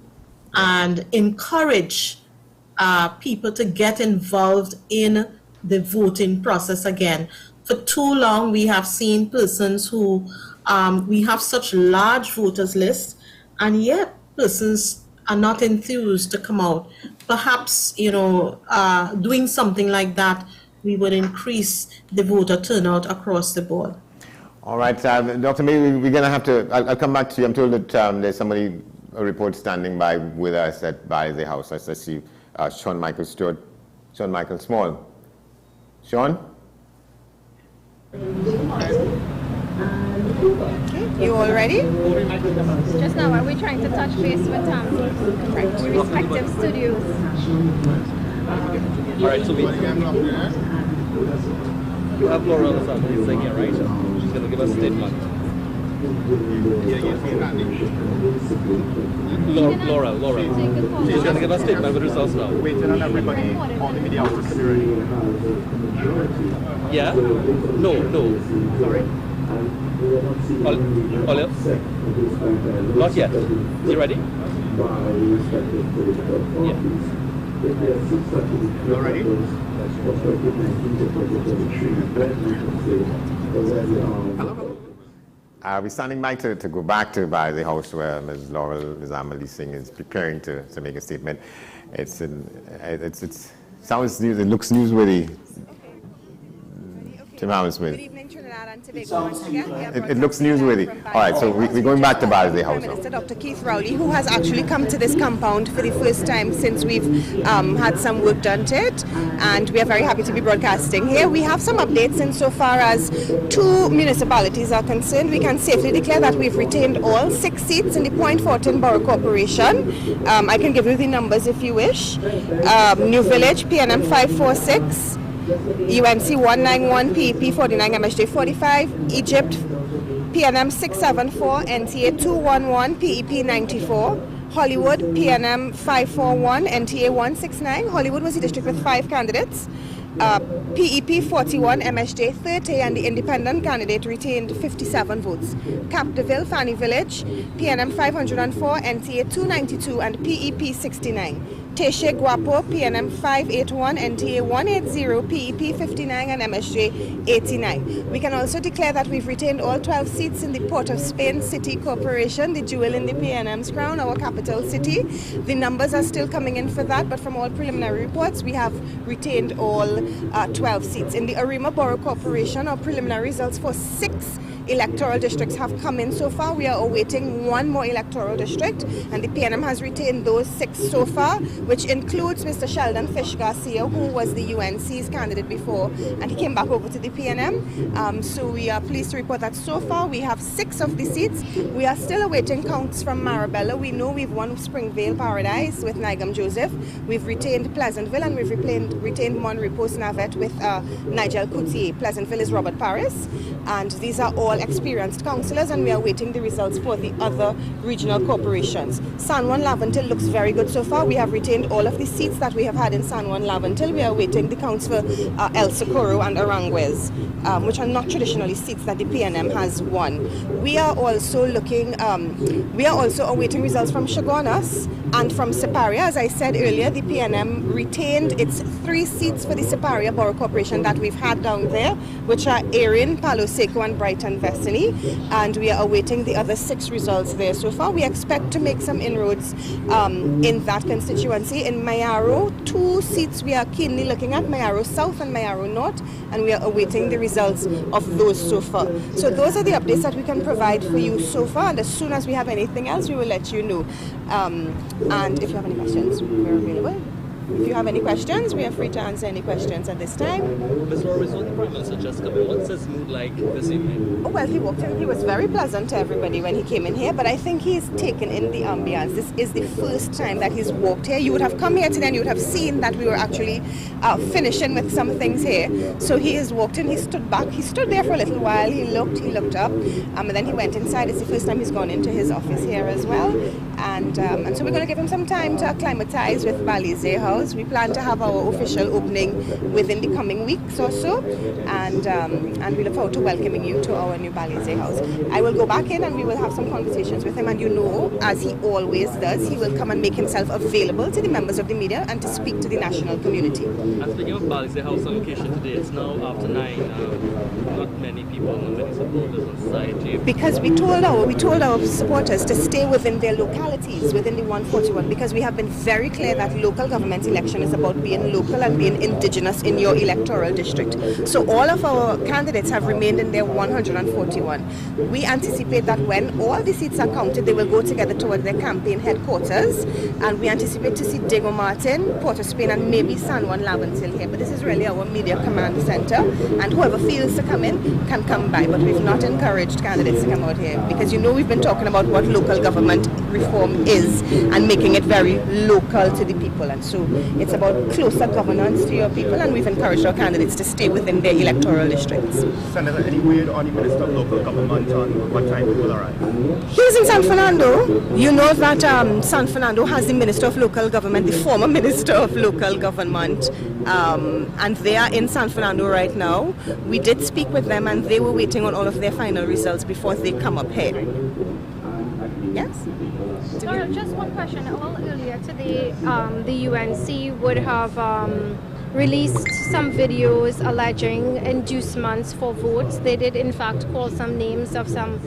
and encourage people to get involved in the voting process again. For too long, we have seen persons who, we have such large voters lists, and yet persons are not enthused to come out. Perhaps, doing something like that, we would increase the voter turnout across the board. All right, Dr. May, we're going to have to, I'll come back to you. I'm told that there's somebody, a report standing by with us by the House. I see Sean Michael Stewart, Sean Michael Small. Sean? Okay, you all ready? Just now, are we trying to touch base with the respective studios? All right, so you have Laura sitting here, right? She's going to give us a statement. Laura. She's going to give us a statement with results now. Waiting on everybody, all the media outlets to be ready. Yeah? No. Sorry. Not yet. You ready? Yeah. You ready? We're standing by to go back to by the House where Ms. Laurel Nizam-Ali Singh is preparing to make a statement. It sounds news. It looks newsworthy. Tim Hammersmith. Good evening, Trinidad and Tobago. Once again, it looks newsworthy. All right, so we're going back to Barnsley House now. Minister Dr. Keith Rowley, who has actually come to this compound for the first time since we've had some work done to it, and we are very happy to be broadcasting here. We have some updates insofar as 2 municipalities are concerned. We can safely declare that we've retained all 6 seats in the Point Fortin Borough Corporation. I can give you the numbers if you wish. New Village, PNM 546. UNC 191, PEP 49, MHJ 45, Egypt PNM 674, NTA 211, PEP 94, Hollywood PNM 541, NTA 169. Hollywood was the district with 5 candidates. PEP 41, MSJ 30, and the independent candidate retained 57 votes. Capdeville, Fanny Village, PNM 504, NTA 292, and PEP 69. Teshe Guapo, PNM 581, NTA 180, PEP 59, and MSJ 89. We can also declare that we've retained all 12 seats in the Port of Spain City Corporation, the jewel in the PNM's crown, our capital city. The numbers are still coming in for that, but from all preliminary reports, we have retained all 12 seats. In the Arima Borough Corporation, our preliminary results for 6 electoral districts have come in so far. We are awaiting one more electoral district, and the PNM has retained those 6 so far, which includes Mr. Sheldon Fish Garcia, who was the UNC's candidate before, and he came back over to the PNM. So we are pleased to report that so far we have 6 of the seats. We are still awaiting counts from Marabella. We know we've won Springvale Paradise with Nigam Joseph. We've retained Pleasantville, and we've retained Monterey Post Navet with Nigel Coutier. Pleasantville is Robert Paris, and these are all experienced councillors, and we are waiting the results for the other regional corporations. San Juan Laventille looks very good so far. We have retained all of the seats that we have had in San Juan Laventille. We are waiting the counts for El Socorro and Aranguez, which are not traditionally seats that the PNM has won. We are also awaiting results from Chaguanas and from Siparia. As I said earlier, the PNM retained its 3 seats for the Siparia Borough Corporation that we've had down there, which are Erin, Palo Seco, and Brighton Vestini, and we are awaiting the other 6 results there so far. We expect to make some inroads in that constituency. In Mayaro, 2 seats we are keenly looking at, Mayaro South and Mayaro North, and we are awaiting the results of those so far. So those are the updates that we can provide for you so far, and as soon as we have anything else, we will let you know. And if you have any questions, we're available. If you have any questions, we are free to answer any questions at this time. Ms. Rory, so the Prime Minister just come in. What's his mood like this evening? Oh, well, he walked in. He was very pleasant to everybody when he came in here, but I think he's taken in the ambience. This is the first time that he's walked here. You would have come here today and you would have seen that we were actually finishing with some things here. So he has walked in, he stood back, he stood there for a little while, he looked up, and then he went inside. It's the first time he's gone into his office here as well. And so we're going to give him some time to acclimatize with Balize House. We plan to have our official opening within the coming weeks or so, and we look forward to welcoming you to our new Balize House. I will go back in and we will have some conversations with him, and you know, as he always does, he will come and make himself available to the members of the media and to speak to the national community. And speaking of Balize House on location today, it's now after 9. Not many people, not many supporters on site. Because we told our supporters to stay within their localities, within the 141, because we have been very clear that local government election is about being local and being indigenous in your electoral district. So all of our candidates have remained in their 141. We anticipate that when all the seats are counted, they will go together towards their campaign headquarters, and we anticipate to see Diego Martin, Port of Spain, and maybe San Juan Laventille here. But this is really our media command center, and whoever feels to come in can come by. But we've not encouraged candidates to come out here, because you know we've been talking about what local government reform is and making it very local to the people, and so it's about closer governance to your people, and we've encouraged our candidates to stay within their electoral districts. Senator, any word on the Minister of Local Government on what time he will arrive? He's in San Fernando. You know that San Fernando has the Minister of Local Government, the former Minister of Local Government, and they are in San Fernando right now. We did speak with them, and they were waiting on all of their final results before they come up here. Yes? Just one question. A little earlier today, the UNC would have released some videos alleging inducements for votes. They did, in fact, call some names of some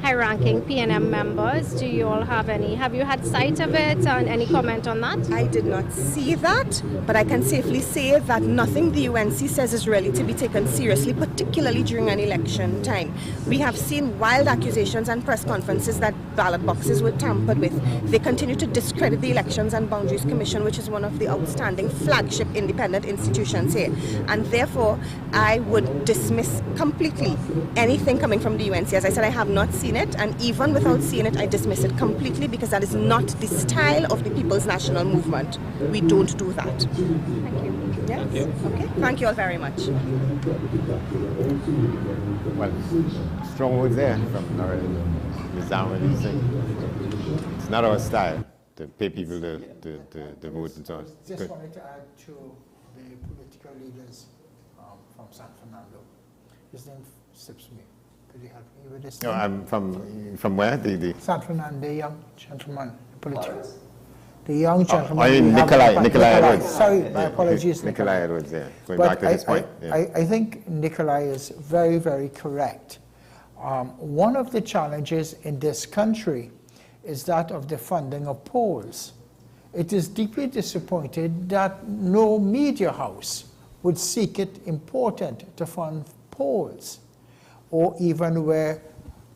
high-ranking PNM members. Do you all have you had sight of it, and any comment on that? I did not see that, but I can safely say that nothing the UNC says is really to be taken seriously, particularly during an election time. We have seen wild accusations and press conferences that ballot boxes were tampered with. They continue to discredit the Elections and Boundaries Commission, which is one of the outstanding flagship independent institutions here. And therefore, I would dismiss completely anything coming from the UNC. As I said, I have not seen it, and even without seeing it, I dismiss it completely, because that is not the style of the People's National Movement. We don't do that. Thank you. Yes? Thank you. Okay. Thank you all very much. Well, strong words there from Ms. Allen. It's not our style to pay people to vote and so on. Just wanted to add to the political leaders from San Fernando. His name slips me. Could you help me with this? No, I'm from where? San Fernando, the young gentleman, the young gentleman. Nikolai Edwards. Sorry, my apologies. Nikolai Edwards, yeah. Going But back to this point. I think Nikolai is very, very correct. One of the challenges in this country is that of the funding of polls. It is deeply disappointed that no media house would seek it important to fund polls. or even where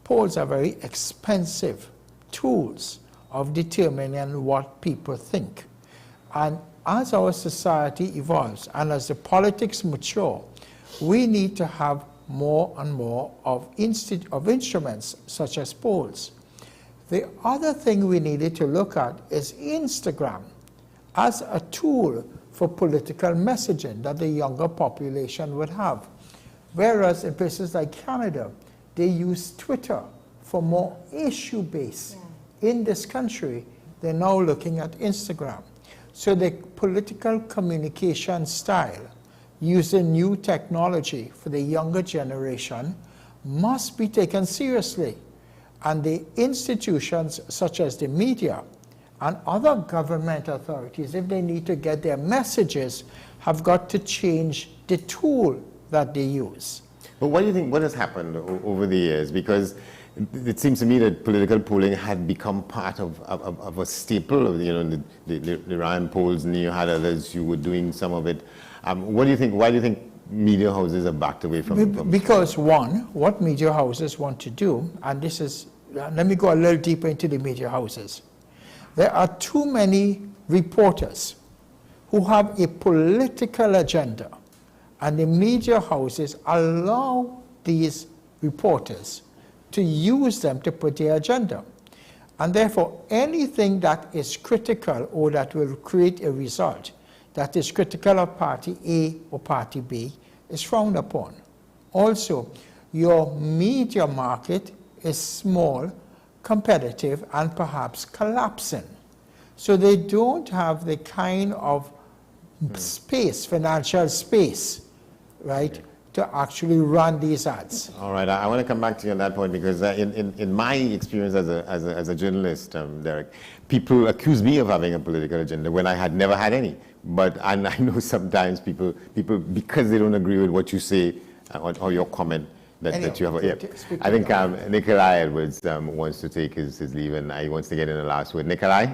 polls are very expensive tools of determining what people think. And as our society evolves and as the politics mature, we need to have more and more of instruments such as polls. The other thing we needed to look at is Instagram as a tool for political messaging that the younger population would have. Whereas in places like Canada, they use Twitter for more issue-based. In this country, they're now looking at Instagram. So the political communication style using new technology for the younger generation must be taken seriously. And the institutions such as the media and other government authorities, if they need to get their messages, have got to change the tool that they use. But what do you think, what has happened over the years? Because it seems to me that political polling had become part of a staple of, you know, the Ryan polls, and you had others, you were doing some of it. What do you think, why do you think media houses have backed away from Because one, what media houses want to do, and this is, let me go a little deeper into the media houses. There are too many reporters who have a political agenda, and the media houses allow these reporters to use them to put their agenda. And therefore, anything that is critical or that will create a result that is critical of party A or party B is frowned upon. Also, your media market is small, competitive, and perhaps collapsing. So they don't have the kind of space, financial space, right, to actually run these ads. All right, I want to come back to you on that point, because in my experience as a journalist, Derek, people accuse me of having a political agenda when I had never had any. And I know sometimes people because they don't agree with what you say or your comment, that you have. Yeah. I think Nikolai Edwards wants to take his leave, and he wants to get in the last word. Nikolai?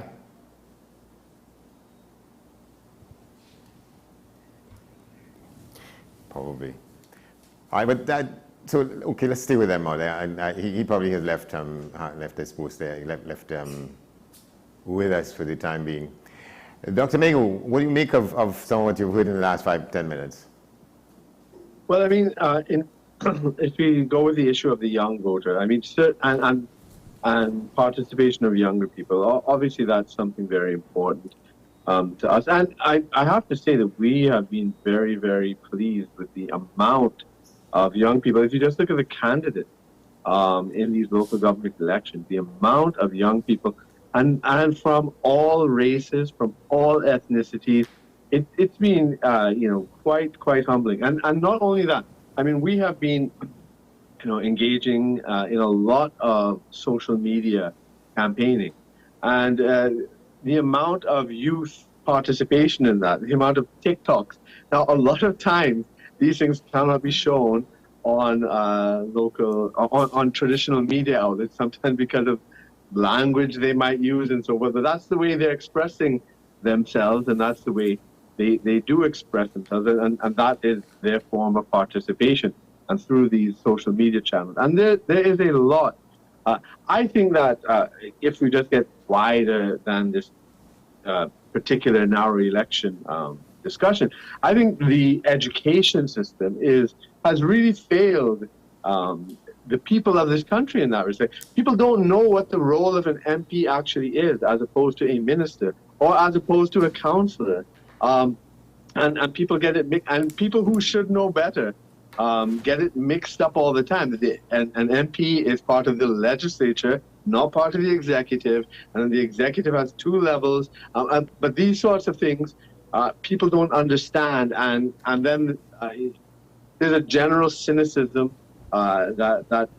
Probably. All right, but so okay, let's stay with them out there. He probably has left his post there. He left with us for the time being. Dr. Mago, what do you make of some of what you've heard in the last 5-10 minutes? Well, I mean, if we go with the issue of the young voter, I mean, and participation of younger people, obviously that's something very important to us. And I have to say that we have been very, very pleased with the amount of young people. If you just look at the candidates in these local government elections, the amount of young people, and from all races, from all ethnicities, it's been quite humbling. And not only that, I mean, we have been engaging in a lot of social media campaigning, and the amount of youth participation in that, the amount of TikToks. Now, a lot of times these things cannot be shown on on traditional media outlets, sometimes because of language they might use and so forth. But that's the way they're expressing themselves, and that's the way they do express themselves, and that is their form of participation, and through these social media channels. And there is a lot. I think that if we just get wider than this particular narrow election discussion, I think the education system has really failed the people of this country in that respect. People don't know what the role of an MP actually is, as opposed to a minister or as opposed to a councillor. And people get it, and people who should know better get it mixed up all the time. An MP is part of the legislature, not part of the executive, and the executive has two levels. But these sorts of things, people don't understand, and then there's a general cynicism that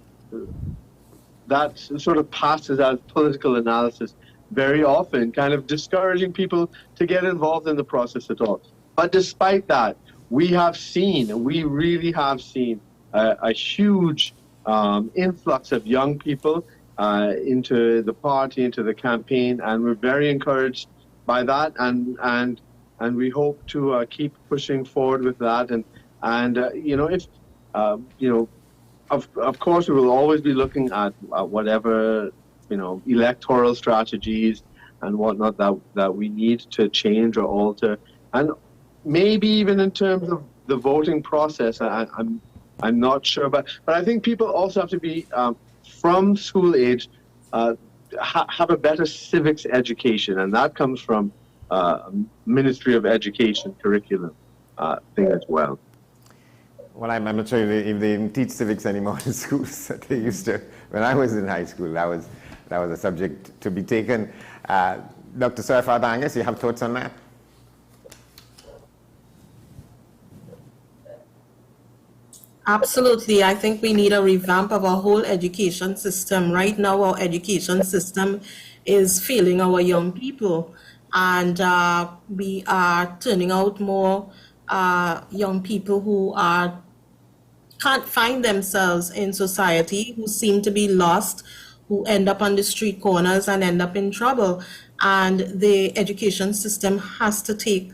sort of passes as political analysis very often, kind of discouraging people to get involved in the process at all. But despite that, we really have seen a huge influx of young people into the party, into the campaign, and we're very encouraged by that, and we hope to keep pushing forward with that. And if of course, we will always be looking at whatever, electoral strategies and whatnot that we need to change or alter, and maybe even in terms of the voting process. I'm not sure, but I think people also have to be from school age, have a better civics education, and that comes from Ministry of Education curriculum thing as well. Well, I'm not sure if they teach civics anymore in schools. They used to. When I was in high school, that was a subject to be taken. Dr. Surfat Angus, you have thoughts on that? Absolutely. I think we need a revamp of our whole education system. Right now, our education system is failing our young people, and we are turning out more young people who can't find themselves in society, who seem to be lost, who end up on the street corners and end up in trouble. And the education system has to take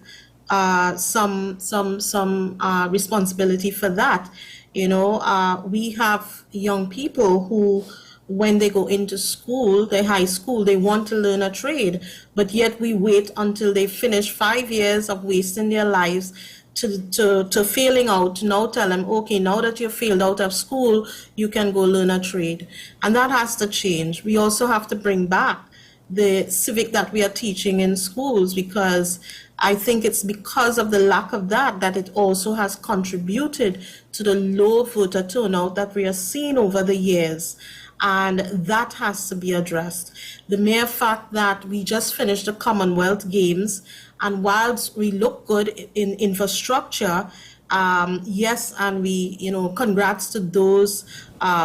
some responsibility for that. We have young people who, when they go into school, their high school, they want to learn a trade, but yet we wait until they finish 5 years of wasting their lives to failing out, to now tell them, okay, now that you failed out of school, you can go learn a trade. And that has to change. We also have to bring back the civic that we are teaching in schools, because I think it's because of the lack of that it also has contributed to the low voter turnout that we are seeing over the years. And that has to be addressed. The mere fact that we just finished the Commonwealth Games, and whilst we look good in infrastructure, yes, and we, congrats to those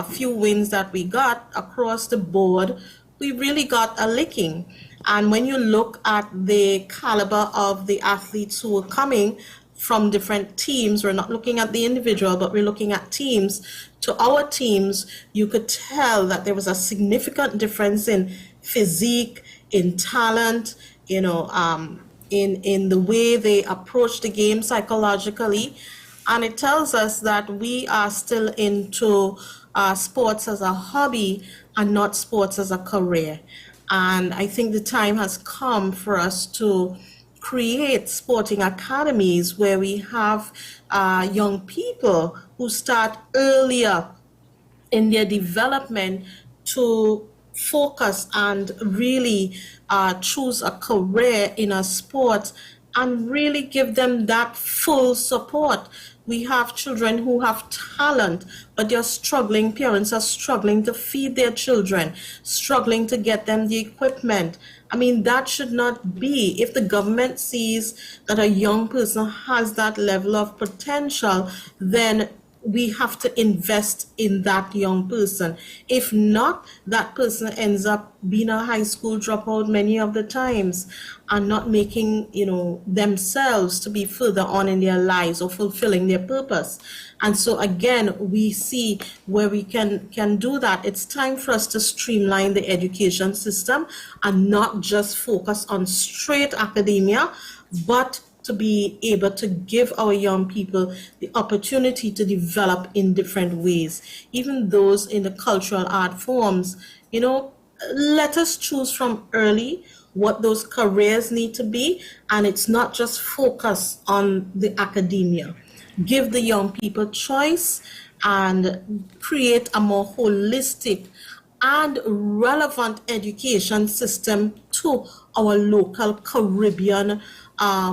few wins that we got across the board, we really got a licking. And when you look at the caliber of the athletes who are coming from different teams, we're not looking at the individual, but we're looking at teams. To our teams, you could tell that there was a significant difference in physique, in talent, in the way they approach the game psychologically. And it tells us that we are still into sports as a hobby and not sports as a career. And I think the time has come for us to create sporting academies where we have young people who start earlier in their development to focus and really choose a career in a sport and really give them that full support. We have children who have talent, but they're struggling. Parents are struggling to feed their children, struggling to get them the equipment. I mean, that should not be. If the government sees that a young person has that level of potential, then we have to invest in that young person. If not, that person ends up being a high school dropout many of the times and not making, themselves to be further on in their lives or fulfilling their purpose. And so again, we see where we can do that. It's time for us to streamline the education system and not just focus on straight academia, but to be able to give our young people the opportunity to develop in different ways, even those in the cultural art forms. Let us choose from early what those careers need to be, and it's not just focus on the academia. Give the young people choice and create a more holistic and relevant education system to our local Caribbean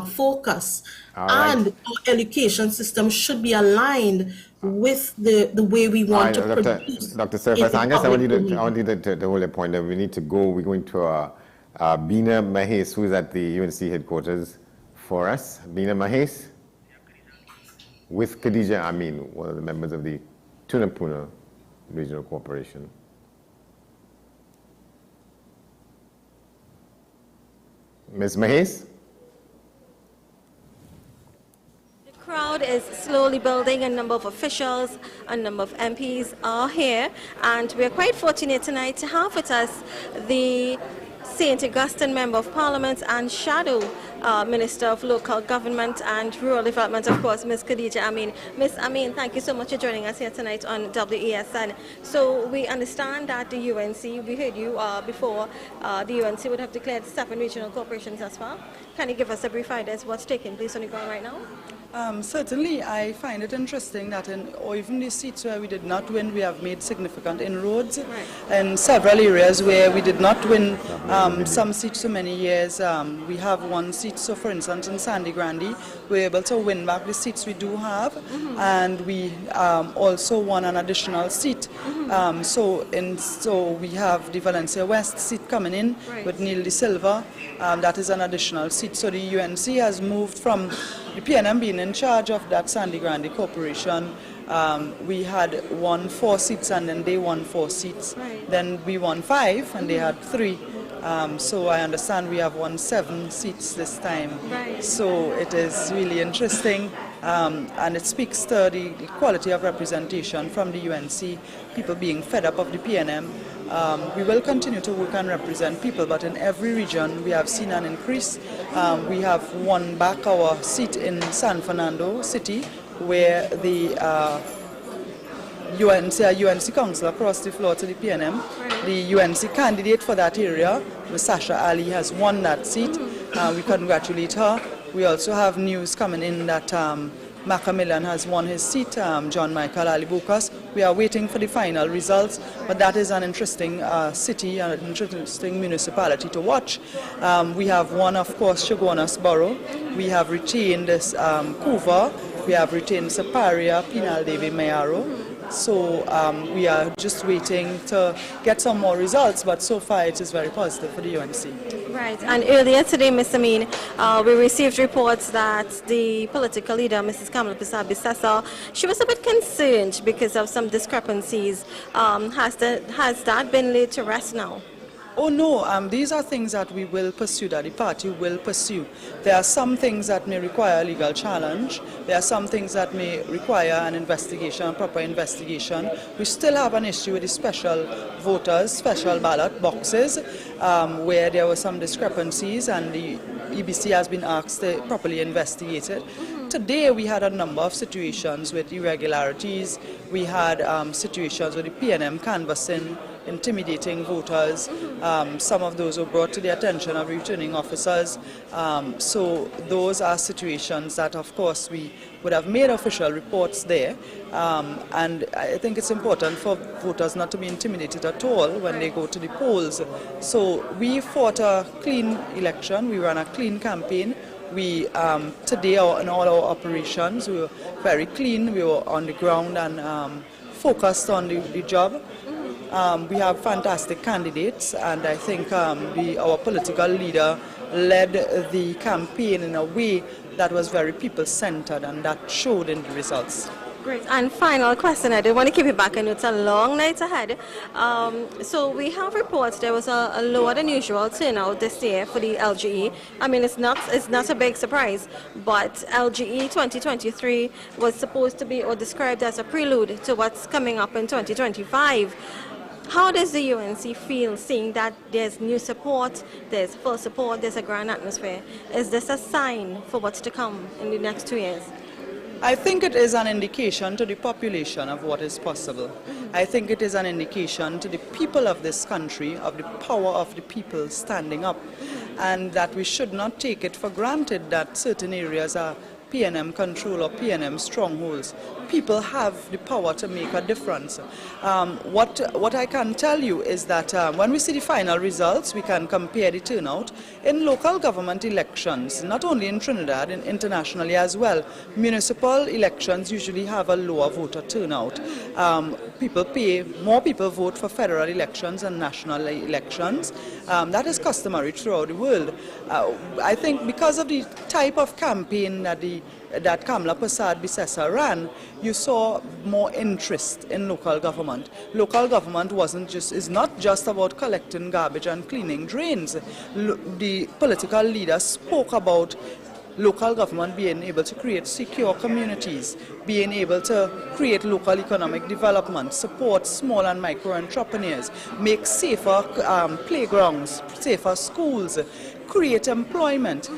focus. And our education system should be aligned with the way we want to produce. Dr. Surfat Angus, I want you to hold a point that we need to go. We're going to Bina Mahes, who's at the UNC headquarters for us. Bina Mahes, with Khadija Amin, one of the members of the Tunapuna Regional Corporation. Ms. Mahes? The crowd is slowly building. A number of officials, a number of MPs are here, and we're quite fortunate tonight to have with us the St. Augustine Member of Parliament and Shadow Minister of Local Government and Rural Development, of course, Ms. Khadija Amin. Ms. Amin, thank you so much for joining us here tonight on WESN. So we understand that the UNC, we heard you before, the UNC would have declared 7 regional corporations as well. Can you give us a brief idea as what's taking place on the ground right now? Certainly, I find it interesting that or even the seats where we did not win, we have made significant inroads. Right. In several areas where we did not win some seats for many years, we have won seats. So, for instance, in Sandy Grande, we're able to win back the seats we do have, and we also won an additional seat. So we have the Valencia West seat coming in with Neil De Silva. That is an additional seat. So the UNC has moved from the PNM being in charge of that Sandy Grande Corporation. We had won 4 seats and then they won 4 seats. Right. Then we won 5 and they had 3. So I understand we have won 7 seats this time. Right. So it is really interesting, and it speaks to the quality of representation from the UNC, people being fed up of the PNM. We will continue to work and represent people, but in every region we have seen an increase. We have won back our seat in San Fernando City, where the UNC council across the floor to the PNM. The UNC candidate for that area, Ms. Sasha Ali, has won that seat. We congratulate her. We also have news coming in that Macmillan has won his seat, John Michael Ali Bukas. We are waiting for the final results, but that is an interesting city and an interesting municipality to watch. We have won, of course, Shogunas Borough. We have retained this Couva. We have retained Saparia, Pinal Devi Mayaro. So we are just waiting to get some more results, but so far it is very positive for the UNC. Right, and earlier today, Ms. Amin, we received reports that the political leader, Mrs. Kamala Bissessa, she was a bit concerned because of some discrepancies. Has that been laid to rest now? Oh no, these are things that we will pursue, that the party will pursue. There are some things that may require a legal challenge. There are some things that may require an investigation, a proper investigation. We still have an issue with the special voters, special ballot boxes, where there were some discrepancies and the EBC has been asked to properly investigate it. Today we had a number of situations with irregularities. We had situations with the PNM canvassing, intimidating voters. Some of those were brought to the attention of returning officers. So those are situations that, of course, we would have made official reports there. And I think it's important for voters not to be intimidated at all when they go to the polls. So we fought a clean election. We ran a clean campaign. We today in all our operations, we were very clean. We were on the ground and focused on the job. We have fantastic candidates, and I think our political leader led the campaign in a way that was very people-centered, and that showed in the results. Great. And final question, I don't want to keep you back, I know it's a long night ahead. So we have reports there was a lower than usual turnout this year for the LGE. I mean, it's not a big surprise, but LGE 2023 was supposed to be or described as a prelude to what's coming up in 2025. How does the UNC feel seeing that there's new support, there's full support, there's a grand atmosphere? Is this a sign for what's to come in the next 2 years? I think it is an indication to the population of what is possible. I think it is an indication to the people of this country of the power of the people standing up, and that we should not take it for granted that certain areas are PNM control or PNM strongholds. People have the power to make a difference. What I can tell you is that when we see the final results, we can compare the turnout in local government elections, not only in Trinidad, and internationally as well. Municipal elections usually have a lower voter turnout. More people vote for federal elections and national elections. That is customary throughout the world. I think because of the type of campaign that Kamala Bissessa ran, you saw more interest in local government. Local government is not just about collecting garbage and cleaning drains. The political leaders spoke about local government being able to create secure communities, being able to create local economic development, support small and micro entrepreneurs, make safer playgrounds, safer schools, create employment.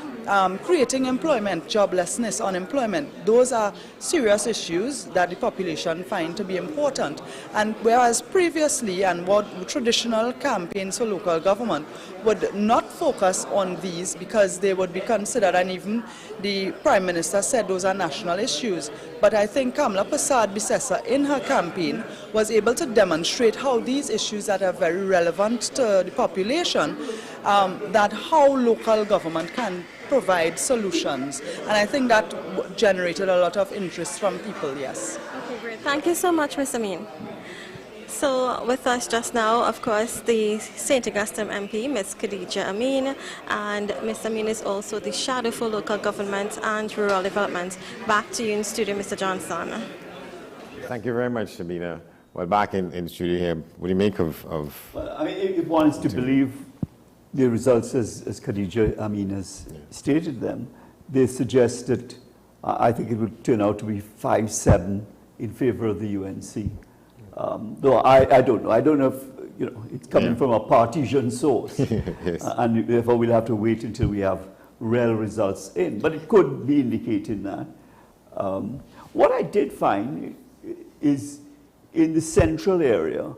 creating employment, joblessness, unemployment, those are serious issues that the population find to be important. And whereas previously, and what traditional campaigns for local government would not focus on these because they would be considered, and even the Prime Minister said those are national issues. But I think Kamla Persad-Bissessar in her campaign was able to demonstrate how these issues that are very relevant to the population, that how local government can provide solutions. And I think that generated a lot of interest from people, yes. Okay, great. Thank you so much, Ms. Amin. So with us just now, of course, the St. Augustine MP, Ms. Khadija Amin, and Ms. Amin is also the Shadow for Local Government and Rural Development. Back to you in studio, Mr. Johnson. Thank you very much, Sabina. Well, back in the studio here, what do you make of well, I mean, if one is to believe the results as Khadija Amin has stated them, they suggest that I think it would turn out to be 5-7 in favor of the UNC. Though I don't know. I don't know if it's coming from a partisan source, yes. And therefore we'll have to wait until we have real results in. But it could be indicating that. What I did find is in the central area,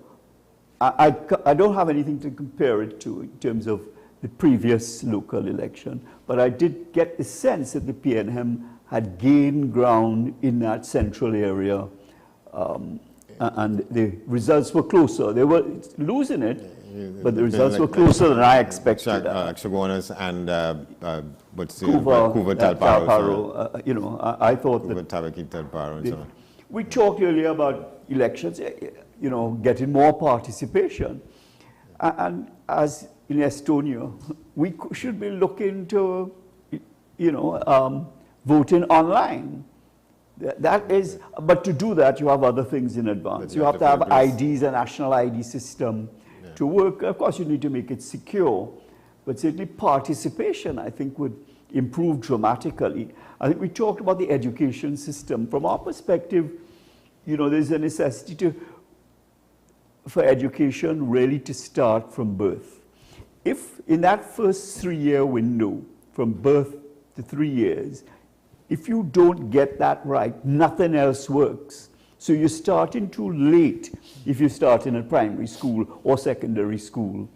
I don't have anything to compare it to in terms of the previous local election, but I did get the sense that the PNM had gained ground in that central area, and the results were closer. They were losing it, but the results were closer than I expected. Chaguanas and Couva, Talparo. I thought that Talparo and so on. We talked earlier about elections, getting more participation. And as in Estonia, we should be looking to, voting online. That is, but to do that, you have other things in advance. You have to have IDs, a national ID system to work. Of course, you need to make it secure, but certainly participation, I think, would improve dramatically. I think we talked about the education system. From our perspective, there's a necessity for education really to start from birth. If in that first 3-year window, from birth to 3 years, if you don't get that right, nothing else works. So you're starting too late if you start in a primary school or secondary school.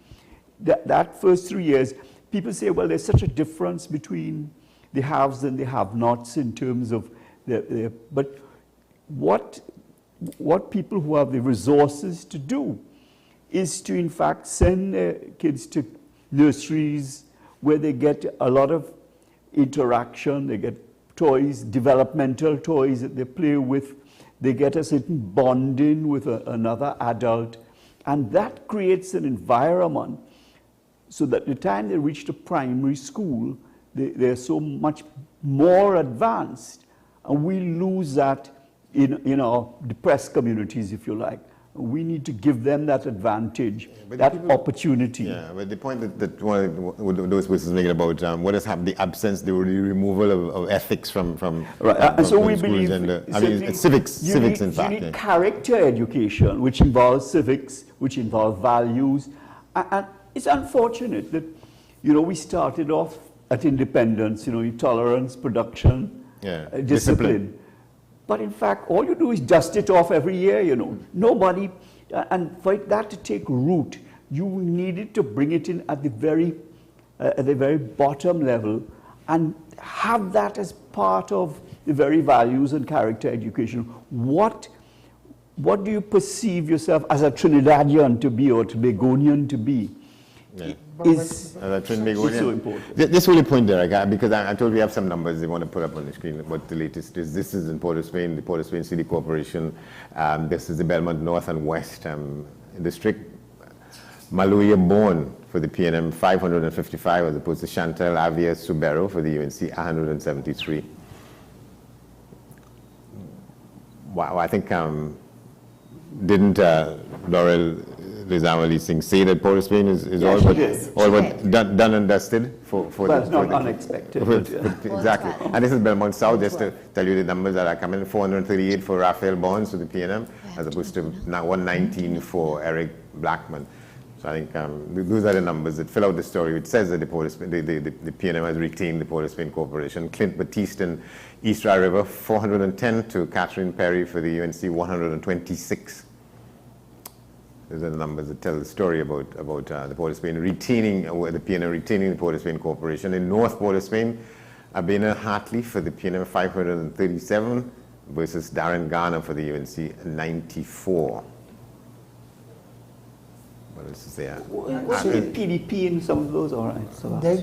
That first 3 years, people say, well, there's such a difference between the haves and the have-nots in terms of but what people who have the resources to do is to, in fact, send their kids to nurseries where they get a lot of interaction, they get toys, developmental toys that they play with, they get a certain bonding with another adult, and that creates an environment so that the time they reach the primary school, they're so much more advanced, and we lose that in our depressed communities, if you like. We need to give them that advantage, that opportunity. Yeah, but the point that one of those persons making about what has happened, the absence, the removal of ethics from right. And so we believe, civics in fact. You need character education, which involves civics, which involves values. And it's unfortunate that, we started off at independence, tolerance, production, discipline. But in fact, all you do is dust it off every year, Nobody, and for that to take root, you needed to bring it in at the very bottom level and have that as part of the very values and character education. What do you perceive yourself as a Trinidadian to be or Tobagonian to be? Is so important. This really point, Derek, because I told we have some numbers they want to put up on the screen. What the latest is. This is in Port of Spain, the Port of Spain City Corporation. This is the Belmont North and West district. Maluya Born for the PNM, 555, as opposed to Chantal Avia Subero for the UNC, 173. Wow, I think didn't Laurel Lizamali Singh say that Port of Spain is all but done and dusted for it's not unexpected. Exactly. And this is Belmont South, just to tell you the numbers that are coming. 438 for Raphael Bonds for the PNM, as opposed to now 119 for Eric Blackman. So I think those are the numbers that fill out the story. It says that the PNM has retained the Port of Spain Corporation. Clint Batiste and East Dry River, 410 to Catherine Perry for the UNC, 126. Those are the numbers that tell the story about the Port of Spain retaining, the PNM retaining the Port of Spain Corporation. In North Port of Spain, Abena Hartley for the PNM, 537 versus Darren Garner for the UNC, 94. What else is there? What's the PDP in some of those? All right. So that's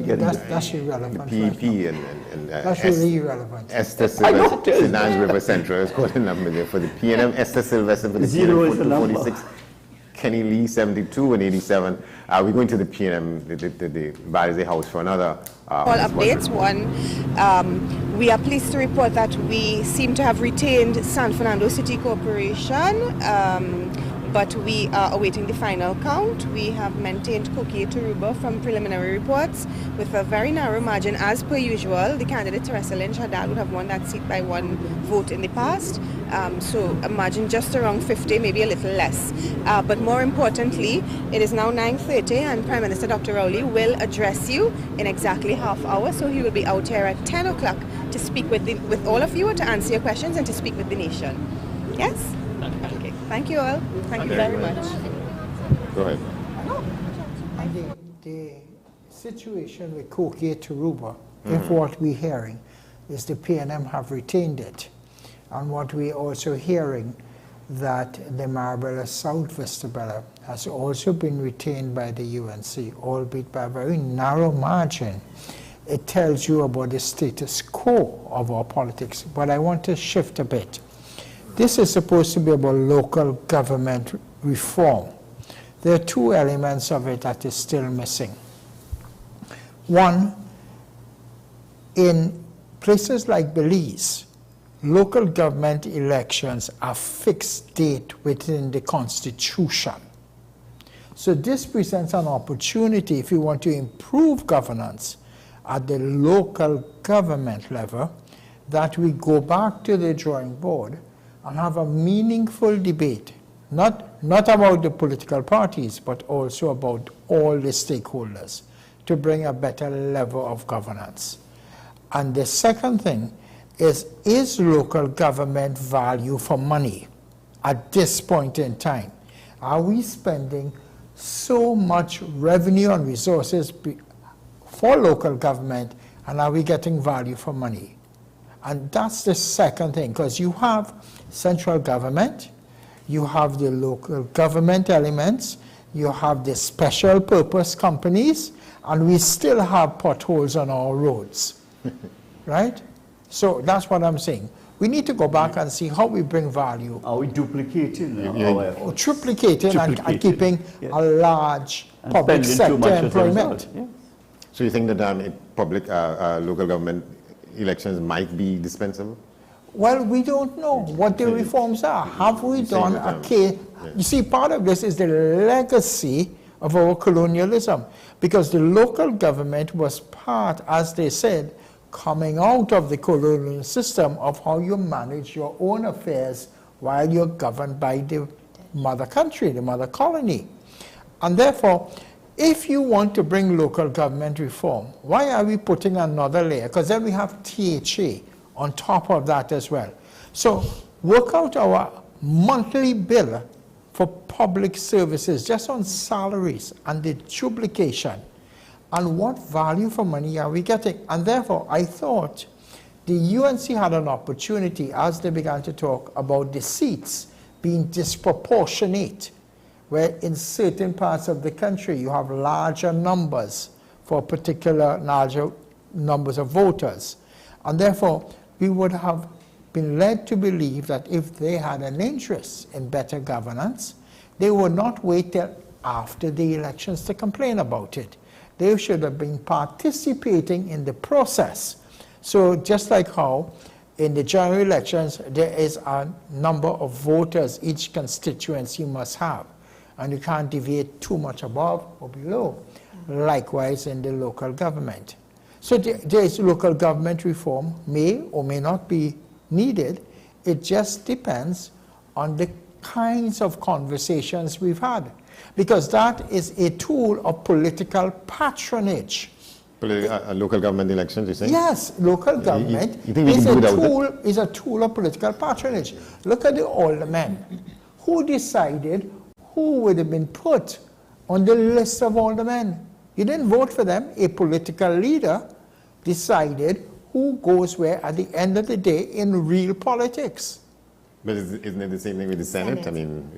irrelevant. The PEP and that's really irrelevant. Esther Sylvester, Sinaz River Central, let's call the number there. For the PNM, Esther Sylvester for the PNM, 246. Kenny Lee, 72 and 87. We're going to the PNM, the Balize House for another. All updates. One, we are pleased to report that we seem to have retained San Fernando City Corporation, but we are awaiting the final count. We have maintained Kokie Turuba from preliminary reports with a very narrow margin. As per usual, the candidate Teresa Lynch Haddad would have won that seat by 1 vote in the past. So a margin just around 50, maybe a little less. But more importantly, it is now 9:30 and Prime Minister Dr. Rowley will address you in exactly half hour. So he will be out here at 10 o'clock to speak with all of you, to answer your questions and to speak with the nation. Yes? Okay. Thank you all. Thank you very much. Go ahead. And the situation with Kokie Turuba, if what we're hearing is the PNM have retained it, and what we're also hearing that the Marabella South Vistabella has also been retained by the UNC, albeit by a very narrow margin. It tells you about the status quo of our politics. But I want to shift a bit. This is supposed to be about local government reform. There are two elements of it that is still missing. One, in places like Belize, local government elections are fixed date within the Constitution. So this presents an opportunity, if you want to improve governance at the local government level, that we go back to the drawing board and have a meaningful debate, not about the political parties, but also about all the stakeholders, to bring a better level of governance. And the second thing is local government value for money at this point in time? Are we spending so much revenue and resources for local government, and are we getting value for money? And that's the second thing, because you have central government, you have the local government elements, you have the special purpose companies, and we still have potholes on our roads, right? So that's what I'm saying. We need to go back and see how we bring value. Are we duplicating or triplicating and keeping a large public sector employment? Yeah. So you think that public local government elections might be dispensable? Well, we don't know what the reforms are. Have we done a case? You see, part of this is the legacy of our colonialism, because the local government was part, as they said, coming out of the colonial system of how you manage your own affairs while you're governed by the mother country, the mother colony. And therefore, if you want to bring local government reform, why are we putting another layer? Because then we have THA on top of that as well. So work out our monthly bill for public services just on salaries and the duplication, and what value for money are we getting? And therefore, I thought the UNC had an opportunity, as they began to talk about the seats being disproportionate, where in certain parts of the country you have larger numbers for particular larger numbers of voters. And therefore, we would have been led to believe that if they had an interest in better governance, they would not wait till after the elections to complain about it. They should have been participating in the process. So just like how in the general elections there is a number of voters each constituency must have, and you can't deviate too much above or below. Likewise in the local government. So there is local government reform, may or may not be needed. It just depends on the kinds of conversations we've had, because that is a tool of political patronage. Local government elections, you say? Yes, local government is a tool of political patronage. Look at the aldermen. Who decided who would have been put on the list of aldermen? You didn't vote for them. A political leader decided who goes where at the end of the day in real politics. But isn't it the same thing with the Senate? I mean,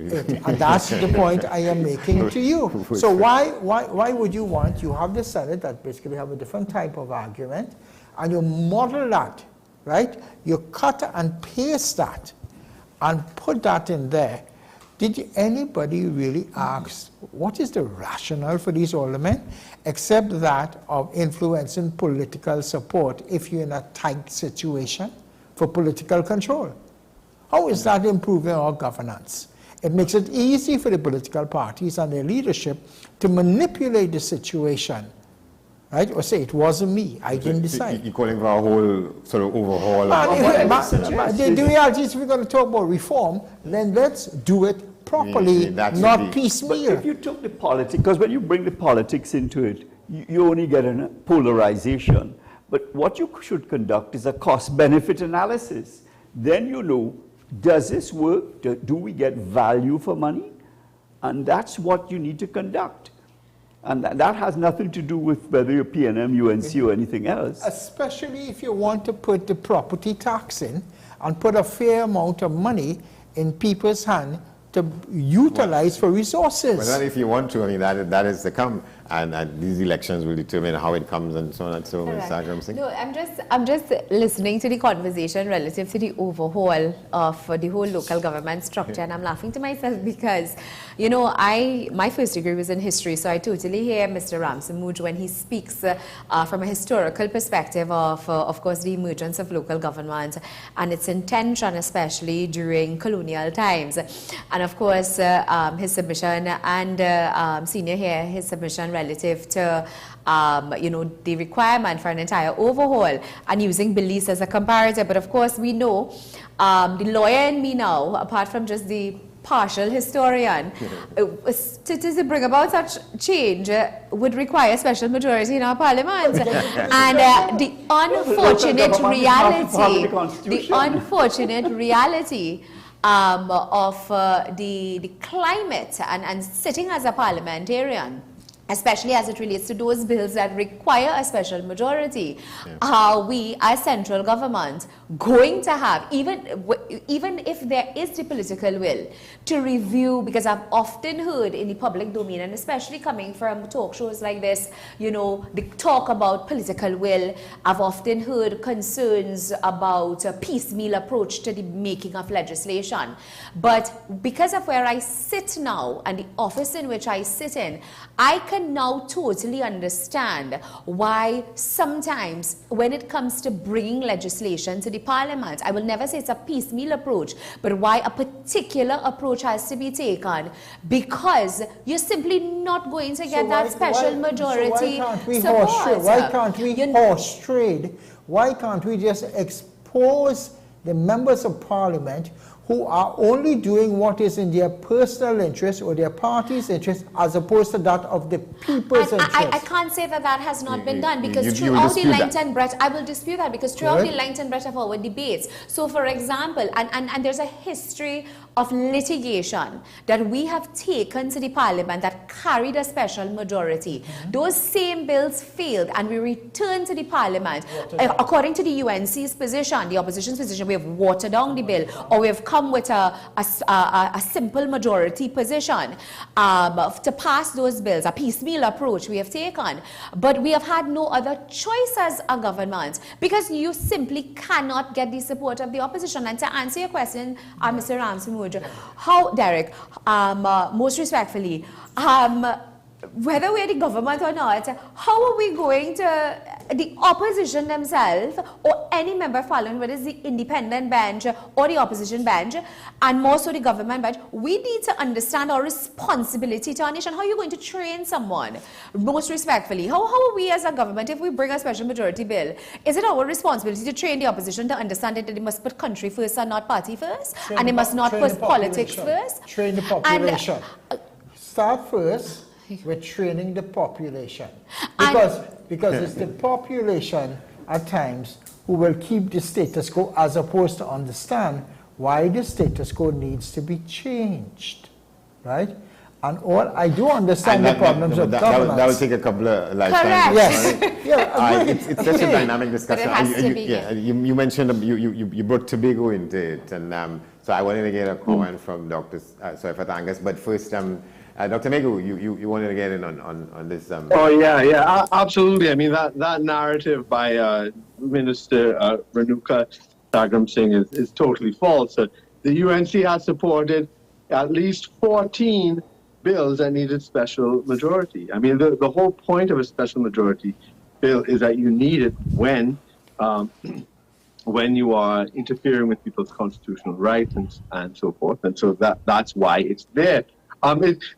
and that's the point I am making to you. So why would you want, you have the Senate that basically have a different type of argument, and you model that, right? You cut and paste that and put that in there. Did anybody really ask what is the rationale for these aldermen, except that of influencing political support if you're in a tight situation for political control? How is that improving our governance? It makes it easy for the political parties and their leadership to manipulate the situation, right? Or say, it wasn't me, I didn't decide. You're calling for a whole sort of overhaul? The reality is, if we're going to talk about reform, then let's do it properly, not piecemeal. But if you took the politics, because when you bring the politics into it, you only get a polarization. But what you should conduct is a cost-benefit analysis. Then you know, does this work? Do we get value for money? And that's what you need to conduct. And that has nothing to do with whether you're PNM, UNC, or anything else. Especially if you want to put the property tax in and put a fair amount of money in people's hand to utilize for resources. Well, if you want to, I mean, that is to come. And these elections will determine how it comes and so on and so on. No, I'm just listening to the conversation relative to the overhaul of the whole local government structure, and I'm laughing to myself because, you know, my first degree was in history, so I totally hear Mr. Ramsamudge when he speaks from a historical perspective of course, the emergence of local government and its intention, especially during colonial times, and of course his submission and senior here, his submission relative to, you know, the requirement for an entire overhaul and using Belize as a comparator. But of course, we know the lawyer in me now, apart from just the partial historian, to bring about such change would require a special majority in our parliament. And the unfortunate reality, of the climate and sitting as a parliamentarian, especially as it relates to those bills that require a special majority, are we as central government going to have, even if there is the political will, to review, because I've often heard in the public domain, and especially coming from talk shows like this, you know, the talk about political will, I've often heard concerns about a piecemeal approach to the making of legislation. But because of where I sit now and the office in which I sit in, I can now totally understand why sometimes when it comes to bringing legislation to the parliament, I will never say it's a piecemeal approach, but why a particular approach has to be taken, because you're simply not going to get that special majority support. Why can't we horse trade? Why can't we just expose the members of parliament who are only doing what is in their personal interest or their party's interest, as opposed to that of the people's interest? I can't say that that has not been done, because throughout the length and breadth, I will dispute that, because throughout the length and breadth of our debates, so for example, and there's a history of litigation that we have taken to the parliament that carried a special majority. Those same bills failed, and we returned to the parliament. According to the UNC's position, the opposition's position, we have watered down the bill, or we have come with a simple majority position to pass those bills, a piecemeal approach we have taken. But we have had no other choice as a government, because you simply cannot get the support of the opposition. And to answer your question, Mr. Ramsamudge, how, Derek, most respectfully, whether we're the government or not, how are we going to the opposition themselves or any member following, whether it's the independent bench or the opposition bench, and more so the government bench, we need to understand our responsibility to our nation. How are you going to train someone? Most respectfully, how are we as a government, if we bring a special majority bill, is it our responsibility to train the opposition to understand that they must put country first and not party first? And they must not put politics first? Train the population. Start first with training the population. Because it's the population at times who will keep the status quo as opposed to understand why the status quo needs to be changed, right? And all I do understand the problems of governance. That will take a couple of lifetimes. Yes. Right? Yeah, it's such a dynamic discussion. But it has to be. You mentioned you brought Tobago into it, and so I wanted to get a comment from Dr. Angus. But first, Dr. Megu, you wanted to get in on this. Oh yeah, absolutely. I mean that narrative by Minister Renuka Sagram Singh is totally false. The UNC has supported at least 14 bills that needed special majority. I mean, the whole point of a special majority bill is that you need it when you are interfering with people's constitutional rights and so forth. And so that's why it's there.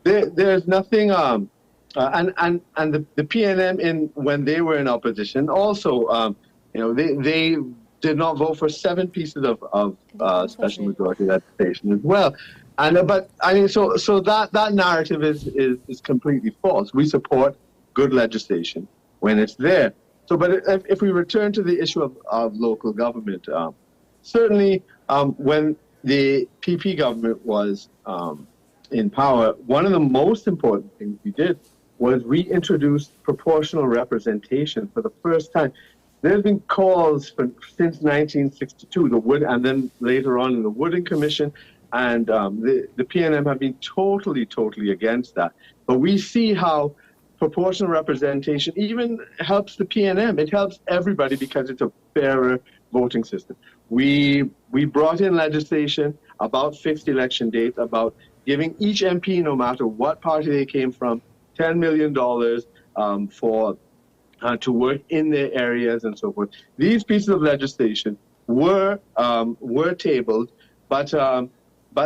There's nothing, and the PNM when they were in opposition also, they did not vote for 7 pieces of special majority legislation as well. But I mean, so that narrative is completely false. We support good legislation when it's there. So, but if we return to the issue of local government, certainly when the PP government was in power, one of the most important things we did was we introduced proportional representation for the first time. There's been calls since 1962, and then later on in the Wooding Commission, and the PNM have been totally against that. But we see how proportional representation even helps the PNM. It helps everybody because it's a fairer voting system. We brought in legislation about fixed election dates, about giving each MP, no matter what party they came from, $10 million to work in their areas and so forth. These pieces of legislation were tabled, but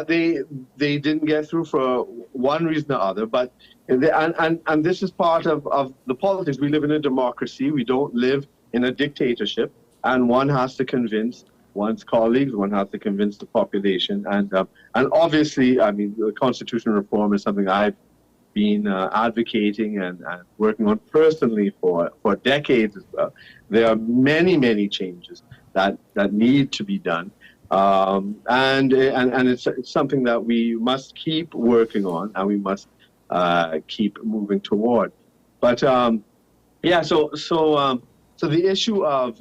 they didn't get through for one reason or other. But and this is part of the politics. We live in a democracy. We don't live in a dictatorship, and one has to convince one's colleagues, one has to convince the population, and obviously, I mean, the constitutional reform is something I've been advocating and working on personally for decades as well. There are many changes that need to be done, and it's something that we must keep working on and we must keep moving toward. But yeah, so the issue of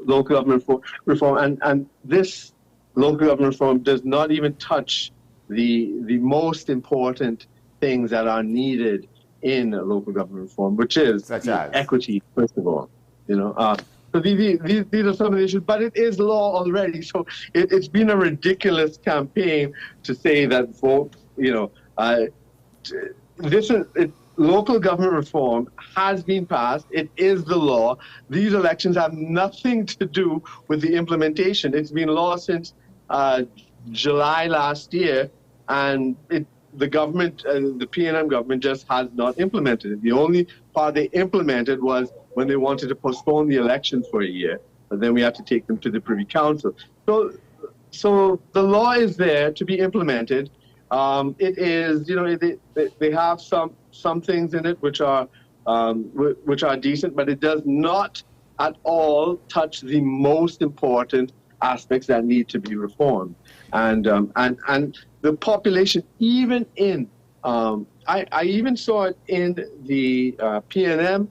local government reform, and this local government reform does not even touch the most important things that are needed in local government reform, which is equity, first of all. So these are some of the issues, but it is law already. So it's been a ridiculous campaign to say that local government reform has been passed. It is the law. These elections have nothing to do with the implementation. It's been law since July last year, and the government, the PNM government, just has not implemented it. The only part they implemented was when they wanted to postpone the elections for a year, but then we have to take them to the Privy Council. So the law is there to be implemented. It is, they have some things in it which are decent, but it does not at all touch the most important aspects that need to be reformed. And the population, even in, I even saw it in the PNM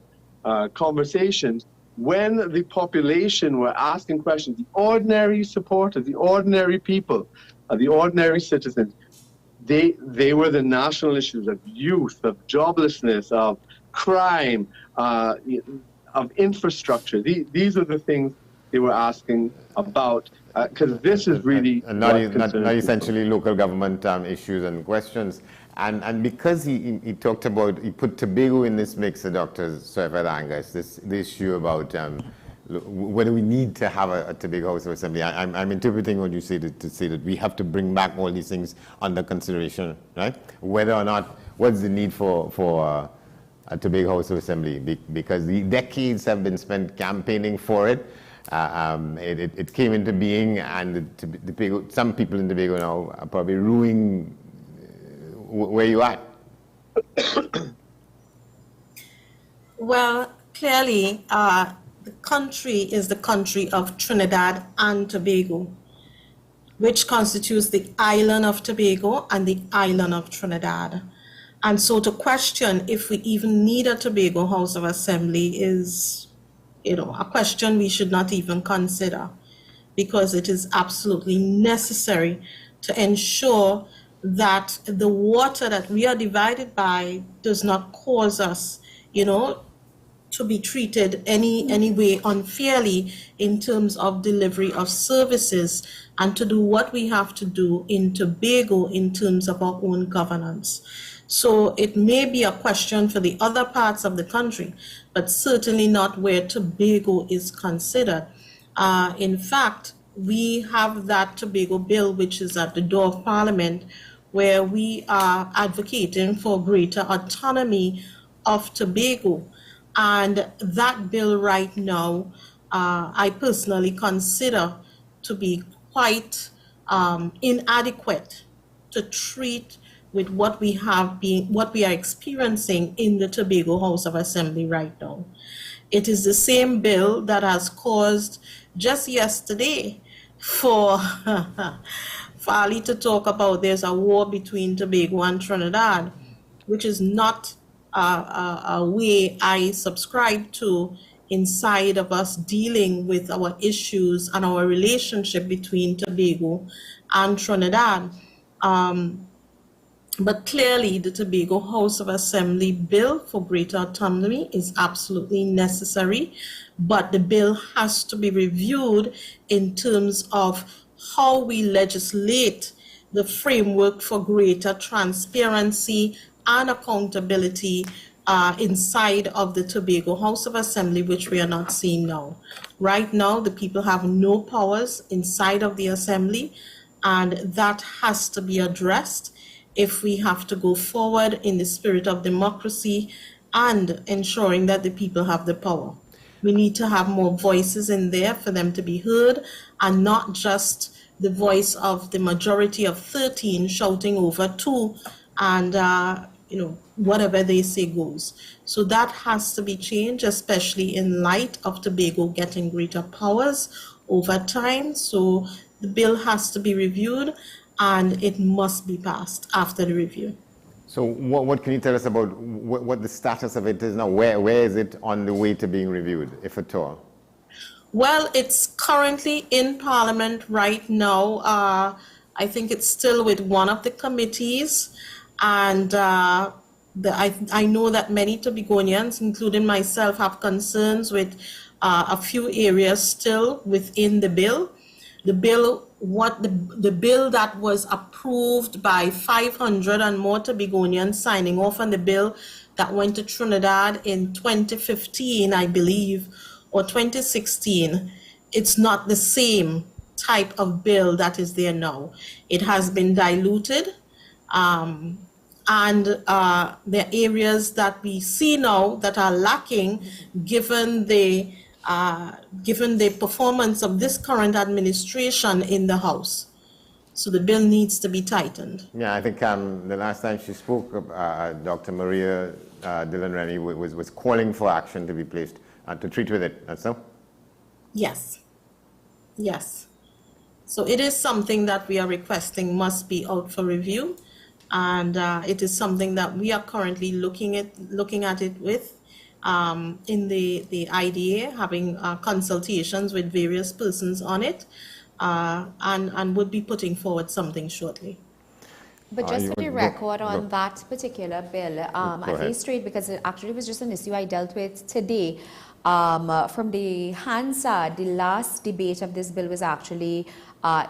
conversations, when the population were asking questions, the ordinary supporters, the ordinary people, the ordinary citizens, they were the national issues of youth, of joblessness, of crime, of infrastructure. These are the things they were asking about, because this is really not essentially local government issues and questions. And because he talked about, he put Tobago in this mix, Dr. Soifat Angus, the issue about whether we need to have a Tobago House of Assembly. I'm interpreting what you say to say that we have to bring back all these things under consideration, right? Whether or not, what's the need for a Tobago House of Assembly? Because the decades have been spent campaigning for it. It came into being, and some people in Tobago now are probably ruining where you at. Well, clearly, the country is the country of Trinidad and Tobago, which constitutes the island of Tobago and the island of Trinidad. And so to question if we even need a Tobago House of Assembly is, a question we should not even consider, because it is absolutely necessary to ensure that the water that we are divided by does not cause us, to be treated any way unfairly in terms of delivery of services, and to do what we have to do in Tobago in terms of our own governance. So it may be a question for the other parts of the country, but certainly not where Tobago is considered. In fact, we have that Tobago bill, which is at the door of Parliament, where we are advocating for greater autonomy of Tobago. And that bill right now, I personally consider to be quite inadequate to treat with what we are experiencing in the Tobago House of Assembly right now. It is the same bill that has caused just yesterday for Ali to talk about there's a war between Tobago and Trinidad, which is not a way I subscribe to inside of us dealing with our issues and our relationship between Tobago and Trinidad. But clearly, the Tobago House of Assembly bill for greater autonomy is absolutely necessary, but the bill has to be reviewed in terms of how we legislate the framework for greater transparency and accountability inside of the Tobago House of Assembly, which we are not seeing now. Right now, the people have no powers inside of the Assembly, and that has to be addressed if we have to go forward in the spirit of democracy and ensuring that the people have the power. We need to have more voices in there for them to be heard, and not just the voice of the majority of 13 shouting over 2 and whatever they say goes. So that has to be changed, especially in light of Tobago getting greater powers over time. So the bill has to be reviewed, and it must be passed after the review. So what can you tell us about what the status of it is now? Where is it on the way to being reviewed, if at all? Well, it's currently in Parliament right now. I think it's still with one of the committees, and I know that many Tobagonians, including myself, have concerns with a few areas still within the bill. The bill that was approved by 500 and more Tobagonians signing off on the bill that went to Trinidad in 2015, I believe, or 2016, it's not the same type of bill that is there now. It has been diluted, and there are areas that we see now that are lacking given the performance of this current administration in the House. So the bill needs to be tightened. Yeah, I think the last time she spoke, Dr. Maria Dillon Rennie was calling for action to be placed to treat with it. That's so? Yes. Yes. So it is something that we are requesting must be out for review, and it is something that we are currently looking at it with. In the IDA, having consultations with various persons on it, and would be putting forward something shortly. But just for the record on that particular bill, at least straight, because it actually was just an issue I dealt with today. From the Hansard, the last debate of this bill was actually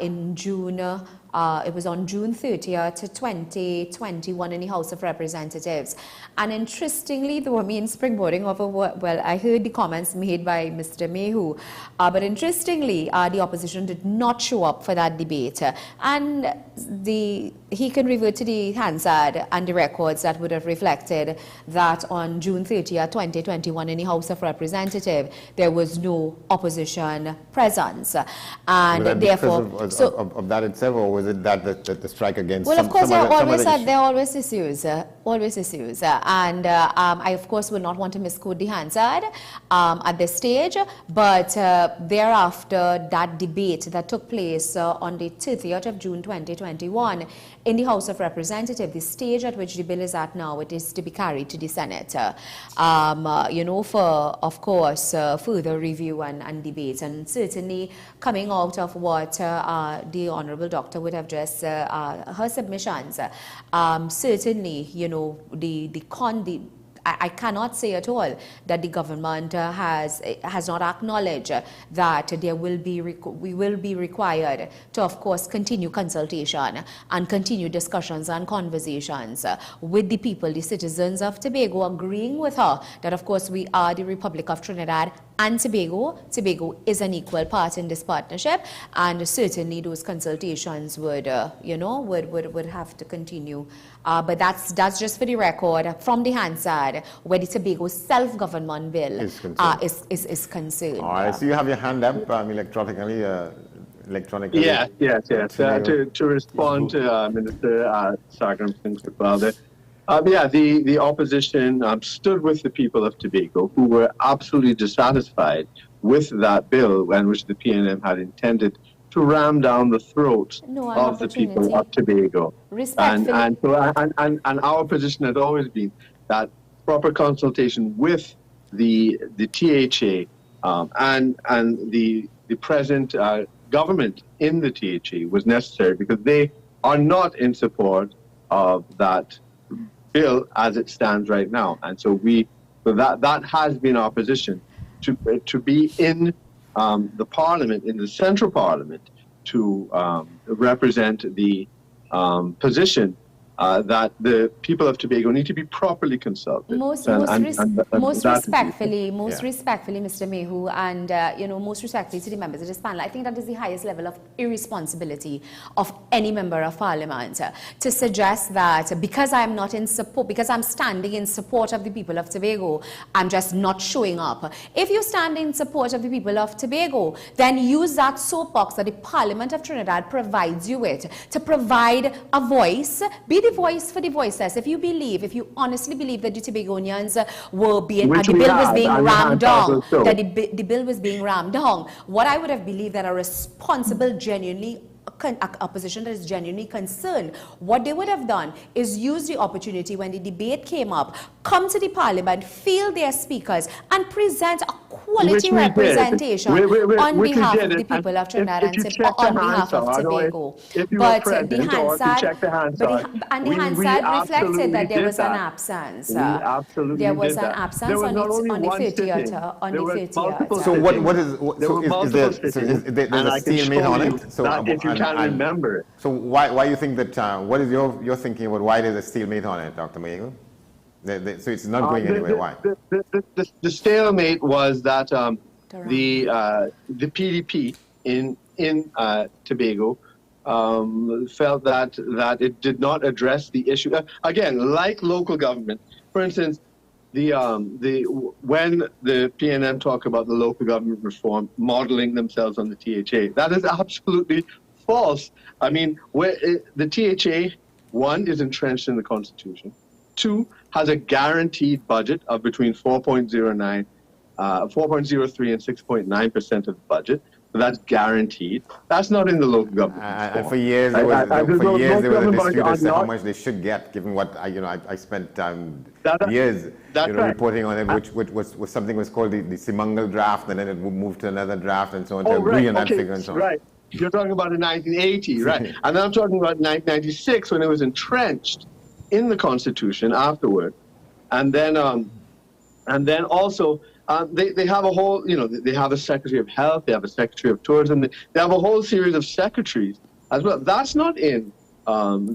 in June. It was on June 30th, 2021 in the House of Representatives. And interestingly, though, I mean, springboarding over what, well, I heard the comments made by Mr. Mayhew, but interestingly, the opposition did not show up for that debate. And he can revert to the Hansard and the records that would have reflected that on June 30th, 2021 in the House of Representatives, there was no opposition presence. And therefore, of that itself, or was it that the strike against? Well, of course, there are always issues, and I, of course, will not want to misquote the Hansard at this stage, but thereafter, that debate that took place on the 30th of June 2021 in the House of Representatives, the stage at which the bill is at now, it is to be carried to the Senate, you know, for, of course, further review and debate, and certainly coming out of what the Honourable Doctor would have just her submissions. Certainly, you know, I cannot say at all that the government has not acknowledged that we will be required to, of course, continue consultation and continue discussions and conversations with the people, the citizens of Tobago, agreeing with her that, of course, we are the Republic of Trinidad and Tobago. Tobago is an equal part in this partnership, and certainly those consultations would, you know, would have to continue. But that's just for the record from the Hansard, where the Tobago self-government bill is concerned. All right, so you have your hand up electronically. Yes. To respond to Minister Sargram's as well. The opposition stood with the people of Tobago, who were absolutely dissatisfied with that bill, and which the PNM had intended to ram down the throats of the people of Tobago. And our position has always been that proper consultation with the THA and the present government in the THA was necessary, because they are not in support of that bill as it stands right now. And so that has been our position, to be in the parliament, in the central parliament, to represent the position that the people of Tobago need to be properly consulted. Most respectfully, Mr. Mayhew, and most respectfully to the members of this panel, I think that is the highest level of irresponsibility of any member of parliament to suggest that because I'm not in support, because I'm standing in support of the people of Tobago, I'm just not showing up. If you stand in support of the people of Tobago, then use that soapbox that the Parliament of Trinidad provides you with to provide a voice. Be the voice for the voiceless. If you honestly believe that the Tobagonians were being, the bill was being rammed down, that the bill was being rammed down, what I would have believed that a responsible, genuinely opposition that is genuinely concerned, what they would have done is use the opportunity when the debate came up, come to the parliament, field their speakers, and present a quality representation on behalf of the people of Trinidad and on behalf of Tobago. But the Hansard reflected that there was an absence. There was an absence on the 30th. So is there a stalemate on it? So if you can remember it. So why you think that? What is your thinking about why there's a stalemate on it, Dr. Mayhew? So it's not going anywhere. Why? The stalemate was that the PDP in Tobago felt that it did not address the issue. Again, like local government, for instance, when the PNM talk about the local government reform modeling themselves on the THA, that is absolutely false. I mean, the THA, one, is entrenched in the Constitution. Two, has a guaranteed budget of between 4.03 and 6.9% of the budget. So that's guaranteed. That's not in the local government. And for years, there was a dispute as to how much they should get, given what I spent years reporting on it, which was something was called the Simangal draft, and then it moved to another draft, and so on to agree on that figure and so on. Right. You're talking about in 1980, right? And I'm talking about 1996 when it was entrenched in the Constitution afterward, and then also they have a whole, they have a Secretary of Health, they have a Secretary of Tourism, they have a whole series of secretaries as well. That's not in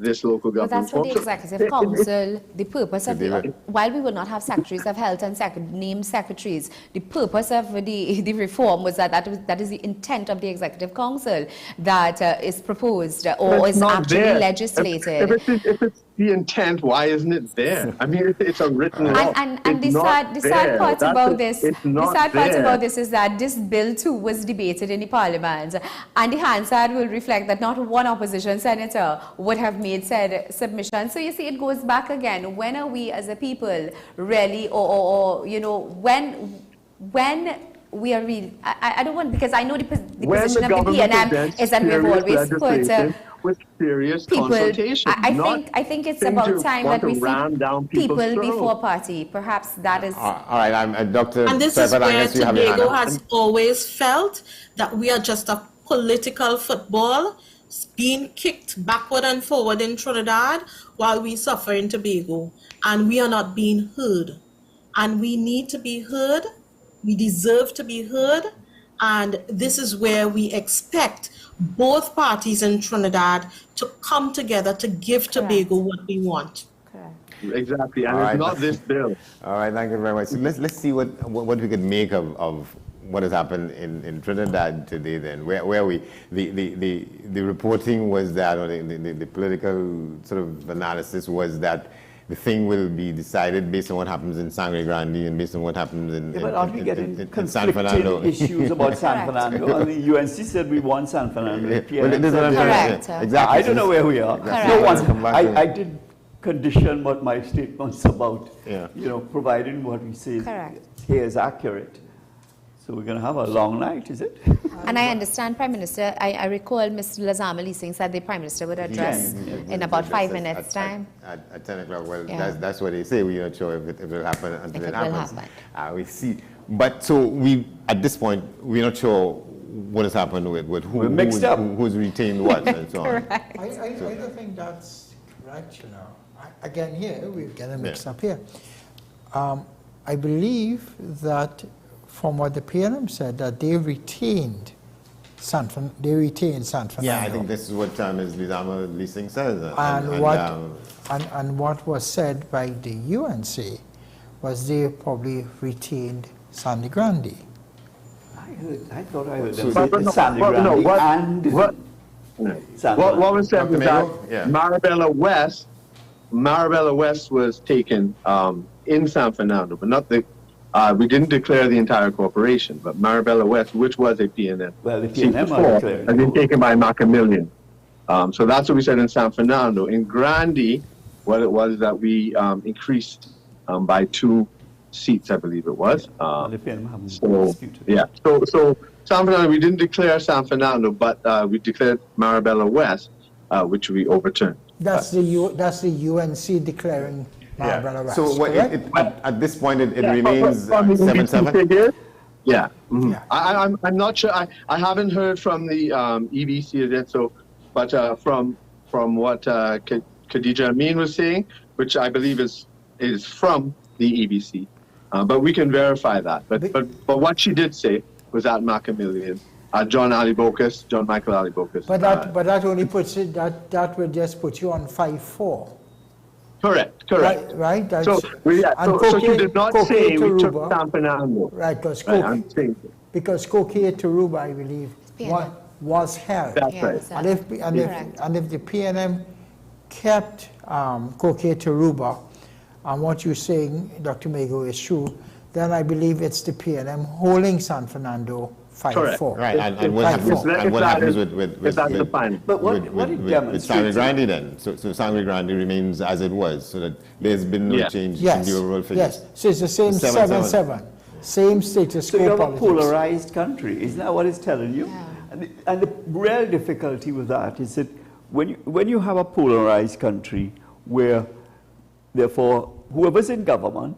this local government. But that's what the Executive Council, the purpose of while we will not have secretaries of health and named secretaries, the purpose of the reform was that is the intent of the Executive Council that is proposed or is actually legislated. If it's the intent, why isn't it there? I mean, it's a written law. And the sad part about this is that this bill too was debated in the Parliament, and the Hansard will reflect that not one opposition senator would have made said submission. So you see, it goes back again. When are we as a people really, when we are really? I don't want, because I know the position of the PNM is that we've always put with serious people. Consultation. I think it's about time that we see people before party. Perhaps that is. All right, I'm Dr. And this is where Tobago has always felt that we are just a political football being kicked backward and forward in Trinidad while we suffer in Tobago, and we are not being heard. And we need to be heard. We deserve to be heard, and this is where we expect both parties in Trinidad to come together to give Tobago what we want. Exactly, and it's not this bill. All right, thank you very much. So let's see what we could make of what has happened in Trinidad today. Then, where we the reporting was that, or the political sort of analysis was that the thing will be decided based on what happens in Sangre Grande and based on what happens in San Fernando. Issues about San Fernando. And the UNC said we want San Fernando. Correct. Exactly. I don't know where we are. No one. I did condition what my statements about, providing what we say here is accurate. So we're going to have a long night, is it? And I understand, Prime Minister, I recall Mr. Lazama Leasing said the Prime Minister would address in about 5 minutes' time. At 10 o'clock. Well, that's what they say. We're not sure if it will happen until it happens. We see. But so at this point, we're not sure what has happened with who's retained what and so on. I don't think that's correct, Again, here, we're getting mixed up here. I believe that from what the PNM said, that they retained San Fernando. Yeah, I think this is what Ms. Lizama Leasing says. And what was said by the UNC was they probably retained Sangre Grande. I thought I heard them say Sangre Grande what was said was that Marabella West was taken in San Fernando, but not the. We didn't declare the entire corporation, but Marabella West, which was a PNM, the PNM has been taken by Macamillion. So that's what we said in San Fernando. In Grande, what it was that we increased by 2 seats, I believe it was. So San Fernando, we didn't declare San Fernando, but we declared Marabella West, which we overturned. That's the UNC declaring Marabella West. So at this point, it remains 7-7? Yeah. Mm-hmm. I'm not sure. I haven't heard from the EBC yet. So, but from what Khadija Amin was saying, which I believe is from the EBC, but we can verify that. But what she did say was at Macamillion, John Michael Ali Bocas. But that only puts it that would just put you on 5-4. Correct. Right. So she did not say we took San Fernando. Right, because Coquet Taruba, I believe, was held. That's right. And if the PNM kept Coquet Taruba, and what you're saying, Dr. Mago, is true, then I believe it's the PNM holding San Fernando 5-4. Right, and what happens with Sangre Grande then? So Sangre Grande remains as it was, so that there's been no change in the overall figure. Yes, so it's the same 7-7. Same status quo. So you have a polarized country, isn't that what it's telling you? Yeah. And the real difficulty with that is that when you have a polarized country where, therefore, whoever's in government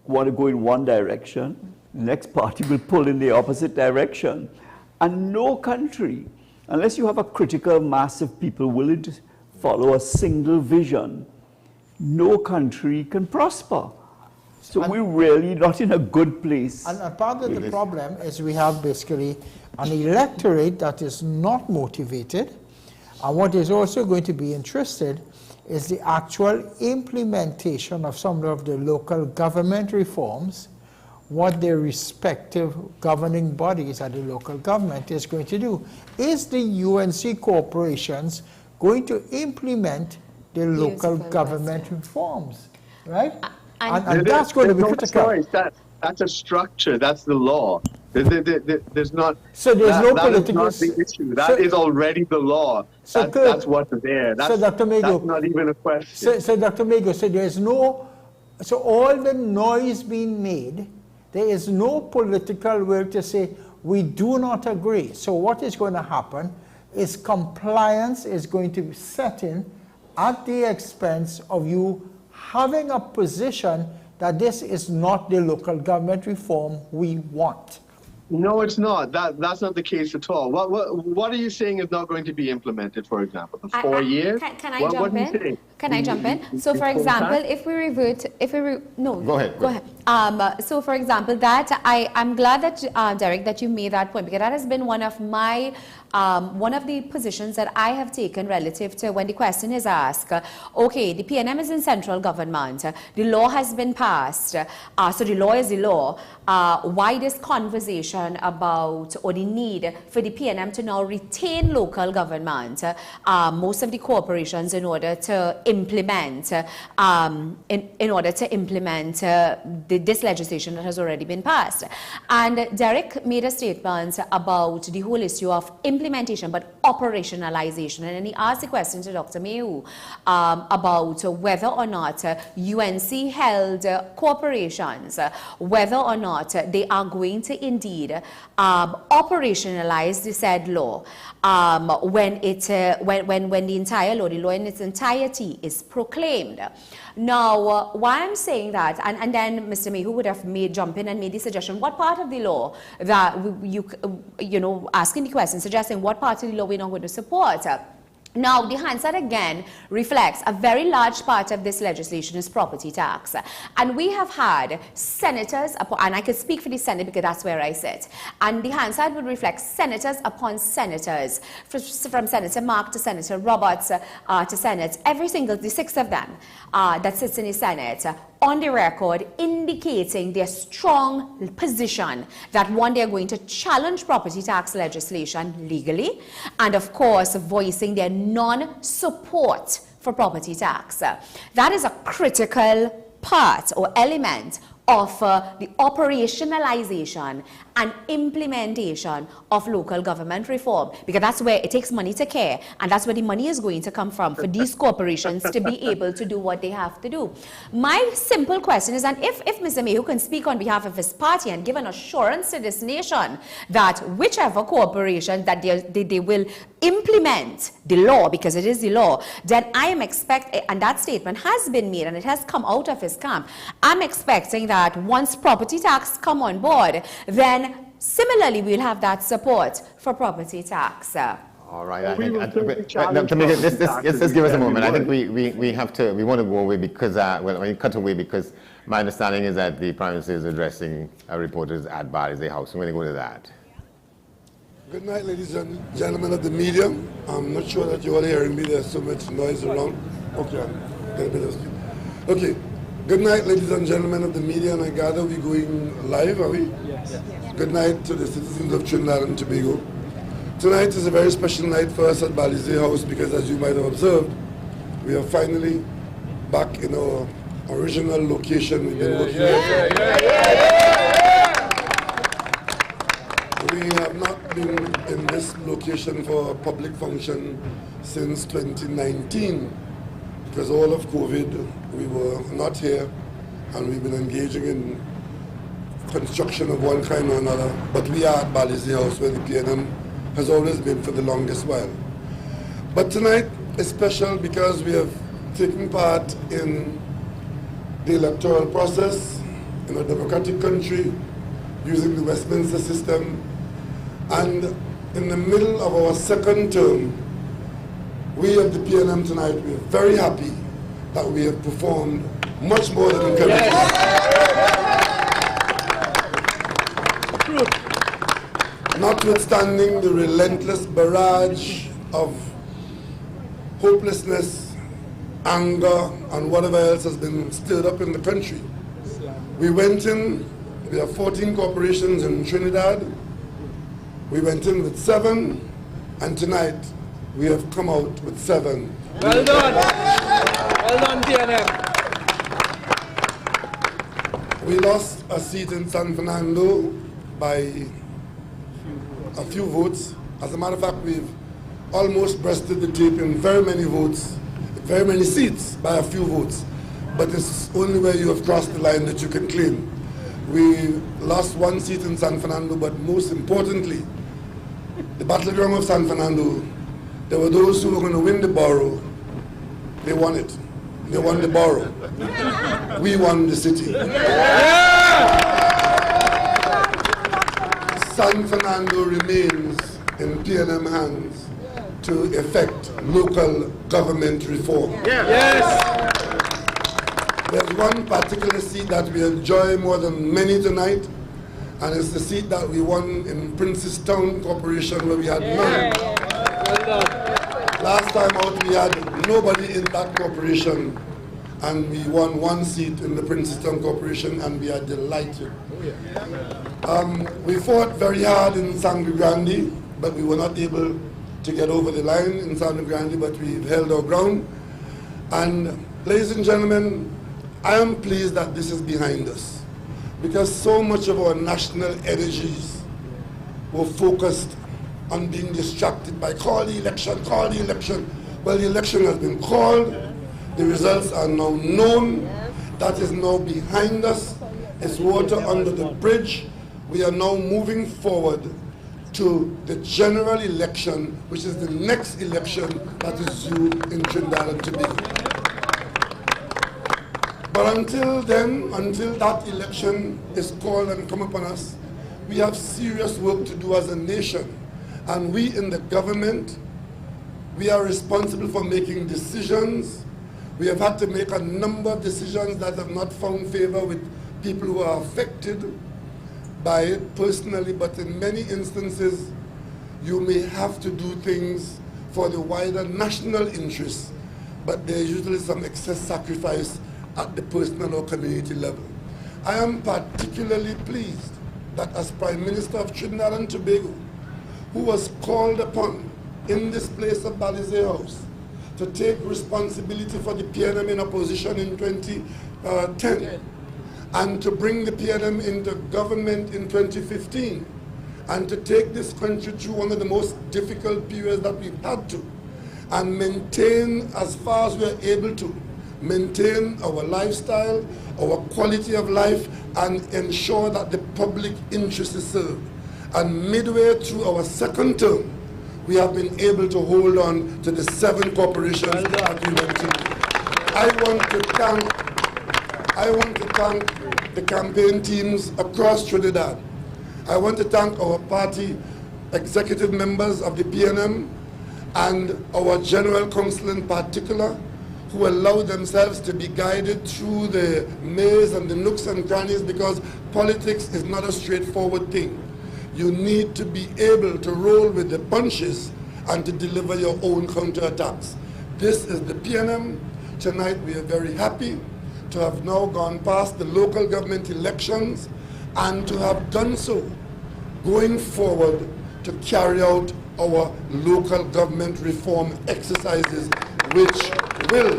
want to go in one direction, the next party will pull in the opposite direction. And no country, unless you have a critical mass of people willing to follow a single vision, no country can prosper. So we're really not in a good place. And part of the problem is we have basically an electorate that is not motivated, and what is also going to be interested is the actual implementation of some of the local government reforms, what their respective governing bodies at the local government is going to do. Is the UNC corporations going to implement the local government reforms, right? And that's going to be critical. That's a structure. That's the law. There's not. So there's no political. That is not the issue. That is already the law. So that's what's there. That's, so Dr. Mago, that's not even a question. So Dr. Mago, so there's no. So all the noise being made, there is no political will to say we do not agree. So what is going to happen is compliance is going to set in at the expense of you having a position that this is not the local government reform we want. No, it's not. That's not the case at all. What are you saying is not going to be implemented, for example? The 4 years? Can I jump in? Can I jump in? So, for example, if we revert, no. Go ahead. So, for example, that I'm glad that Derek, that you made that point, because that has been one of my one of the positions that I have taken relative to when the question is asked. Okay, the PNM is in central government. The law has been passed. So the law is the law. Why this conversation about or the need for the PNM to now retain local government, most of the corporations in order to implement this legislation that has already been passed. And Derek made a statement about the whole issue of implementation but operationalization, and then he asked the question to Dr. Mayhew about whether or not UNC held corporations, whether or not they are going to indeed operationalize the said law when the entire law, the law in its entirety, is proclaimed. Now, why I'm saying that, and then Mr. Mayhew would have jump in and made the suggestion, what part of the law that you know, asking the question, suggesting what part of the law we're not going to support. Now, the Hansard again reflects a very large part of this legislation is property tax. And we have had senators, and I could speak for the Senate because that's where I sit, and the Hansard would reflect senators upon senators, from Senator Mark to Senator Roberts to Senate, the 6 of them that sits in the Senate, on the record indicating their strong position that one, they are going to challenge property tax legislation legally, and of course voicing their non-support for property tax. That is a critical part or element of the operationalization and implementation of local government reform, because that's where it takes money to care, and that's where the money is going to come from for these corporations to be able to do what they have to do. My simple question is, and if Mr. Mayhew can speak on behalf of his party and give an assurance to this nation that whichever corporation that they will implement the law, because it is the law, then I am expecting, and that statement has been made and it has come out of his camp, I'm expecting that once property tax come on board, then similarly we'll have that support for property tax. All right, I think, let's give us a moment. I think we want to go away because, cut away because my understanding is that the Prime Minister is addressing reporters at Balize House. So we're going to go to that. Good night, ladies and gentlemen of the media. I'm not sure that you're all hearing me. There's so much noise around. Okay. Good night, ladies and gentlemen of the media, and I gather we're going live, are we? Yes. Good night to the citizens of Trinidad and Tobago. Tonight is a very special night for us at Balize House because, as you might have observed, we are finally back in our original location. We've been working We have not been in this location for a public function since 2019. Because all of COVID, we were not here, and we've been engaging in construction of one kind or another. But we are at Balize House, where the PNM has always been for the longest while. But tonight is special because we have taken part in the electoral process in a democratic country using the Westminster system. And in the middle of our second term, we of the PNM tonight, we are very happy that we have performed much more than encouraging. notwithstanding the relentless barrage of hopelessness, anger, and whatever else has been stirred up in the country, we went in, we have 14 corporations in Trinidad, we went in with 7, and tonight we have come out with 7. Well done! Well done, TNM. We lost a seat in San Fernando by a few votes. As a matter of fact, we've almost breasted the tape in very many votes, very many seats by a few votes. But it's only where you have crossed the line that you can claim. We lost 1 seat in San Fernando, but most importantly, the battleground of San Fernando, there were those who were going to win the borough. They won it. They won the borough. We won the city. San Fernando remains in PNM hands to effect local government reform. Yes. There's one particular seat that we enjoy more than many tonight, and it's the seat that we won in Princestown Corporation, where we had none. Last time out we had nobody in that corporation, and we won 1 seat in the Princestown Corporation, and we are delighted. We fought very hard in Sangre Grande, but we were not able to get over the line in Sangre Grande, but we held our ground. And ladies and gentlemen, I am pleased that this is behind us, because so much of our national energies were focused on being distracted by call the election, call the election. Well, the election has been called, the results are now known, that is now behind us, it's water under the bridge. We are now moving forward to the general election, which is the next election that is due in Trinidad and Tobago. But until then, until that election is called and come upon us, we have serious work to do as a nation. And we in the government, we are responsible for making decisions. We have had to make a number of decisions that have not found favor with people who are affected by it personally, but in many instances, you may have to do things for the wider national interest, but there is usually some excess sacrifice at the personal or community level. I am particularly pleased that as Prime Minister of Trinidad and Tobago, who was called upon in this place of Balizé House to take responsibility for the PNM in opposition in 2010, and to bring the PNM into government in 2015, and to take this country through one of the most difficult periods that we've had to, and maintain, as far as we're able to, maintain our lifestyle, our quality of life, and ensure that the public interest is served. And midway through our second term, we have been able to hold on to the 7 corporations that we went to. I want to thank the campaign teams across Trinidad. I want to thank our party executive members of the PNM and our General Council in particular, who allowed themselves to be guided through the maze and the nooks and crannies, because politics is not a straightforward thing. You need to be able to roll with the punches and to deliver your own counterattacks. This is the PNM. Tonight we are very happy to have now gone past the local government elections and to have done so going forward to carry out our local government reform exercises, which will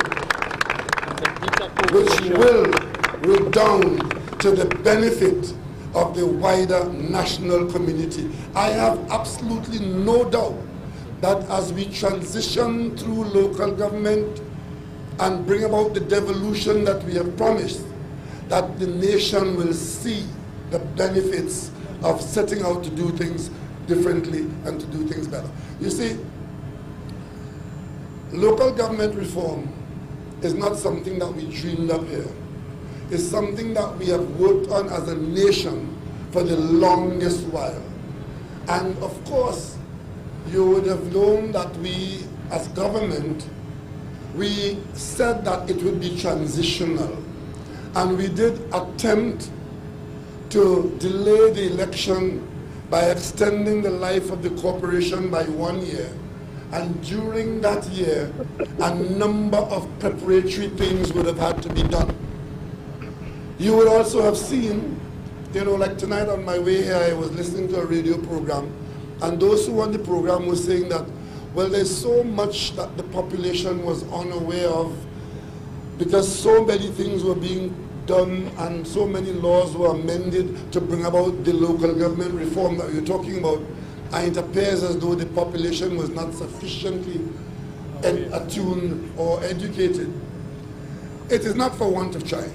redound to the benefit of the wider national community. I have absolutely no doubt that as we transition through local government and bring about the devolution that we have promised, that the nation will see the benefits of setting out to do things differently and to do things better. You see, local government reform is not something that we dreamed up here. It's something that we have worked on as a nation for the longest while. And of course, you would have known that we, as government, we said that it would be transitional. And we did attempt to delay the election by extending the life of the corporation by 1 year. And during that year, a number of preparatory things would have had to be done. You would also have seen, you know, like tonight on my way here, I was listening to a radio program, and those who on the program were saying that, well, there's so much that the population was unaware of because so many things were being done and so many laws were amended to bring about the local government reform that you're talking about. And it appears as though the population was not sufficiently attuned or educated. It is not for want of trying.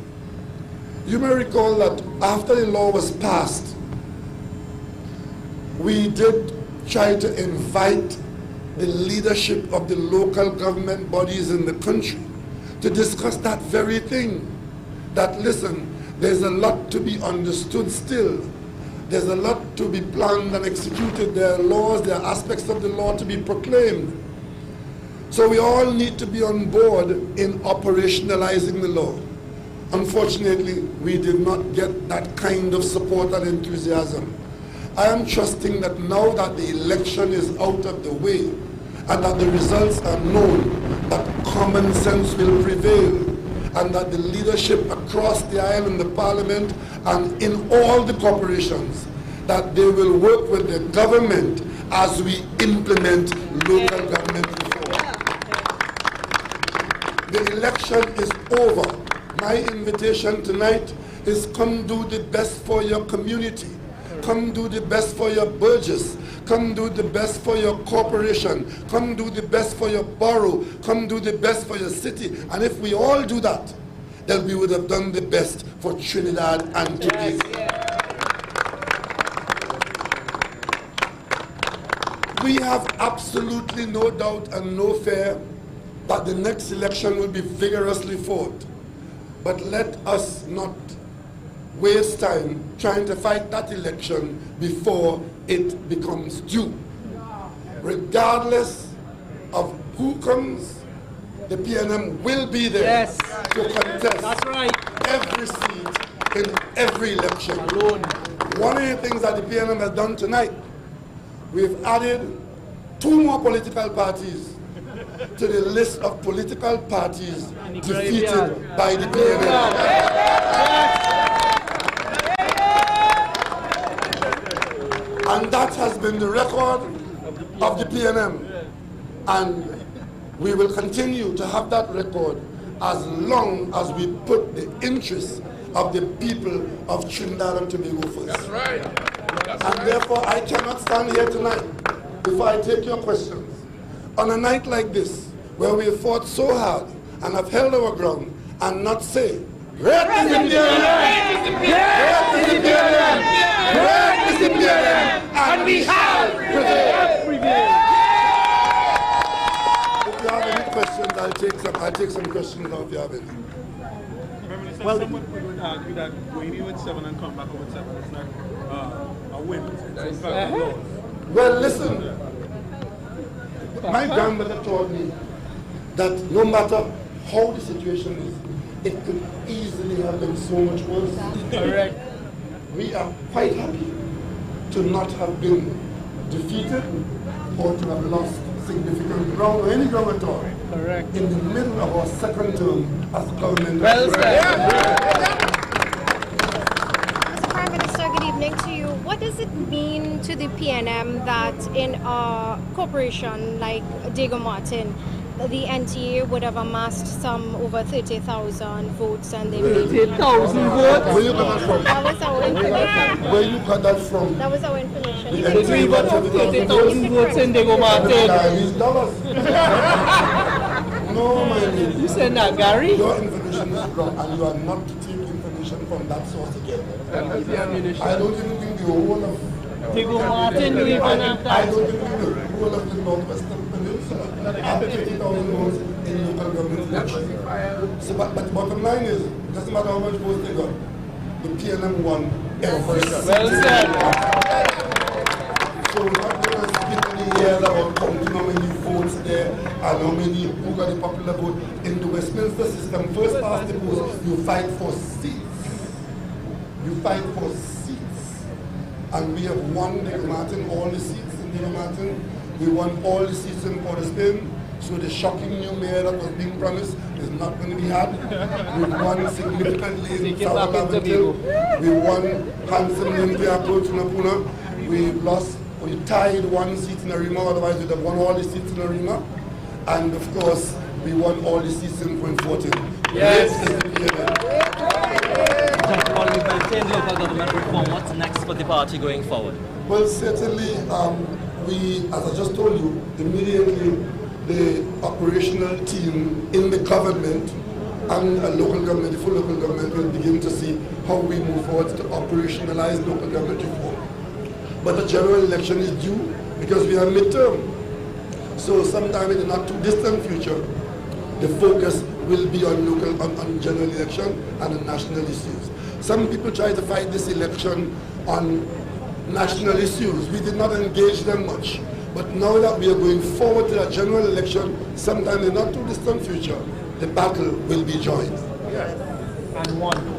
You may recall that after the law was passed, we did try to invite the leadership of the local government bodies in the country to discuss that very thing. That, listen, there's a lot to be understood still. There's a lot to be planned and executed. There are laws, there are aspects of the law to be proclaimed. So we all need to be on board in operationalizing the law. Unfortunately, we did not get that kind of support and enthusiasm. I am trusting that now that the election is out of the way and that the results are known, that common sense will prevail and that the leadership across the aisle in the parliament and in all the corporations, that they will work with the government as we implement local government reform. The election is over. My invitation tonight is come do the best for your community. Come do the best for your burgess. Come do the best for your corporation. Come do the best for your borough. Come do the best for your city. And if we all do that, then we would have done the best for Trinidad and Tobago. We have absolutely no doubt and no fear that the next election will be vigorously fought. But let us not waste time trying to fight that election before it becomes due. Regardless of who comes, the PNM will be there to contest every seat in every election. One of the things that the PNM has done tonight, we've added 2 more political parties to the list of political parties defeated by the PNM. And that has been the record of the PNM. And we will continue to have that record as long as we put the interests of the people of Trinidad and Tobago first. That's right. And therefore, I cannot stand here tonight before I take your questions. On a night like this, where we have fought so hard and have held our ground and not say, "Red is the PNM! Red is the PNM! Red is the PNM! And we have prevailed!" If you have any questions, I'll take some questions now if you have any. Well, someone would argue that going in with 7 and come back with 7 is not a win. It's in fact a loss. Well, listen. My grandmother taught me that no matter how the situation is, it could easily have been so much worse. Correct. We are quite happy to not have been defeated or to have lost significant ground or any ground at all. Correct. In the middle of our second term as government. Well said. Mr. Prime Minister, good evening to you. What does it mean to the PNM that in a corporation like Diego Martin, the NTA would have amassed some over 30,000 votes and they 30,000 votes? Where you got that from? That was our information. Where you got that from? That was our information. The NTA got 30,000 votes in Diego Martin. No, my lady. You said that, Gary? Your information is wrong and you are not to take information from that source again. I don't even think the whole of Diego Martin, you even have that. I don't even think the whole of the Northwestern Peninsula have 30,000 votes in local government elections. So, but the bottom line is, it doesn't matter how much votes they got, the PNM won every seat. Well said. So we're not going to split any years about counting how many votes there and how many who got the popular vote. In the Westminster system, first past the post, you fight for seats. You fight for seats. and we have won Digger Martin, all the seats in Digger Martin. We won all the seats in Port of Spain. So the shocking new mayor that was being promised is not going to be had. We won significantly in South Avenue. We won handsomely in Piapo, Tunapuna. We tied one seat in Arima, otherwise we'd have won all the seats in Arima. And of course, we won all the seats in Point 14. Yes. While we maintain local government reform, what's next for the party going forward? Well, certainly, we, as I just told you, immediately the operational team in the government and a local government, the full local government, will begin to see how we move forward to operationalize local government reform. But the general election is due because we are midterm. So sometime in the not too distant future, the focus will be on on general election and on national issues. Some people try to fight this election on national issues. We did not engage them much. But now that we are going forward to that general election, sometime in the not too distant future, the battle will be joined. And won.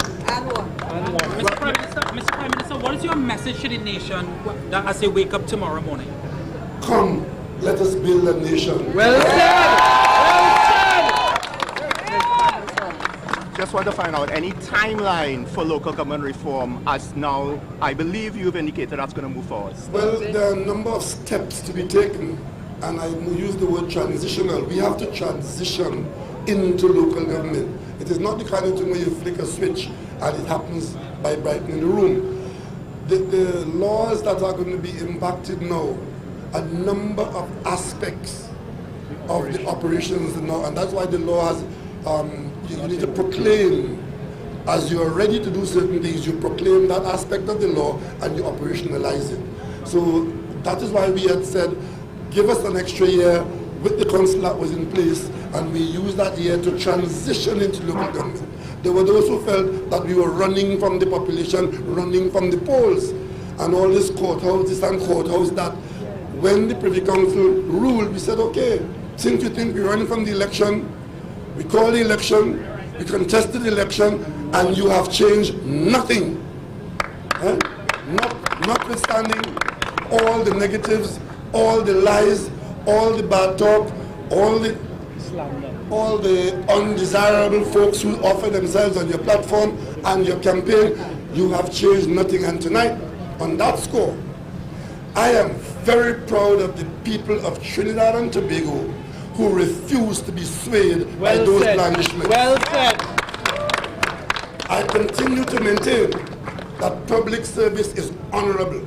Mr. Prime Minister, what is your message to the nation as they wake up tomorrow morning? Come, let us build a nation. Well said! Just want to find out any timeline for local government reform, as now I believe you've indicated that's going to move forward. Well, there are a number of steps to be taken, and I use the word transitional. We have to transition into local government. It is not the kind of thing where you flick a switch and it happens by brightening the room. The laws that are going to be impacted now, a number of aspects of the operations now, and that's why the law has, you need to proclaim, as you are ready to do certain things, you proclaim that aspect of the law and you operationalize it. So that is why we had said, give us an extra year with the council that was in place, and we used that year to transition into local government. There were those who felt that we were running from the population, running from the polls, and all this courthouse, and courthouse that. When the Privy Council ruled, we said, okay, since you think we're running from the election, we call the election, we contested the election, and you have changed nothing. Notwithstanding all the negatives, all the lies, all the bad talk, all the undesirable folks who offer themselves on your platform and your campaign, you have changed nothing. And tonight, on that score, I am very proud of the people of Trinidad and Tobago who refuse to be swayed by those blandishments. Well said. I continue to maintain that public service is honorable.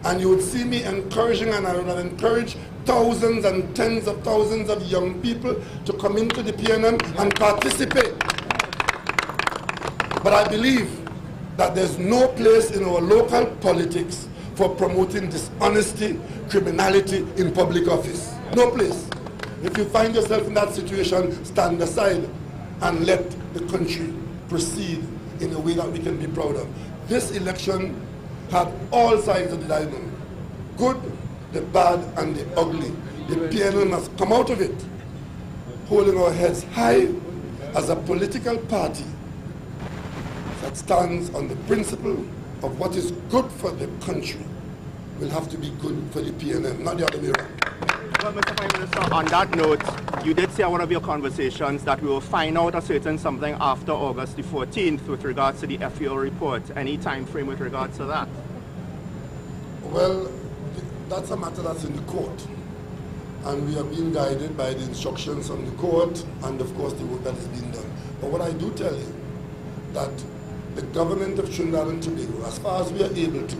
And you would see me encouraging, and I would encourage thousands and tens of thousands of young people to come into the PNM and participate. But I believe that there's no place in our local politics for promoting dishonesty, criminality in public office. No place. If you find yourself in that situation, stand aside and let the country proceed in a way that we can be proud of. This election had all sides of the diamond. Good, the bad, and the ugly. The PNM has come out of it, holding our heads high as a political party that stands on the principle of what is good for the country will have to be good for the PNM, not the other way around. Well, Mr. Prime Minister, on that note, you did say in one of your conversations that we will find out a certain something after August the 14th with regards to the FEO report. Any time frame with regards to that? Well, that's a matter that's in the court. And we are being guided by the instructions from the court and, of course, the work that is being done. But what I do tell you, that the government of Trinidad and Tobago, as far as we are able to,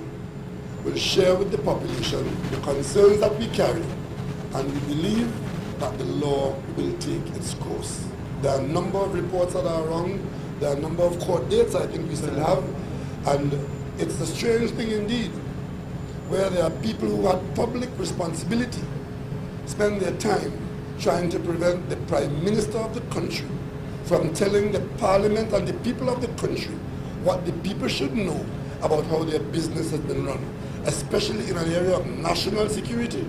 will share with the population the concerns that we carry, and we believe that the law will take its course. There are a number of reports that are wrong. There are a number of court dates I think we still have. And it's a strange thing indeed, where there are people who had public responsibility spend their time trying to prevent the Prime Minister of the country from telling the Parliament and the people of the country what the people should know about how their business has been run, especially in an area of national security.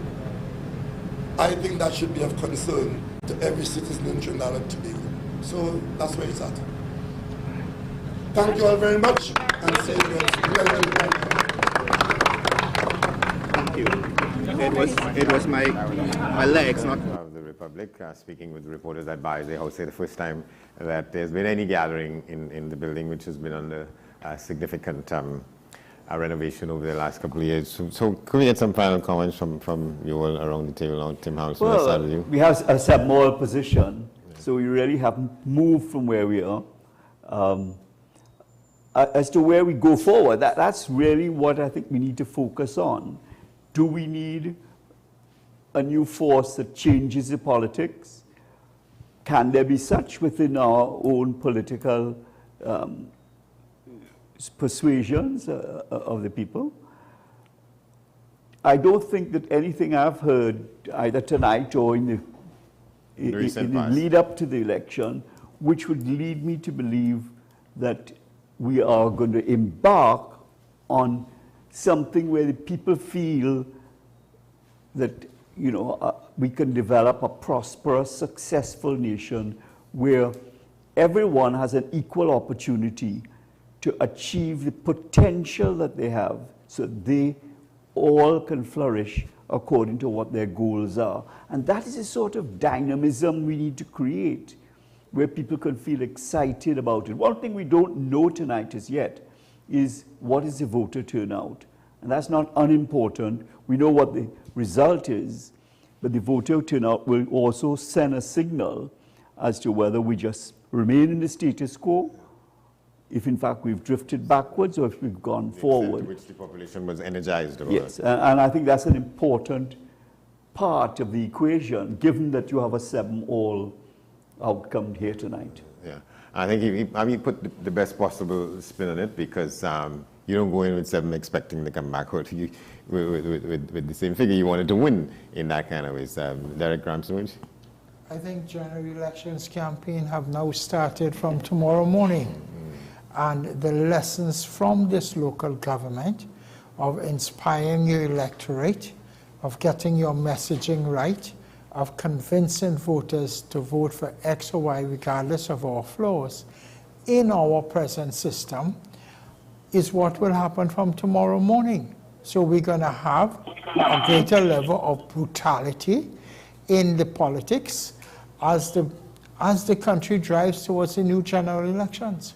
I think that should be of concern to every citizen in Trinidad and Tobago. So that's where it's at. Thank you all very much, and see you again. you. It was my legs, not. Of the Republic, speaking with reporters at Ballot House, the first time that there's been any gathering in the building, which has been under significant renovation over the last couple of years. So could we get some final comments from you all around the table now? Tim Hamilton, let's start with you. We have a submoral position, so we really haven't moved from where we are. As to where we go forward, that's really what I think we need to focus on. Do we need a new force that changes the politics? Can there be such within our own political persuasions of the people? I don't think that anything I've heard either tonight or in the lead up to the election, which would lead me to believe that we are going to embark on something where the people feel that, you know, we can develop a prosperous, successful nation where everyone has an equal opportunity to achieve the potential that they have, so they all can flourish according to what their goals are. And that is a sort of dynamism we need to create, where people can feel excited about it. One thing we don't know tonight as yet is what is the voter turnout. And that's not unimportant. We know what the result is, but the voter turnout will also send a signal as to whether we just remain in the status quo, if in fact we've drifted backwards, or if we've gone forward. To which the population was energized about. Yes, and I think that's an important part of the equation, given that you have a 7-all outcome here tonight. Yeah, I think he put the best possible spin on it, because you don't go in with 7 expecting to come back with the same figure. You wanted to win in that kind of ways. Derek Ramsewich? I think general elections campaign have now started from tomorrow morning. And the lessons from this local government of inspiring your electorate, of getting your messaging right, of convincing voters to vote for X or Y regardless of our flaws in our present system, is what will happen from tomorrow morning. So we're going to have a greater level of brutality in the politics as the country drives towards the new general elections.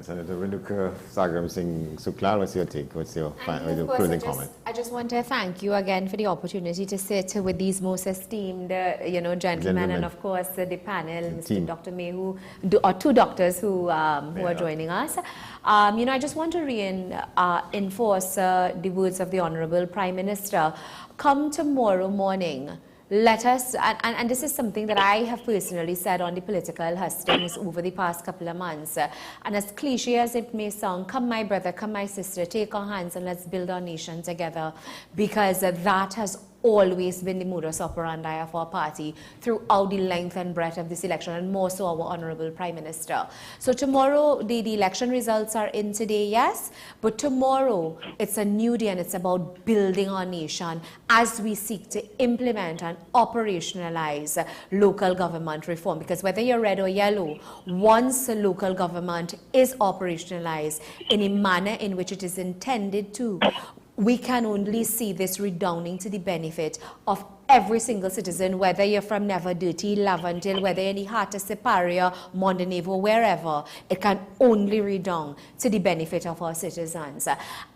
Senator Renuka Sagram Singh Suklal, what's your take? What's your closing comment? I just want to thank you again for the opportunity to sit with these most esteemed, gentlemen, and of course the panel, Mr. Dr. Mehu, or 2 doctors who are joining us. I just want to reinforce the words of the Honorable Prime Minister. Come tomorrow morning. Let us, and this is something that I have personally said on the political hustings over the past couple of months, and as cliche as it may sound, come my brother, come my sister, take our hands and let's build our nation together, because that has always been the modus operandi of our party throughout the length and breadth of this election, and more so our Honorable Prime Minister. So tomorrow, the election results are in today, yes, but tomorrow it's a new day, and it's about building our nation as we seek to implement and operationalize local government reform. Because whether you're red or yellow, once a local government is operationalized in a manner in which it is intended to, we can only see this redounding to the benefit of every single citizen, whether you're from Never Dirty, Laventille, whether you're in the heart of Siparia, Montenegro, wherever, it can only redound to the benefit of our citizens.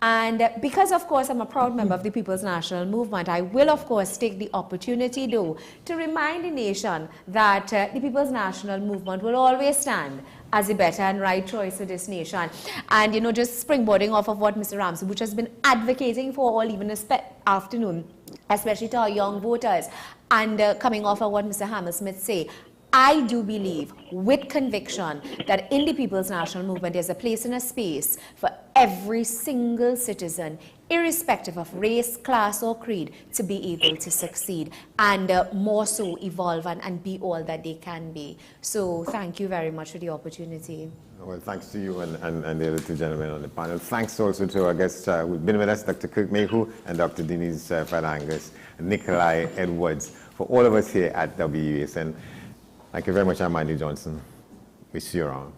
And because, of course, I'm a proud member of the People's National Movement, I will, of course, take the opportunity, though, to remind the nation that the People's National Movement will always stand as a better and right choice for this nation. And, just springboarding off of what Mr. Ramsey, which has been advocating for all even this afternoon, especially to our young voters, and coming off of what Mr. Hammersmith say, I do believe with conviction that in the People's National Movement there's a place and a space for every single citizen, irrespective of race, class or creed, to be able to succeed and more so evolve and be all that they can be. So thank you very much for the opportunity. Well, thanks to you and the other 2 gentlemen on the panel. Thanks also to our guests who've been with us, Dr. Kirk Mehu and Dr. Denise Fadangas, Nikolai Edwards, for all of us here at WESN. Thank you very much. I'm Andy Johnson. We see you around.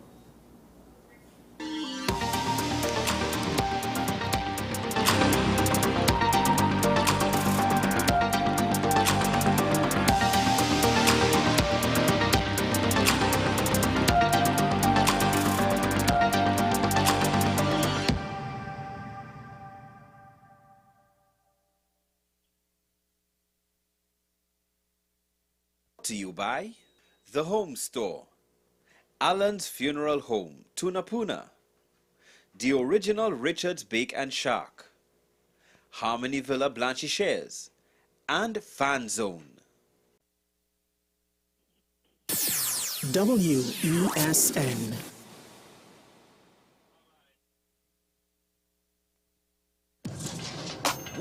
to you by The Home Store, Allen's Funeral Home, Tunapuna, the original Richard's Bake and Shark, Harmony Villa Blanchisseries, and Fan Zone. WESN